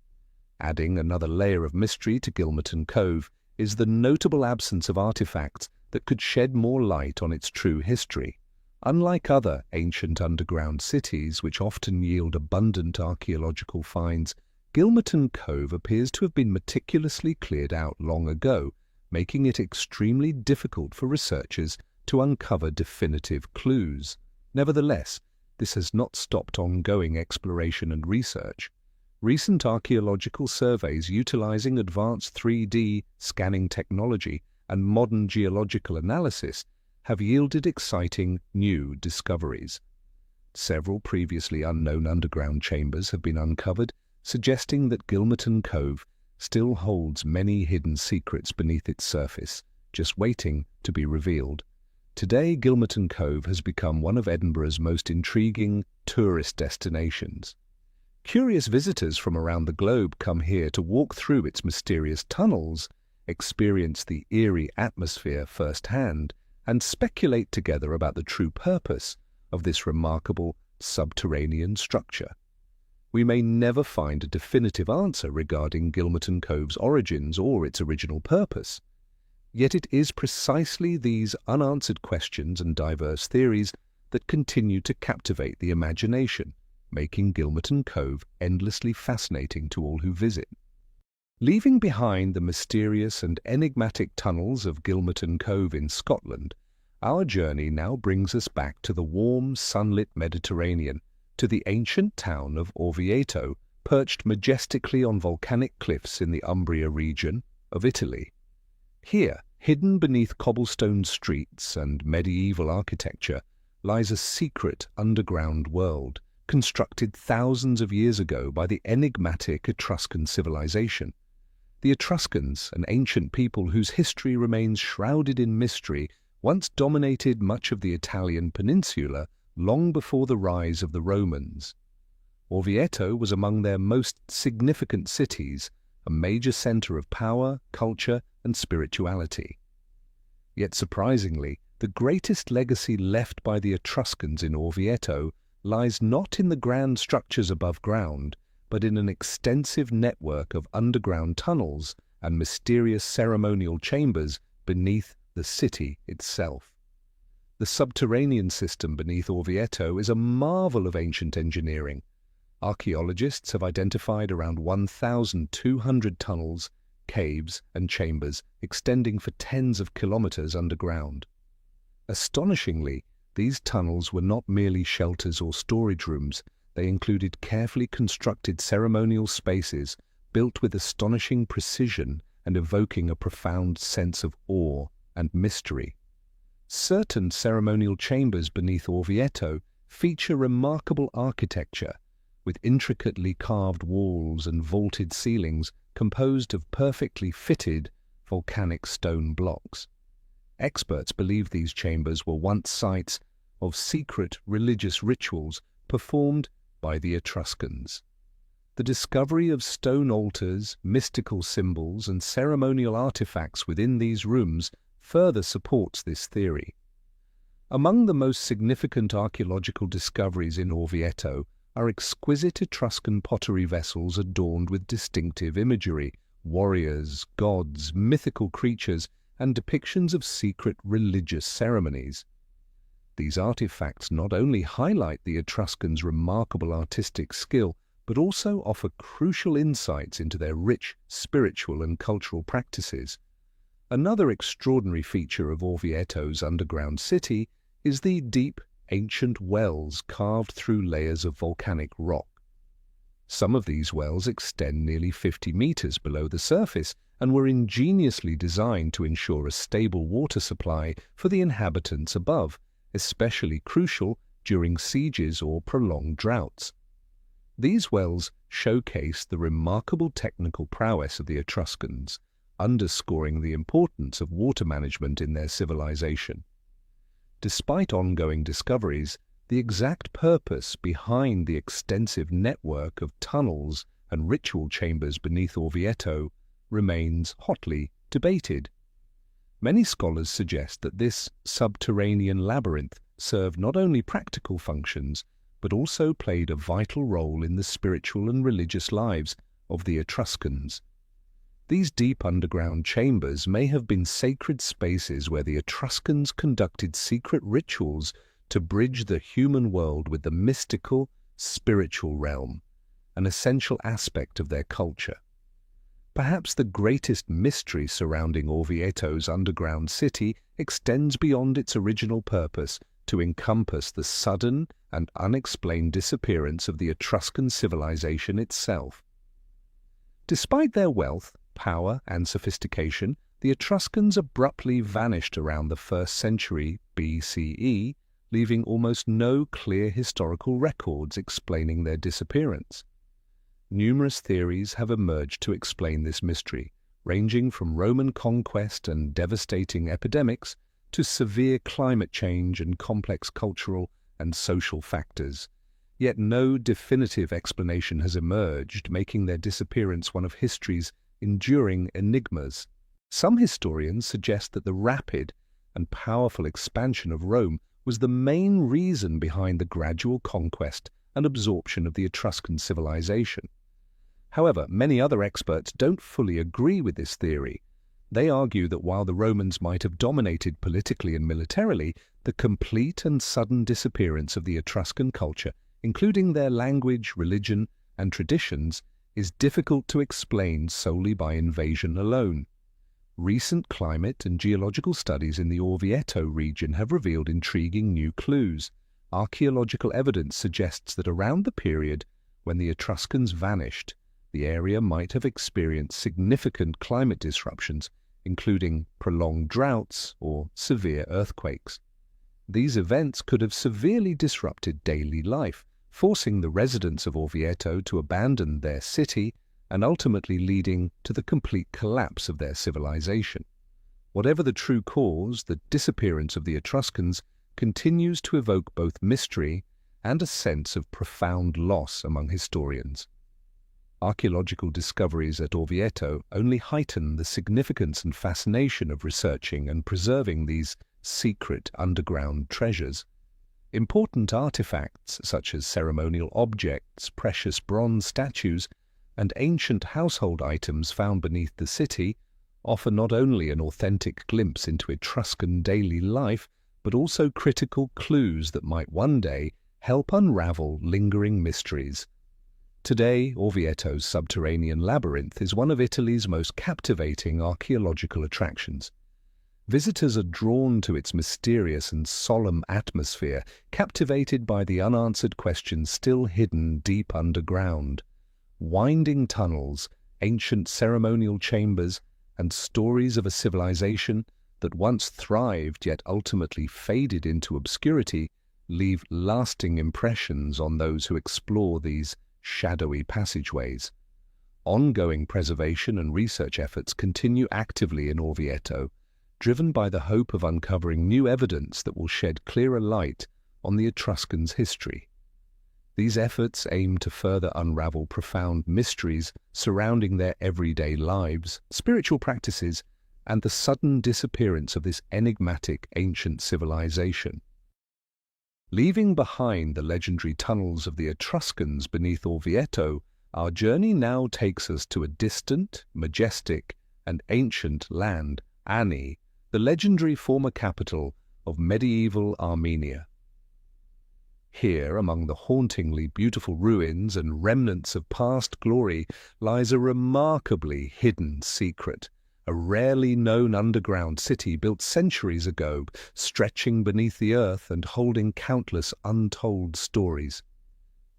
Speaker 1: Adding another layer of mystery to Gilmerton Cove is the notable absence of artifacts that could shed more light on its true history. Unlike other ancient underground cities, which often yield abundant archaeological finds, Gilmerton Cove appears to have been meticulously cleared out long ago, making it extremely difficult for researchers to uncover definitive clues. Nevertheless, this has not stopped ongoing exploration and research. Recent archaeological surveys utilizing advanced 3D scanning technology and modern geological analysis have yielded exciting new discoveries. Several previously unknown underground chambers have been uncovered, suggesting that Gilmerton Cove still holds many hidden secrets beneath its surface, just waiting to be revealed. Today, Gilmerton Cove has become one of Edinburgh's most intriguing tourist destinations. Curious visitors from around the globe come here to walk through its mysterious tunnels, experience the eerie atmosphere firsthand, and speculate together about the true purpose of this remarkable subterranean structure. We may never find a definitive answer regarding Gilmerton Cove's origins or its original purpose. Yet it is precisely these unanswered questions and diverse theories that continue to captivate the imagination, making Gilmerton Cove endlessly fascinating to all who visit. Leaving behind the mysterious and enigmatic tunnels of Gilmerton Cove in Scotland, our journey now brings us back to the warm, sunlit Mediterranean, to the ancient town of Orvieto, perched majestically on volcanic cliffs in the Umbria region of Italy. Here, hidden beneath cobblestone streets and medieval architecture, lies a secret underground world, constructed thousands of years ago by the enigmatic Etruscan civilization. The Etruscans, an ancient people whose history remains shrouded in mystery, once dominated much of the Italian peninsula long before the rise of the Romans. Orvieto was among their most significant cities, a major center of power, culture, and spirituality. Yet surprisingly, the greatest legacy left by the Etruscans in Orvieto lies not in the grand structures above ground, but in an extensive network of underground tunnels and mysterious ceremonial chambers beneath the city itself. The subterranean system beneath Orvieto is a marvel of ancient engineering. Archaeologists have identified around 1,200 tunnels, caves, and chambers extending for tens of kilometers underground. Astonishingly, these tunnels were not merely shelters or storage rooms. They included carefully constructed ceremonial spaces built with astonishing precision and evoking a profound sense of awe and mystery. Certain ceremonial chambers beneath Orvieto feature remarkable architecture, with intricately carved walls and vaulted ceilings composed of perfectly fitted volcanic stone blocks. Experts believe these chambers were once sites of secret religious rituals performed by the Etruscans. The discovery of stone altars, mystical symbols, and ceremonial artifacts within these rooms further supports this theory. Among the most significant archaeological discoveries in Orvieto are exquisite Etruscan pottery vessels adorned with distinctive imagery, warriors, gods, mythical creatures, and depictions of secret religious ceremonies. These artifacts not only highlight the Etruscans' remarkable artistic skill, but also offer crucial insights into their rich spiritual and cultural practices. Another extraordinary feature of Orvieto's underground city is the deep, ancient wells carved through layers of volcanic rock. Some of these wells extend nearly 50 meters below the surface and were ingeniously designed to ensure a stable water supply for the inhabitants above, especially crucial during sieges or prolonged droughts. These wells showcase the remarkable technical prowess of the Etruscans, underscoring the importance of water management in their civilization. Despite ongoing discoveries, the exact purpose behind the extensive network of tunnels and ritual chambers beneath Orvieto remains hotly debated. Many scholars suggest that this subterranean labyrinth served not only practical functions, but also played a vital role in the spiritual and religious lives of the Etruscans. These deep underground chambers may have been sacred spaces where the Etruscans conducted secret rituals to bridge the human world with the mystical, spiritual realm, an essential aspect of their culture. Perhaps the greatest mystery surrounding Orvieto's underground city extends beyond its original purpose to encompass the sudden and unexplained disappearance of the Etruscan civilization itself. Despite their wealth, power, and sophistication, the Etruscans abruptly vanished around the 1st century BCE, leaving almost no clear historical records explaining their disappearance. Numerous theories have emerged to explain this mystery, ranging from Roman conquest and devastating epidemics to severe climate change and complex cultural and social factors. Yet no definitive explanation has emerged, making their disappearance one of history's enduring enigmas. Some historians suggest that the rapid and powerful expansion of Rome was the main reason behind the gradual conquest and absorption of the Etruscan civilization. However, many other experts don't fully agree with this theory. They argue that while the Romans might have dominated politically and militarily, the complete and sudden disappearance of the Etruscan culture, including their language, religion, and traditions, is difficult to explain solely by invasion alone. Recent climate and geological studies in the Orvieto region have revealed intriguing new clues. Archaeological evidence suggests that around the period when the Etruscans vanished, the area might have experienced significant climate disruptions, including prolonged droughts or severe earthquakes. These events could have severely disrupted daily life, forcing the residents of Orvieto to abandon their city and ultimately leading to the complete collapse of their civilization. Whatever the true cause, the disappearance of the Etruscans continues to evoke both mystery and a sense of profound loss among historians. Archaeological discoveries at Orvieto only heighten the significance and fascination of researching and preserving these secret underground treasures. Important artifacts such as ceremonial objects, precious bronze statues, and ancient household items found beneath the city offer not only an authentic glimpse into Etruscan daily life, but also critical clues that might one day help unravel lingering mysteries. Today, Orvieto's subterranean labyrinth is one of Italy's most captivating archaeological attractions. Visitors are drawn to its mysterious and solemn atmosphere, captivated by the unanswered questions still hidden deep underground. Winding tunnels, ancient ceremonial chambers, and stories of a civilization that once thrived yet ultimately faded into obscurity leave lasting impressions on those who explore these shadowy passageways. Ongoing preservation and research efforts continue actively in Orvieto, driven by the hope of uncovering new evidence that will shed clearer light on the Etruscans' history. These efforts aim to further unravel profound mysteries surrounding their everyday lives, spiritual practices, and the sudden disappearance of this enigmatic ancient civilization. Leaving behind the legendary tunnels of the Etruscans beneath Orvieto, our journey now takes us to a distant, majestic, and ancient land, Ani, the legendary former capital of medieval Armenia. Here, among the hauntingly beautiful ruins and remnants of past glory, lies a remarkably hidden secret, a rarely known underground city built centuries ago, stretching beneath the earth and holding countless untold stories.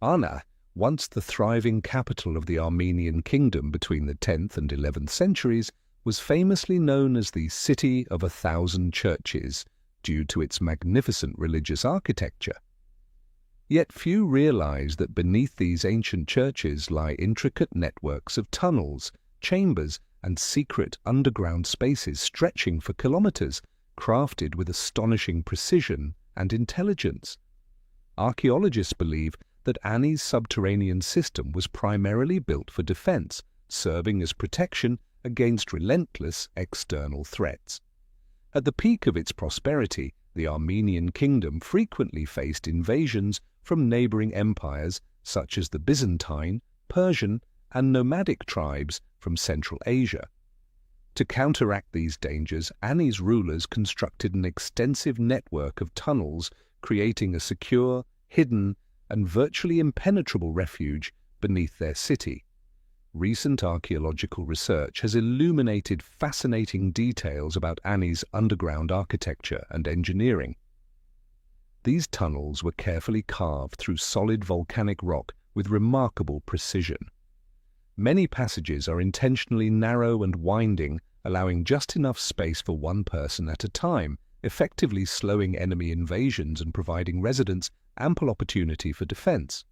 Speaker 1: Ana, once the thriving capital of the Armenian kingdom between the 10th and 11th centuries, was famously known as the City of 1,000 Churches due to its magnificent religious architecture. Yet few realize that beneath these ancient churches lie intricate networks of tunnels, chambers, and secret underground spaces stretching for kilometers, crafted with astonishing precision and intelligence. Archaeologists believe that Ani's subterranean system was primarily built for defense, serving as protection against relentless external threats. At the peak of its prosperity, the Armenian kingdom frequently faced invasions from neighboring empires such as the Byzantine, Persian, and nomadic tribes from Central Asia. To counteract these dangers, Ani's rulers constructed an extensive network of tunnels, creating a secure, hidden, and virtually impenetrable refuge beneath their city. Recent archaeological research has illuminated fascinating details about Ani's underground architecture and engineering. These tunnels were carefully carved through solid volcanic rock with remarkable precision. Many passages are intentionally narrow and winding, allowing just enough space for one person at a time, effectively slowing enemy invasions and providing residents ample opportunity for defense.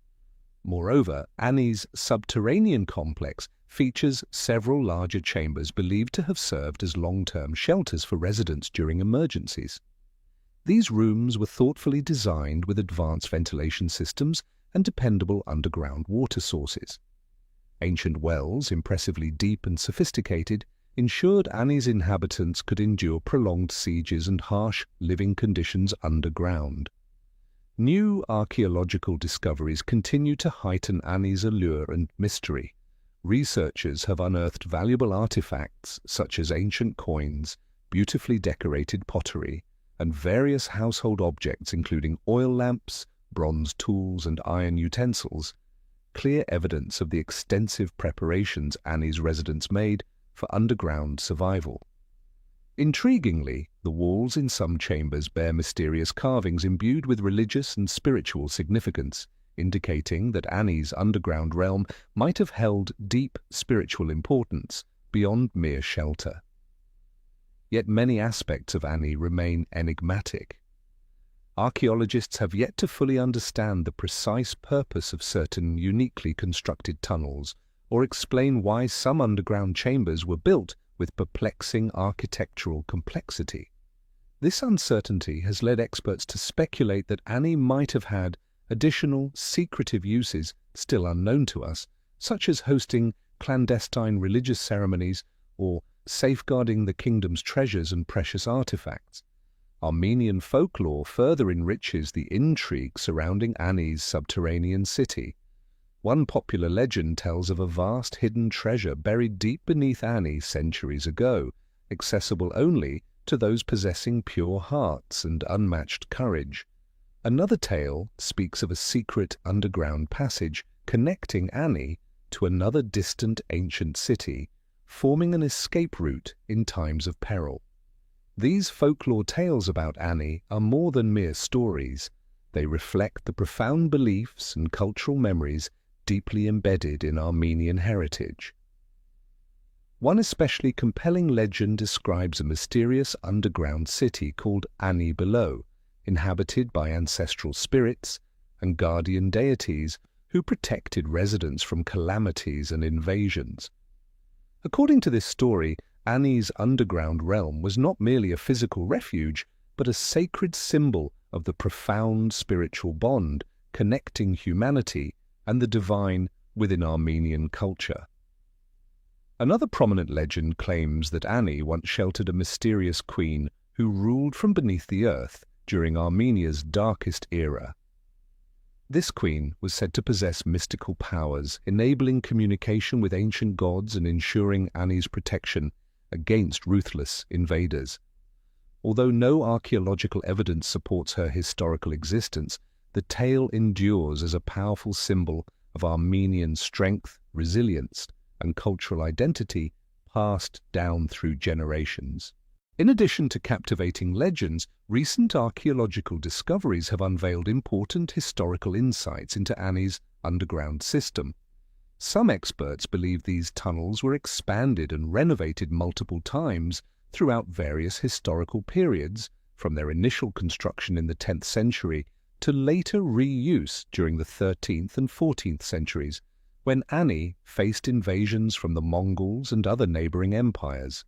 Speaker 1: Moreover, Ani's subterranean complex features several larger chambers believed to have served as long-term shelters for residents during emergencies. These rooms were thoughtfully designed with advanced ventilation systems and dependable underground water sources. Ancient wells, impressively deep and sophisticated, ensured Ani's inhabitants could endure prolonged sieges and harsh living conditions underground. New archaeological discoveries continue to heighten Ani's allure and mystery. Researchers have unearthed valuable artifacts such as ancient coins, beautifully decorated pottery, and various household objects including oil lamps, bronze tools, and iron utensils, clear evidence of the extensive preparations Ani's residents made for underground survival. Intriguingly, the walls in some chambers bear mysterious carvings imbued with religious and spiritual significance, indicating that Ani's underground realm might have held deep spiritual importance beyond mere shelter. Yet many aspects of Ani remain enigmatic. Archaeologists have yet to fully understand the precise purpose of certain uniquely constructed tunnels, or explain why some underground chambers were built with perplexing architectural complexity. This uncertainty has led experts to speculate that Ani might have had additional secretive uses still unknown to us, such as hosting clandestine religious ceremonies or safeguarding the kingdom's treasures and precious artifacts. Armenian folklore further enriches the intrigue surrounding Ani's subterranean city. One popular legend tells of a vast hidden treasure buried deep beneath Ani centuries ago, accessible only to those possessing pure hearts and unmatched courage. Another tale speaks of a secret underground passage connecting Ani to another distant ancient city, forming an escape route in times of peril. These folklore tales about Ani are more than mere stories. They reflect the profound beliefs and cultural memories deeply embedded in Armenian heritage. One especially compelling legend describes a mysterious underground city called Ani Below, inhabited by ancestral spirits and guardian deities who protected residents from calamities and invasions. According to this story, Ani's underground realm was not merely a physical refuge, but a sacred symbol of the profound spiritual bond connecting humanity and the divine within Armenian culture. Another prominent legend claims that Ani once sheltered a mysterious queen who ruled from beneath the earth during Armenia's darkest era. This queen was said to possess mystical powers, enabling communication with ancient gods and ensuring Ani's protection against ruthless invaders. Although no archaeological evidence supports her historical existence, the tale endures as a powerful symbol of Armenian strength, resilience, and cultural identity passed down through generations. In addition to captivating legends, recent archaeological discoveries have unveiled important historical insights into Ani's underground system. Some experts believe these tunnels were expanded and renovated multiple times throughout various historical periods, from their initial construction in the 10th century to later reuse during the 13th and 14th centuries, when Ani faced invasions from the Mongols and other neighboring empires.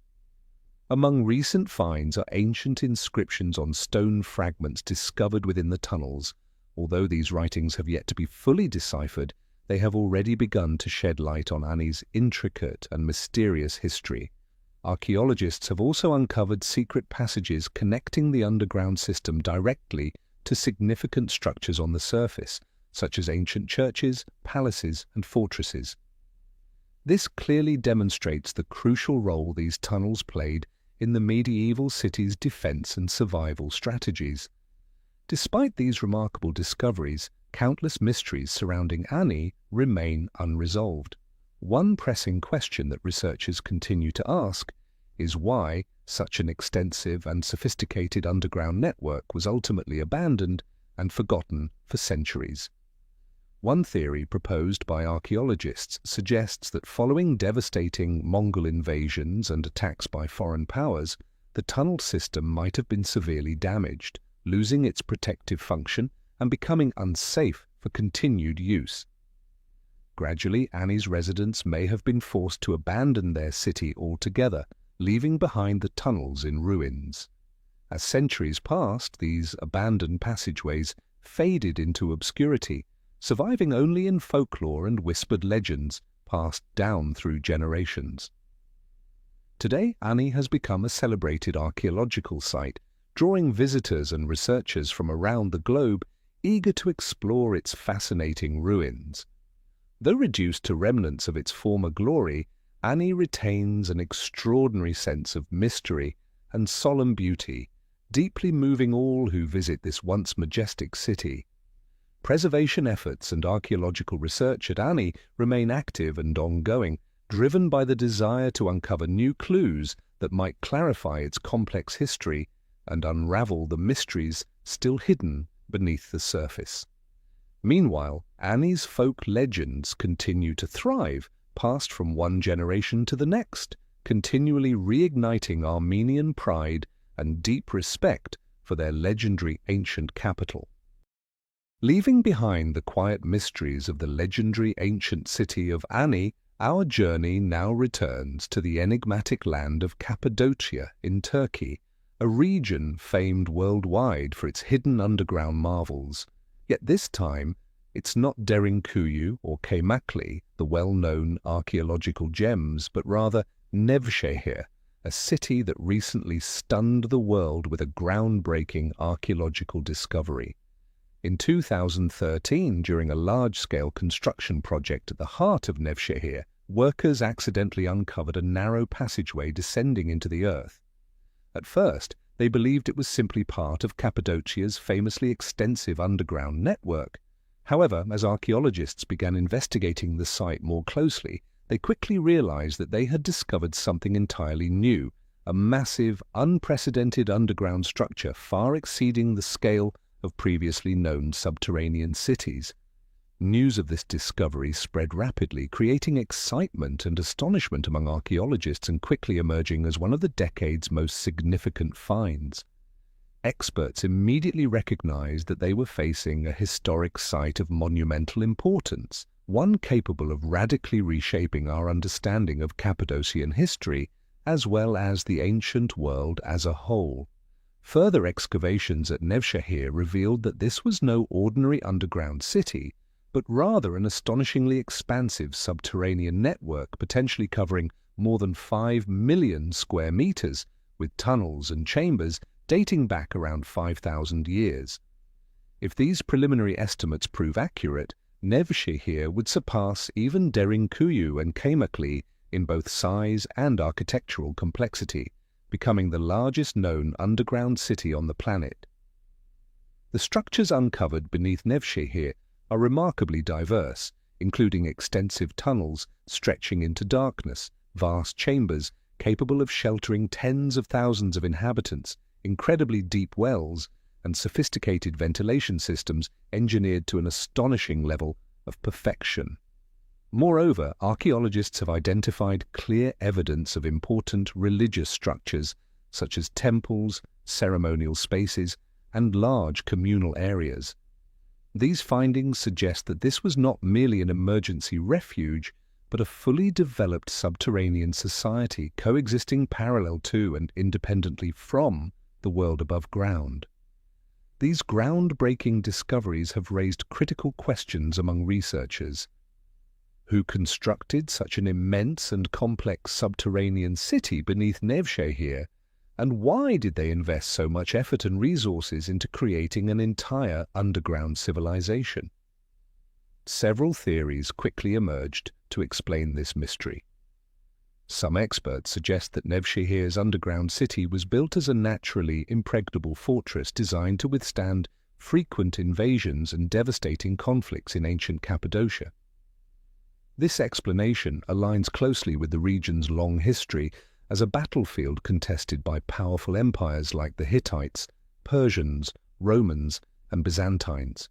Speaker 1: Among recent finds are ancient inscriptions on stone fragments discovered within the tunnels. Although these writings have yet to be fully deciphered, they have already begun to shed light on Ani's intricate and mysterious history. Archaeologists have also uncovered secret passages connecting the underground system directly to significant structures on the surface, such as ancient churches, palaces, and fortresses. This clearly demonstrates the crucial role these tunnels played in the medieval city's defense and survival strategies. Despite these remarkable discoveries, countless mysteries surrounding Ani remain unresolved. One pressing question that researchers continue to ask is why such an extensive and sophisticated underground network was ultimately abandoned and forgotten for centuries. One theory proposed by archaeologists suggests that following devastating Mongol invasions and attacks by foreign powers, the tunnel system might have been severely damaged, losing its protective function and becoming unsafe for continued use. Gradually, Ani's residents may have been forced to abandon their city altogether, leaving behind the tunnels in ruins. As centuries passed, these abandoned passageways faded into obscurity, surviving only in folklore and whispered legends passed down through generations. Today, Ani has become a celebrated archaeological site, drawing visitors and researchers from around the globe eager to explore its fascinating ruins. Though reduced to remnants of its former glory, Ani retains an extraordinary sense of mystery and solemn beauty, deeply moving all who visit this once majestic city. Preservation efforts and archaeological research at Ani remain active and ongoing, driven by the desire to uncover new clues that might clarify its complex history and unravel the mysteries still hidden beneath the surface. Meanwhile, Ani's folk legends continue to thrive, passed from one generation to the next, continually reigniting Armenian pride and deep respect for their legendary ancient capital. Leaving behind the quiet mysteries of the legendary ancient city of Ani, our journey now returns to the enigmatic land of Cappadocia in Turkey, a region famed worldwide for its hidden underground marvels. Yet this time, it's not Derinkuyu or Kaymakli, the well-known archaeological gems, but rather Nevşehir, a city that recently stunned the world with a groundbreaking archaeological discovery. In 2013, during a large-scale construction project at the heart of Nevşehir, workers accidentally uncovered a narrow passageway descending into the earth. At first, they believed it was simply part of Cappadocia's famously extensive underground network. However, as archaeologists began investigating the site more closely, they quickly realized that they had discovered something entirely new, a massive, unprecedented underground structure far exceeding the scale of previously known subterranean cities. News of this discovery spread rapidly, creating excitement and astonishment among archaeologists and quickly emerging as one of the decade's most significant finds. Experts immediately recognized that they were facing a historic site of monumental importance, one capable of radically reshaping our understanding of Cappadocian history, as well as the ancient world as a whole. Further excavations at Nevşehir revealed that this was no ordinary underground city, but rather an astonishingly expansive subterranean network potentially covering more than 5 million square meters, with tunnels and chambers dating back around 5,000 years. If these preliminary estimates prove accurate, Nevşehir would surpass even Derinkuyu and Kaymakli in both size and architectural complexity, becoming the largest known underground city on the planet. The structures uncovered beneath Nevşehir are remarkably diverse, including extensive tunnels stretching into darkness, vast chambers capable of sheltering tens of thousands of inhabitants, incredibly deep wells, and sophisticated ventilation systems engineered to an astonishing level of perfection. Moreover, archaeologists have identified clear evidence of important religious structures, such as temples, ceremonial spaces, and large communal areas. These findings suggest that this was not merely an emergency refuge, but a fully developed subterranean society coexisting parallel to and independently from the world above ground. These groundbreaking discoveries have raised critical questions among researchers. Who constructed such an immense and complex subterranean city beneath Nevşehir, and why did they invest so much effort and resources into creating an entire underground civilization? Several theories quickly emerged to explain this mystery. Some experts suggest that Nevşehir's underground city was built as a naturally impregnable fortress designed to withstand frequent invasions and devastating conflicts in ancient Cappadocia. This explanation aligns closely with the region's long history as a battlefield contested by powerful empires like the Hittites, Persians, Romans, and Byzantines.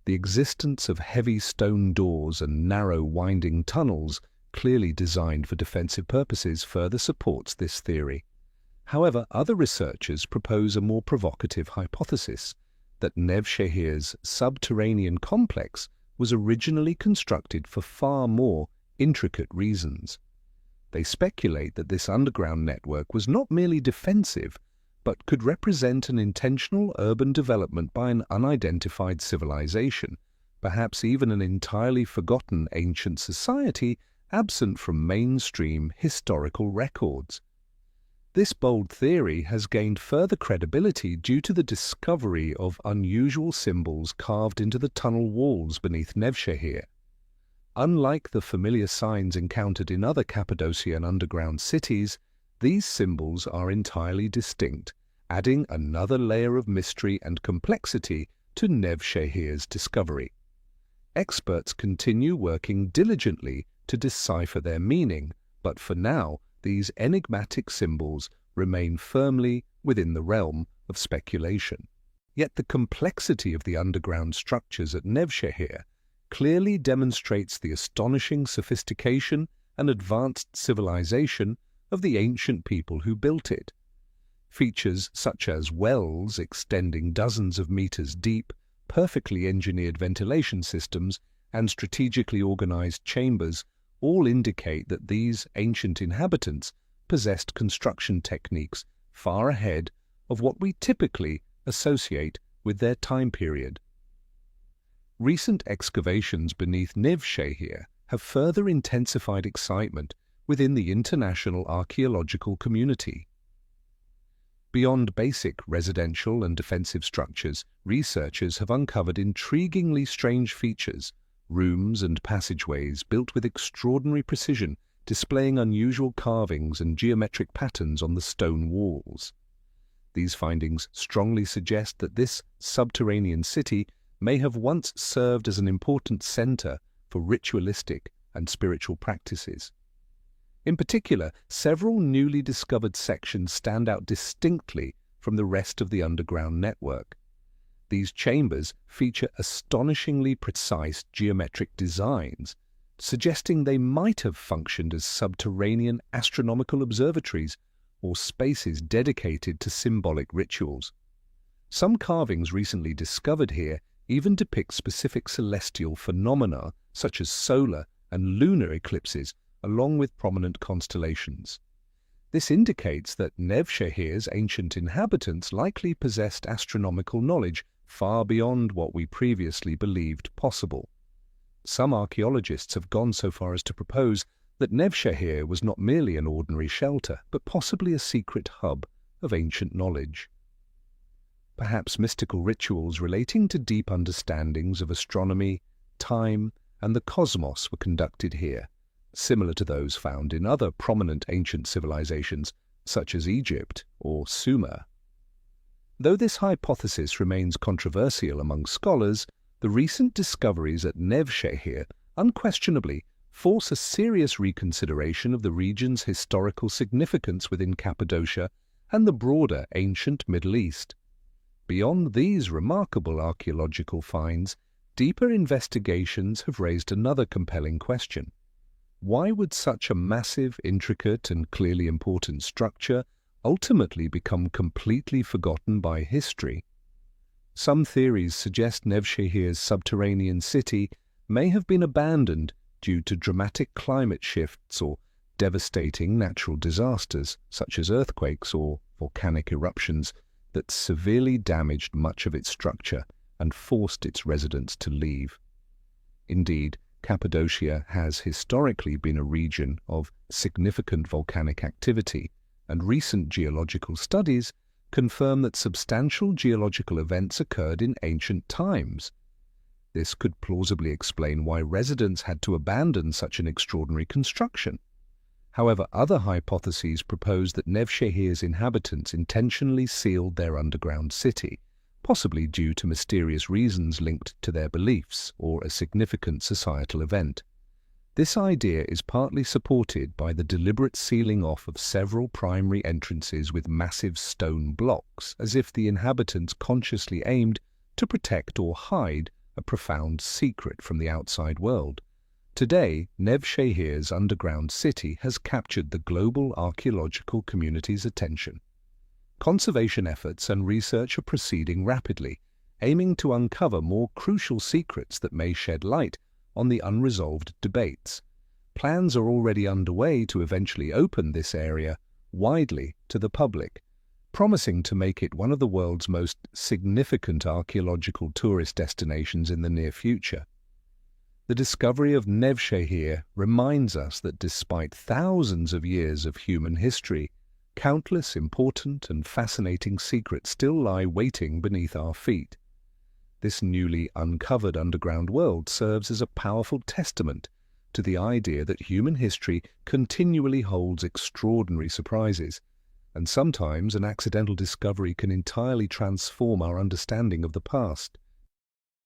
Speaker 1: The existence of heavy stone doors and narrow winding tunnels, clearly designed for defensive purposes, further supports this theory. However, other researchers propose a more provocative hypothesis, that Nevşehir's subterranean complex was originally constructed for far more intricate reasons. They speculate that this underground network was not merely defensive, but could represent an intentional urban development by an unidentified civilization, perhaps even an entirely forgotten ancient society absent from mainstream historical records. This bold theory has gained further credibility due to the discovery of unusual symbols carved into the tunnel walls beneath Nevşehir. Unlike the familiar signs encountered in other Cappadocian underground cities, these symbols are entirely distinct, adding another layer of mystery and complexity to Nevşehir's discovery. Experts continue working diligently to decipher their meaning, but for now, these enigmatic symbols remain firmly within the realm of speculation. Yet the complexity of the underground structures at Nevşehir clearly demonstrates the astonishing sophistication and advanced civilization of the ancient people who built it. Features such as wells extending dozens of meters deep, perfectly engineered ventilation systems, and strategically organized chambers all indicate that these ancient inhabitants possessed construction techniques far ahead of what we typically associate with their time period. Recent excavations beneath Nevşehir have further intensified excitement within the international archaeological community. Beyond basic residential and defensive structures, researchers have uncovered intriguingly strange features, rooms and passageways built with extraordinary precision, displaying unusual carvings and geometric patterns on the stone walls. These findings strongly suggest that this subterranean city may have once served as an important center for ritualistic and spiritual practices. In particular, several newly discovered sections stand out distinctly from the rest of the underground network. These chambers feature astonishingly precise geometric designs, suggesting they might have functioned as subterranean astronomical observatories or spaces dedicated to symbolic rituals. Some carvings recently discovered here even depict specific celestial phenomena such as solar and lunar eclipses, along with prominent constellations. This indicates that Nevşehir's ancient inhabitants likely possessed astronomical knowledge far beyond what we previously believed possible. Some archaeologists have gone so far as to propose that Nevşehir was not merely an ordinary shelter, but possibly a secret hub of ancient knowledge. Perhaps mystical rituals relating to deep understandings of astronomy, time, and the cosmos were conducted here, similar to those found in other prominent ancient civilizations, such as Egypt or Sumer. Though this hypothesis remains controversial among scholars, the recent discoveries at Nevşehir unquestionably force a serious reconsideration of the region's historical significance within Cappadocia and the broader ancient Middle East. Beyond these remarkable archaeological finds, deeper investigations have raised another compelling question. Why would such a massive, intricate, and clearly important structure ultimately become completely forgotten by history? Some theories suggest Nevşehir's subterranean city may have been abandoned due to dramatic climate shifts or devastating natural disasters, such as earthquakes or volcanic eruptions, that severely damaged much of its structure and forced its residents to leave. Indeed, Cappadocia has historically been a region of significant volcanic activity, and recent geological studies confirm that substantial geological events occurred in ancient times. This could plausibly explain why residents had to abandon such an extraordinary construction. However, other hypotheses propose that Nevşehir's inhabitants intentionally sealed their underground city, possibly due to mysterious reasons linked to their beliefs or a significant societal event. This idea is partly supported by the deliberate sealing off of several primary entrances with massive stone blocks, as if the inhabitants consciously aimed to protect or hide a profound secret from the outside world. Today, Nevşehir's underground city has captured the global archaeological community's attention. Conservation efforts and research are proceeding rapidly, aiming to uncover more crucial secrets that may shed light on the unresolved debates. Plans are already underway to eventually open this area widely to the public, promising to make it one of the world's most significant archaeological tourist destinations in the near future. The discovery of Nevşehir reminds us that despite thousands of years of human history, countless important and fascinating secrets still lie waiting beneath our feet. This newly uncovered underground world serves as a powerful testament to the idea that human history continually holds extraordinary surprises, and sometimes an accidental discovery can entirely transform our understanding of the past.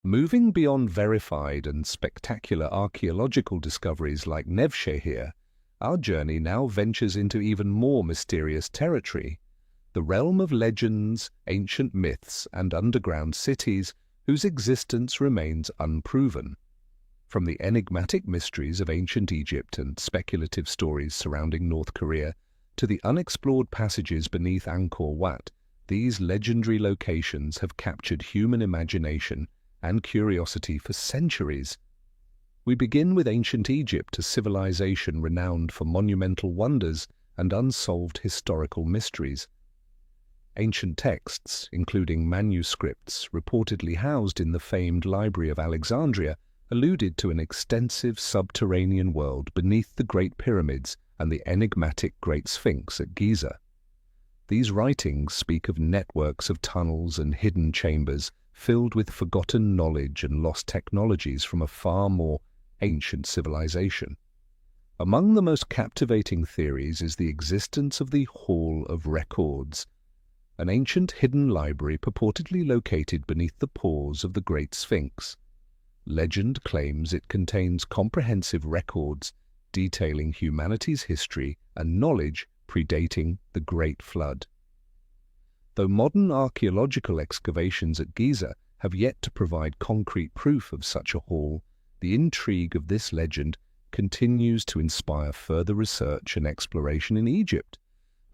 Speaker 1: Moving beyond verified and spectacular archaeological discoveries like Nevşehir, our journey now ventures into even more mysterious territory, the realm of legends, ancient myths, and underground cities whose existence remains unproven. From the enigmatic mysteries of ancient Egypt and speculative stories surrounding North Korea to the unexplored passages beneath Angkor Wat, these legendary locations have captured human imagination and curiosity for centuries. We begin with ancient Egypt, a civilization renowned for monumental wonders and unsolved historical mysteries. Ancient texts, including manuscripts reportedly housed in the famed Library of Alexandria, alluded to an extensive subterranean world beneath the Great Pyramids and the enigmatic Great Sphinx at Giza. These writings speak of networks of tunnels and hidden chambers filled with forgotten knowledge and lost technologies from a far more ancient civilization. Among the most captivating theories is the existence of the Hall of Records, an ancient hidden library purportedly located beneath the paws of the Great Sphinx. Legend claims it contains comprehensive records detailing humanity's history and knowledge predating the Great Flood. Though modern archaeological excavations at Giza have yet to provide concrete proof of such a hall, the intrigue of this legend continues to inspire further research and exploration in Egypt.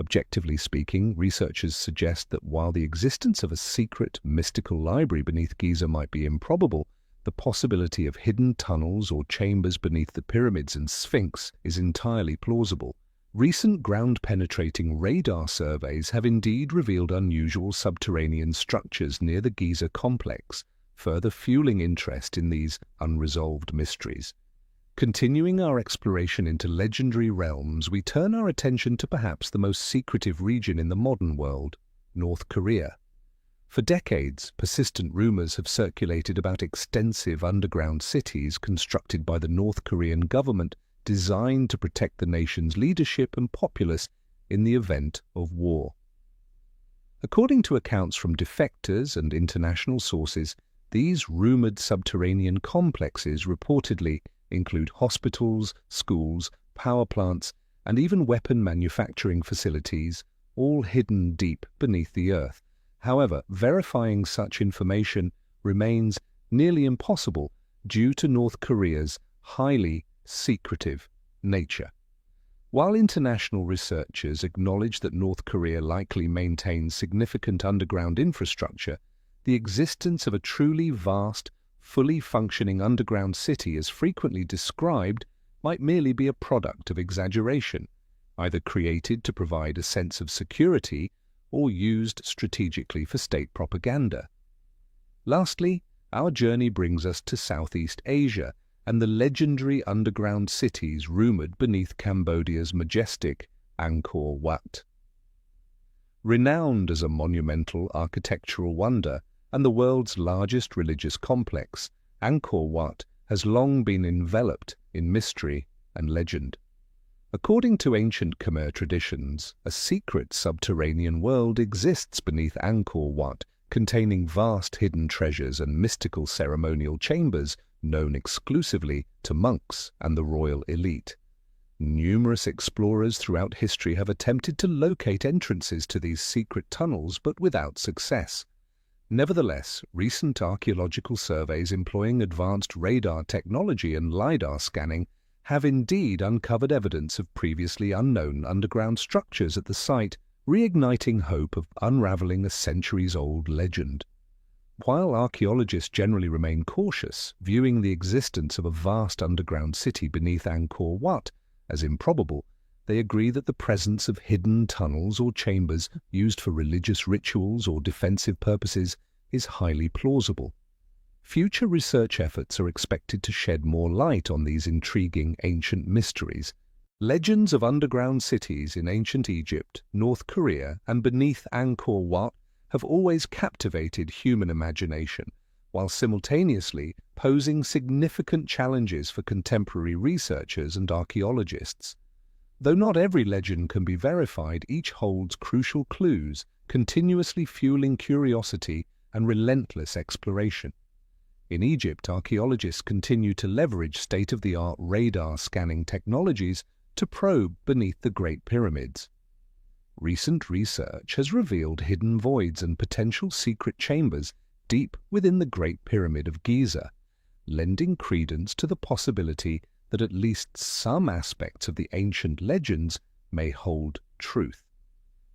Speaker 1: Objectively speaking, researchers suggest that while the existence of a secret, mystical library beneath Giza might be improbable, the possibility of hidden tunnels or chambers beneath the pyramids and Sphinx is entirely plausible. Recent ground-penetrating radar surveys have indeed revealed unusual subterranean structures near the Giza complex, further fueling interest in these unresolved mysteries. Continuing our exploration into legendary realms, we turn our attention to perhaps the most secretive region in the modern world, North Korea. For decades, persistent rumors have circulated about extensive underground cities constructed by the North Korean government designed to protect the nation's leadership and populace in the event of war. According to accounts from defectors and international sources, these rumored subterranean complexes reportedly include hospitals, schools, power plants, and even weapon manufacturing facilities, all hidden deep beneath the earth. However, verifying such information remains nearly impossible due to North Korea's highly secretive nature. While international researchers acknowledge that North Korea likely maintains significant underground infrastructure, the existence of a truly vast, fully functioning underground city as frequently described might merely be a product of exaggeration, either created to provide a sense of security or used strategically for state propaganda. Lastly, our journey brings us to Southeast Asia and the legendary underground cities rumored beneath Cambodia's majestic Angkor Wat. Renowned as a monumental architectural wonder and the world's largest religious complex, Angkor Wat has long been enveloped in mystery and legend. According to ancient Khmer traditions, a secret subterranean world exists beneath Angkor Wat, containing vast hidden treasures and mystical ceremonial chambers known exclusively to monks and the royal elite. Numerous explorers throughout history have attempted to locate entrances to these secret tunnels, but without success. Nevertheless, recent archaeological surveys employing advanced radar technology and LiDAR scanning have indeed uncovered evidence of previously unknown underground structures at the site, reigniting hope of unraveling a centuries-old legend. While archaeologists generally remain cautious, viewing the existence of a vast underground city beneath Angkor Wat as improbable, they agree that the presence of hidden tunnels or chambers used for religious rituals or defensive purposes is highly plausible. Future research efforts are expected to shed more light on these intriguing ancient mysteries. Legends of underground cities in ancient Egypt, North Korea, and beneath Angkor Wat have always captivated human imagination, while simultaneously posing significant challenges for contemporary researchers and archaeologists. Though not every legend can be verified, each holds crucial clues, continuously fueling curiosity and relentless exploration. In Egypt, archaeologists continue to leverage state-of-the-art radar scanning technologies to probe beneath the Great Pyramids. Recent research has revealed hidden voids and potential secret chambers deep within the Great Pyramid of Giza, lending credence to the possibility that at least some aspects of the ancient legends may hold truth.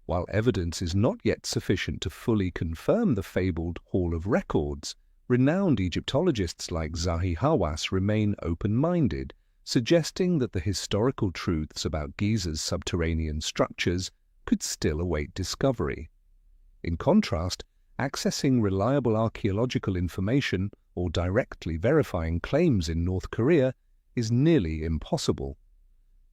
Speaker 1: While evidence is not yet sufficient to fully confirm the fabled Hall of Records, renowned Egyptologists like Zahi Hawass remain open-minded, suggesting that the historical truths about Giza's subterranean structures could still await discovery. In contrast, accessing reliable archaeological information or directly verifying claims in North Korea is nearly impossible.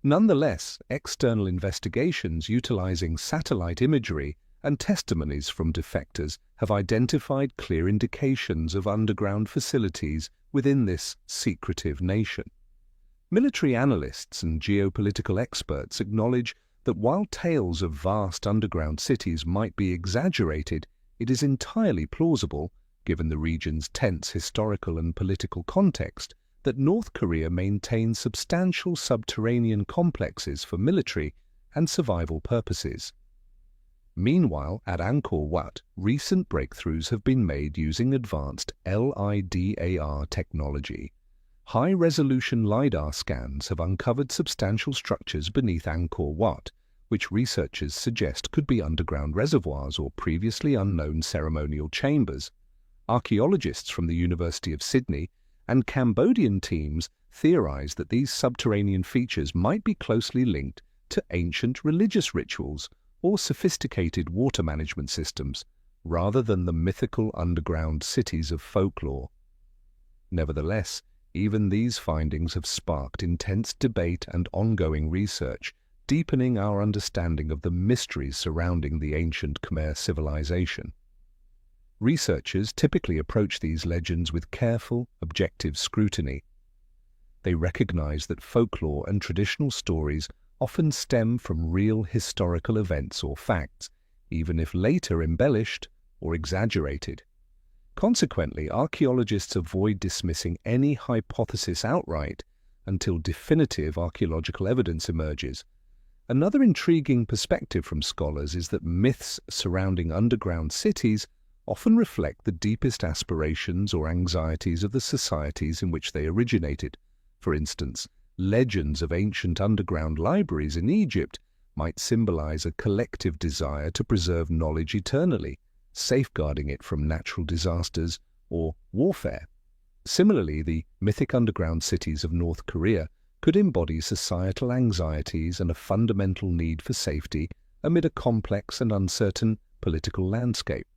Speaker 1: Nonetheless, external investigations utilizing satellite imagery and testimonies from defectors have identified clear indications of underground facilities within this secretive nation. Military analysts and geopolitical experts acknowledge that while tales of vast underground cities might be exaggerated, it is entirely plausible, given the region's tense historical and political context, that North Korea maintains substantial subterranean complexes for military and survival purposes. Meanwhile, at Angkor Wat, recent breakthroughs have been made using advanced LIDAR technology. High-resolution LiDAR scans have uncovered substantial structures beneath Angkor Wat, which researchers suggest could be underground reservoirs or previously unknown ceremonial chambers. Archaeologists from the University of Sydney and Cambodian teams theorize that these subterranean features might be closely linked to ancient religious rituals or sophisticated water management systems, rather than the mythical underground cities of folklore. Nevertheless, even these findings have sparked intense debate and ongoing research, deepening our understanding of the mysteries surrounding the ancient Khmer civilization. Researchers typically approach these legends with careful, objective scrutiny. They recognize that folklore and traditional stories often stem from real historical events or facts, even if later embellished or exaggerated. Consequently, archaeologists avoid dismissing any hypothesis outright until definitive archaeological evidence emerges. Another intriguing perspective from scholars is that myths surrounding underground cities often reflect the deepest aspirations or anxieties of the societies in which they originated. For instance, legends of ancient underground libraries in Egypt might symbolize a collective desire to preserve knowledge eternally, safeguarding it from natural disasters or warfare. Similarly, the mythic underground cities of North Korea could embody societal anxieties and a fundamental need for safety amid a complex and uncertain political landscape.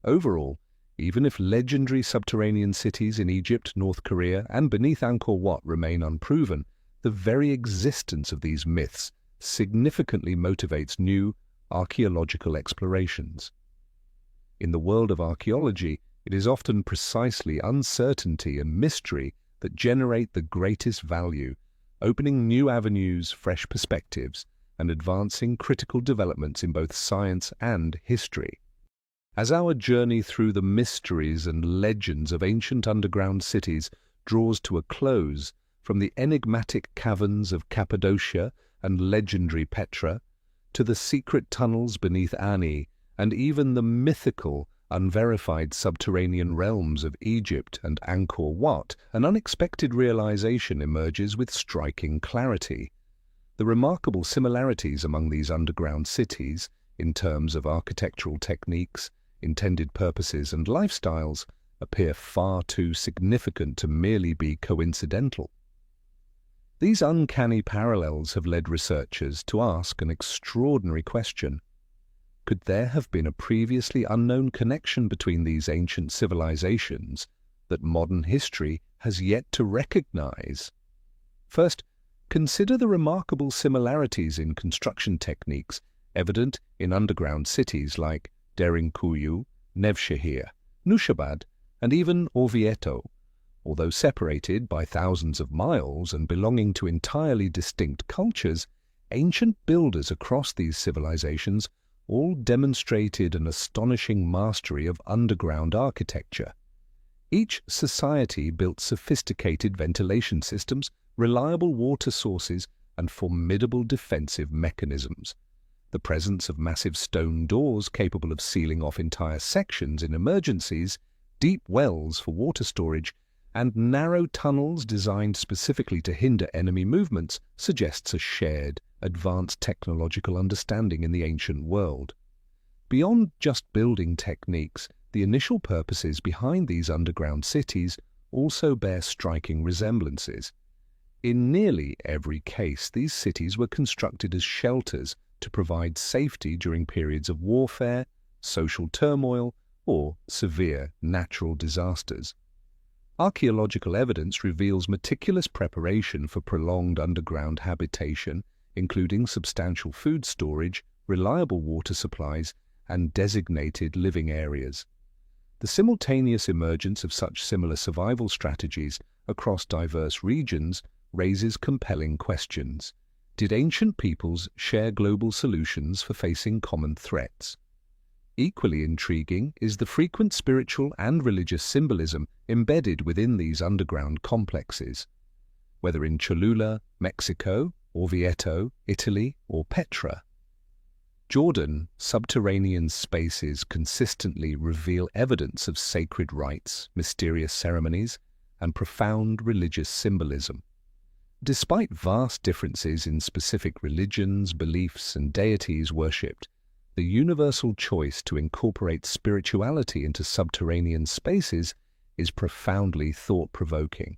Speaker 1: Overall, even if legendary subterranean cities in Egypt, North Korea, and beneath Angkor Wat remain unproven, the very existence of these myths significantly motivates new archaeological explorations. In the world of archaeology, it is often precisely uncertainty and mystery that generate the greatest value, opening new avenues, fresh perspectives, and advancing critical developments in both science and history. As our journey through the mysteries and legends of ancient underground cities draws to a close, from the enigmatic caverns of Cappadocia and legendary Petra, to the secret tunnels beneath Ani, and even the mythical, unverified subterranean realms of Egypt and Angkor Wat, an unexpected realization emerges with striking clarity. The remarkable similarities among these underground cities, in terms of architectural techniques, intended purposes, and lifestyles, appear far too significant to merely be coincidental. These uncanny parallels have led researchers to ask an extraordinary question. Could there have been a previously unknown connection between these ancient civilizations, that modern history has yet to recognize. First, consider the remarkable similarities in construction techniques evident in underground cities like Derinkuyu, Nevşehir, Nushabad, and even Orvieto. Although separated by thousands of miles and belonging to entirely distinct cultures, ancient builders across these civilizations all demonstrated an astonishing mastery of underground architecture. Each society built sophisticated ventilation systems, reliable water sources, and formidable defensive mechanisms. The presence of massive stone doors capable of sealing off entire sections in emergencies, deep wells for water storage, and narrow tunnels designed specifically to hinder enemy movements suggests a shared, advanced technological understanding in the ancient world. Beyond just building techniques, the initial purposes behind these underground cities also bear striking resemblances. In nearly every case, these cities were constructed as shelters to provide safety during periods of warfare, social turmoil, or severe natural disasters. Archaeological evidence reveals meticulous preparation for prolonged underground habitation, including substantial food storage, reliable water supplies, and designated living areas. The simultaneous emergence of such similar survival strategies across diverse regions raises compelling questions. Did ancient peoples share global solutions for facing common threats? Equally intriguing is the frequent spiritual and religious symbolism embedded within these underground complexes. Whether in Cholula, Mexico, Orvieto, Italy, or Petra, Jordan, subterranean spaces consistently reveal evidence of sacred rites, mysterious ceremonies, and profound religious symbolism. Despite vast differences in specific religions, beliefs, and deities worshipped, the universal choice to incorporate spirituality into subterranean spaces is profoundly thought-provoking.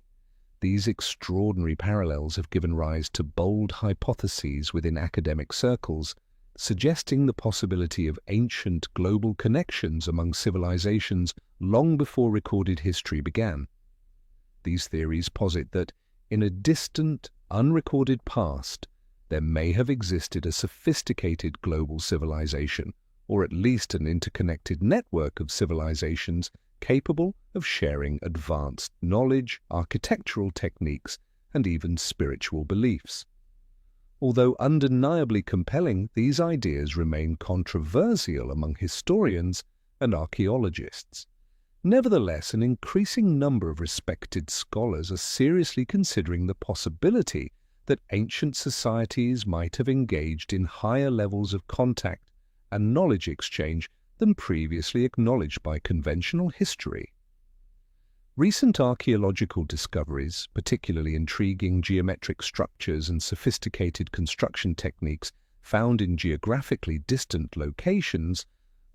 Speaker 1: These extraordinary parallels have given rise to bold hypotheses within academic circles, suggesting the possibility of ancient global connections among civilizations long before recorded history began. These theories posit that, in a distant, unrecorded past, there may have existed a sophisticated global civilization, or at least an interconnected network of civilizations capable of sharing advanced knowledge, architectural techniques, and even spiritual beliefs. Although undeniably compelling, these ideas remain controversial among historians and archaeologists. Nevertheless, an increasing number of respected scholars are seriously considering the possibility that ancient societies might have engaged in higher levels of contact and knowledge exchange than previously acknowledged by conventional history. Recent archaeological discoveries, particularly intriguing geometric structures and sophisticated construction techniques found in geographically distant locations,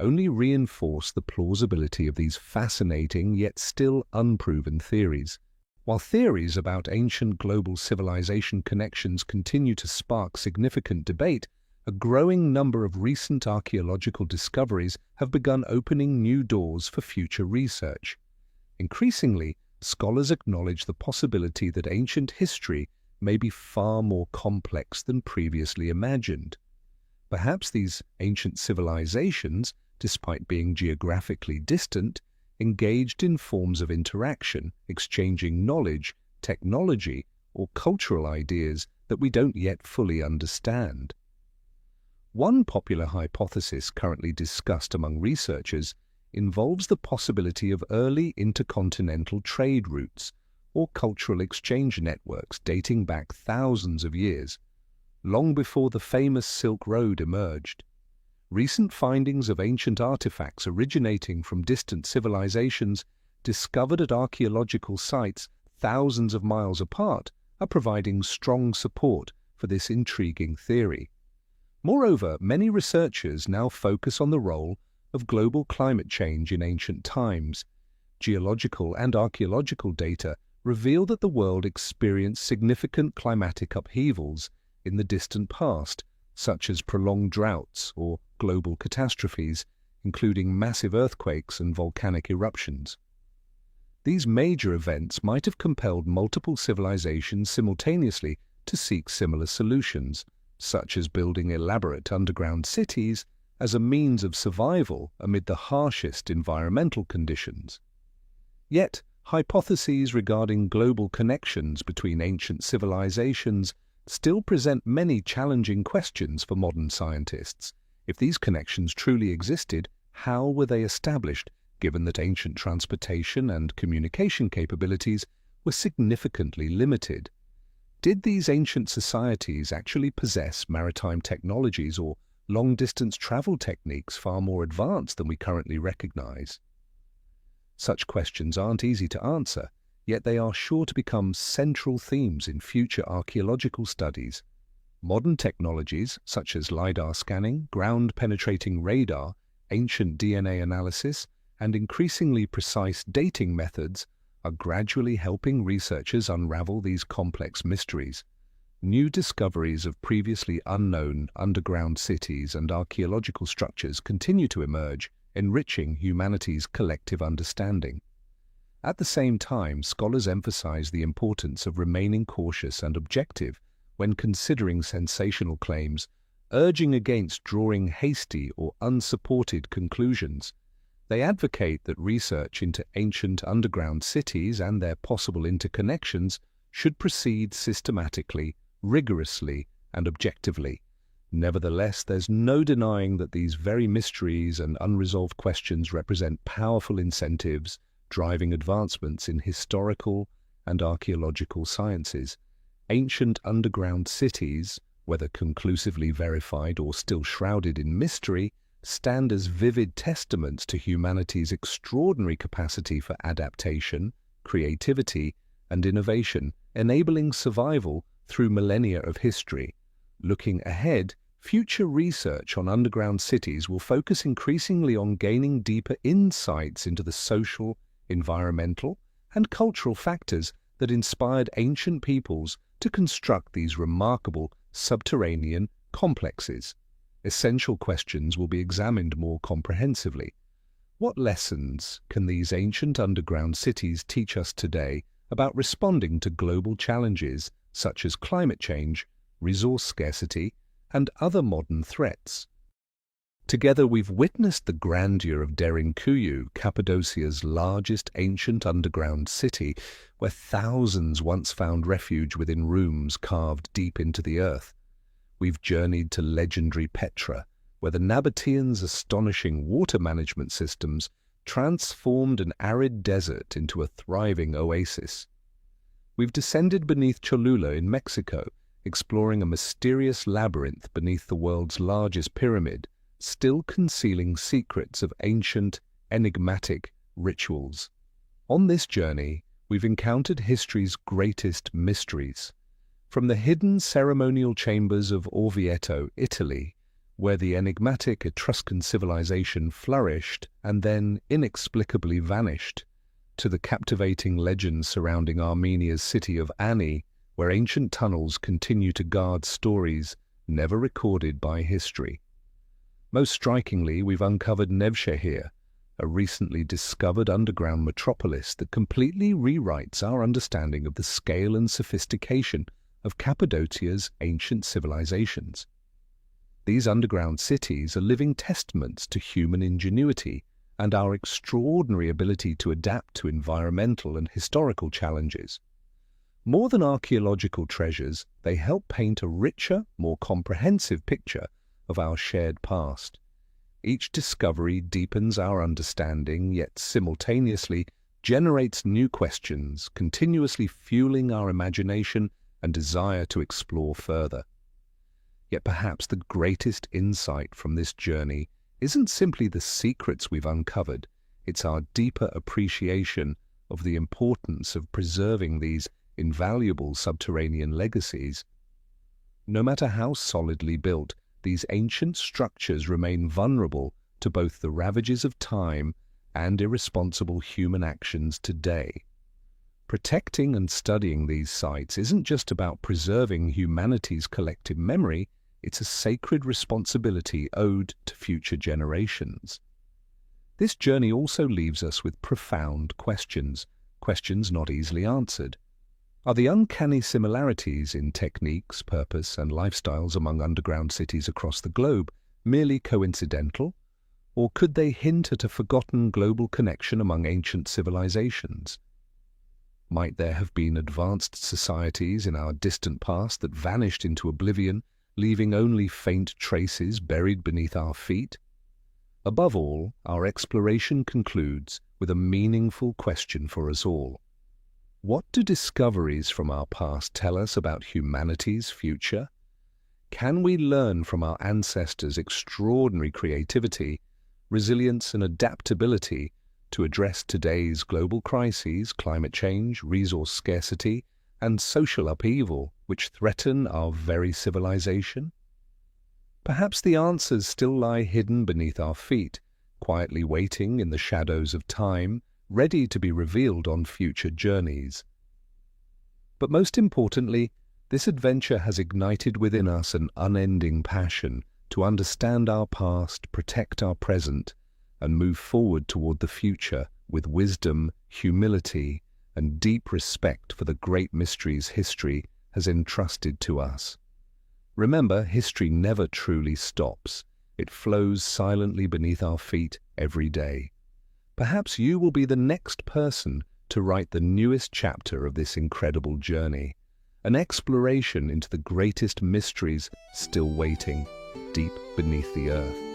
Speaker 1: only reinforce the plausibility of these fascinating yet still unproven theories. While theories about ancient global civilization connections continue to spark significant debate, a growing number of recent archaeological discoveries have begun opening new doors for future research. Increasingly, scholars acknowledge the possibility that ancient history may be far more complex than previously imagined. Perhaps these ancient civilizations, despite being geographically distant, engaged in forms of interaction, exchanging knowledge, technology, or cultural ideas that we don't yet fully understand. One popular hypothesis currently discussed among researchers involves the possibility of early intercontinental trade routes or cultural exchange networks dating back thousands of years, long before the famous Silk Road emerged. Recent findings of ancient artifacts originating from distant civilizations discovered at archaeological sites thousands of miles apart are providing strong support for this intriguing theory. Moreover, many researchers now focus on the role of global climate change in ancient times. Geological and archaeological data reveal that the world experienced significant climatic upheavals in the distant past, such as prolonged droughts or global catastrophes, including massive earthquakes and volcanic eruptions. These major events might have compelled multiple civilizations simultaneously to seek similar solutions, such as building elaborate underground cities as a means of survival amid the harshest environmental conditions. Yet, hypotheses regarding global connections between ancient civilizations still present many challenging questions for modern scientists. If these connections truly existed, how were they established, given that ancient transportation and communication capabilities were significantly limited? Did these ancient societies actually possess maritime technologies or long-distance travel techniques far more advanced than we currently recognize? Such questions aren't easy to answer, yet they are sure to become central themes in future archaeological studies. Modern technologies such as LiDAR scanning, ground-penetrating radar, ancient DNA analysis, and increasingly precise dating methods are gradually helping researchers unravel these complex mysteries. New discoveries of previously unknown underground cities and archaeological structures continue to emerge, enriching humanity's collective understanding. At the same time, scholars emphasize the importance of remaining cautious and objective when considering sensational claims, urging against drawing hasty or unsupported conclusions. They advocate that research into ancient underground cities and their possible interconnections should proceed systematically, rigorously, and objectively. Nevertheless, there's no denying that these very mysteries and unresolved questions represent powerful incentives driving advancements in historical and archaeological sciences. Ancient underground cities, whether conclusively verified or still shrouded in mystery, stand as vivid testaments to humanity's extraordinary capacity for adaptation, creativity, and innovation, enabling survival through millennia of history. Looking ahead, future research on underground cities will focus increasingly on gaining deeper insights into the social, environmental, and cultural factors that inspired ancient peoples to construct these remarkable subterranean complexes. Essential questions will be examined more comprehensively. What lessons can these ancient underground cities teach us today about responding to global challenges such as climate change, resource scarcity, and other modern threats? Together we've witnessed the grandeur of Derinkuyu, Cappadocia's largest ancient underground city, where thousands once found refuge within rooms carved deep into the earth. We've journeyed to legendary Petra, where the Nabateans' astonishing water management systems transformed an arid desert into a thriving oasis. We've descended beneath Cholula in Mexico, exploring a mysterious labyrinth beneath the world's largest pyramid, still concealing secrets of ancient, enigmatic rituals. On this journey, we've encountered history's greatest mysteries. From the hidden ceremonial chambers of Orvieto, Italy, where the enigmatic Etruscan civilization flourished and then inexplicably vanished, to the captivating legends surrounding Armenia's city of Ani, where ancient tunnels continue to guard stories never recorded by history. Most strikingly, we've uncovered Nevşehir, a recently discovered underground metropolis that completely rewrites our understanding of the scale and sophistication of Cappadocia's ancient civilizations. These underground cities are living testaments to human ingenuity and our extraordinary ability to adapt to environmental and historical challenges. More than archaeological treasures, they help paint a richer, more comprehensive picture of our shared past. Each discovery deepens our understanding, yet simultaneously generates new questions, continuously fueling our imagination and desire to explore further. Yet perhaps the greatest insight from this journey isn't simply the secrets we've uncovered, it's our deeper appreciation of the importance of preserving these invaluable subterranean legacies. No matter how solidly built, these ancient structures remain vulnerable to both the ravages of time and irresponsible human actions today. Protecting and studying these sites isn't just about preserving humanity's collective memory, it's a sacred responsibility owed to future generations. This journey also leaves us with profound questions questions not easily answered. Are the uncanny similarities in techniques, purpose, and lifestyles among underground cities across the globe merely coincidental? Or could they hint at a forgotten global connection among ancient civilizations? Might there have been advanced societies in our distant past that vanished into oblivion, leaving only faint traces buried beneath our feet? Above all, our exploration concludes with a meaningful question for us all. What do discoveries from our past tell us about humanity's future? Can we learn from our ancestors' extraordinary creativity, resilience and adaptability to address today's global crises, climate change, resource scarcity, and social upheaval which threaten our very civilization? Perhaps the answers still lie hidden beneath our feet, quietly waiting in the shadows of time, ready to be revealed on future journeys. But most importantly, this adventure has ignited within us an unending passion to understand our past, protect our present, and move forward toward the future with wisdom, humility, and deep respect for the great mysteries history has entrusted to us. Remember, history never truly stops. It flows silently beneath our feet every day. Perhaps you will be the next person to write the newest chapter of this incredible journey, an exploration into the greatest mysteries still waiting deep beneath the earth.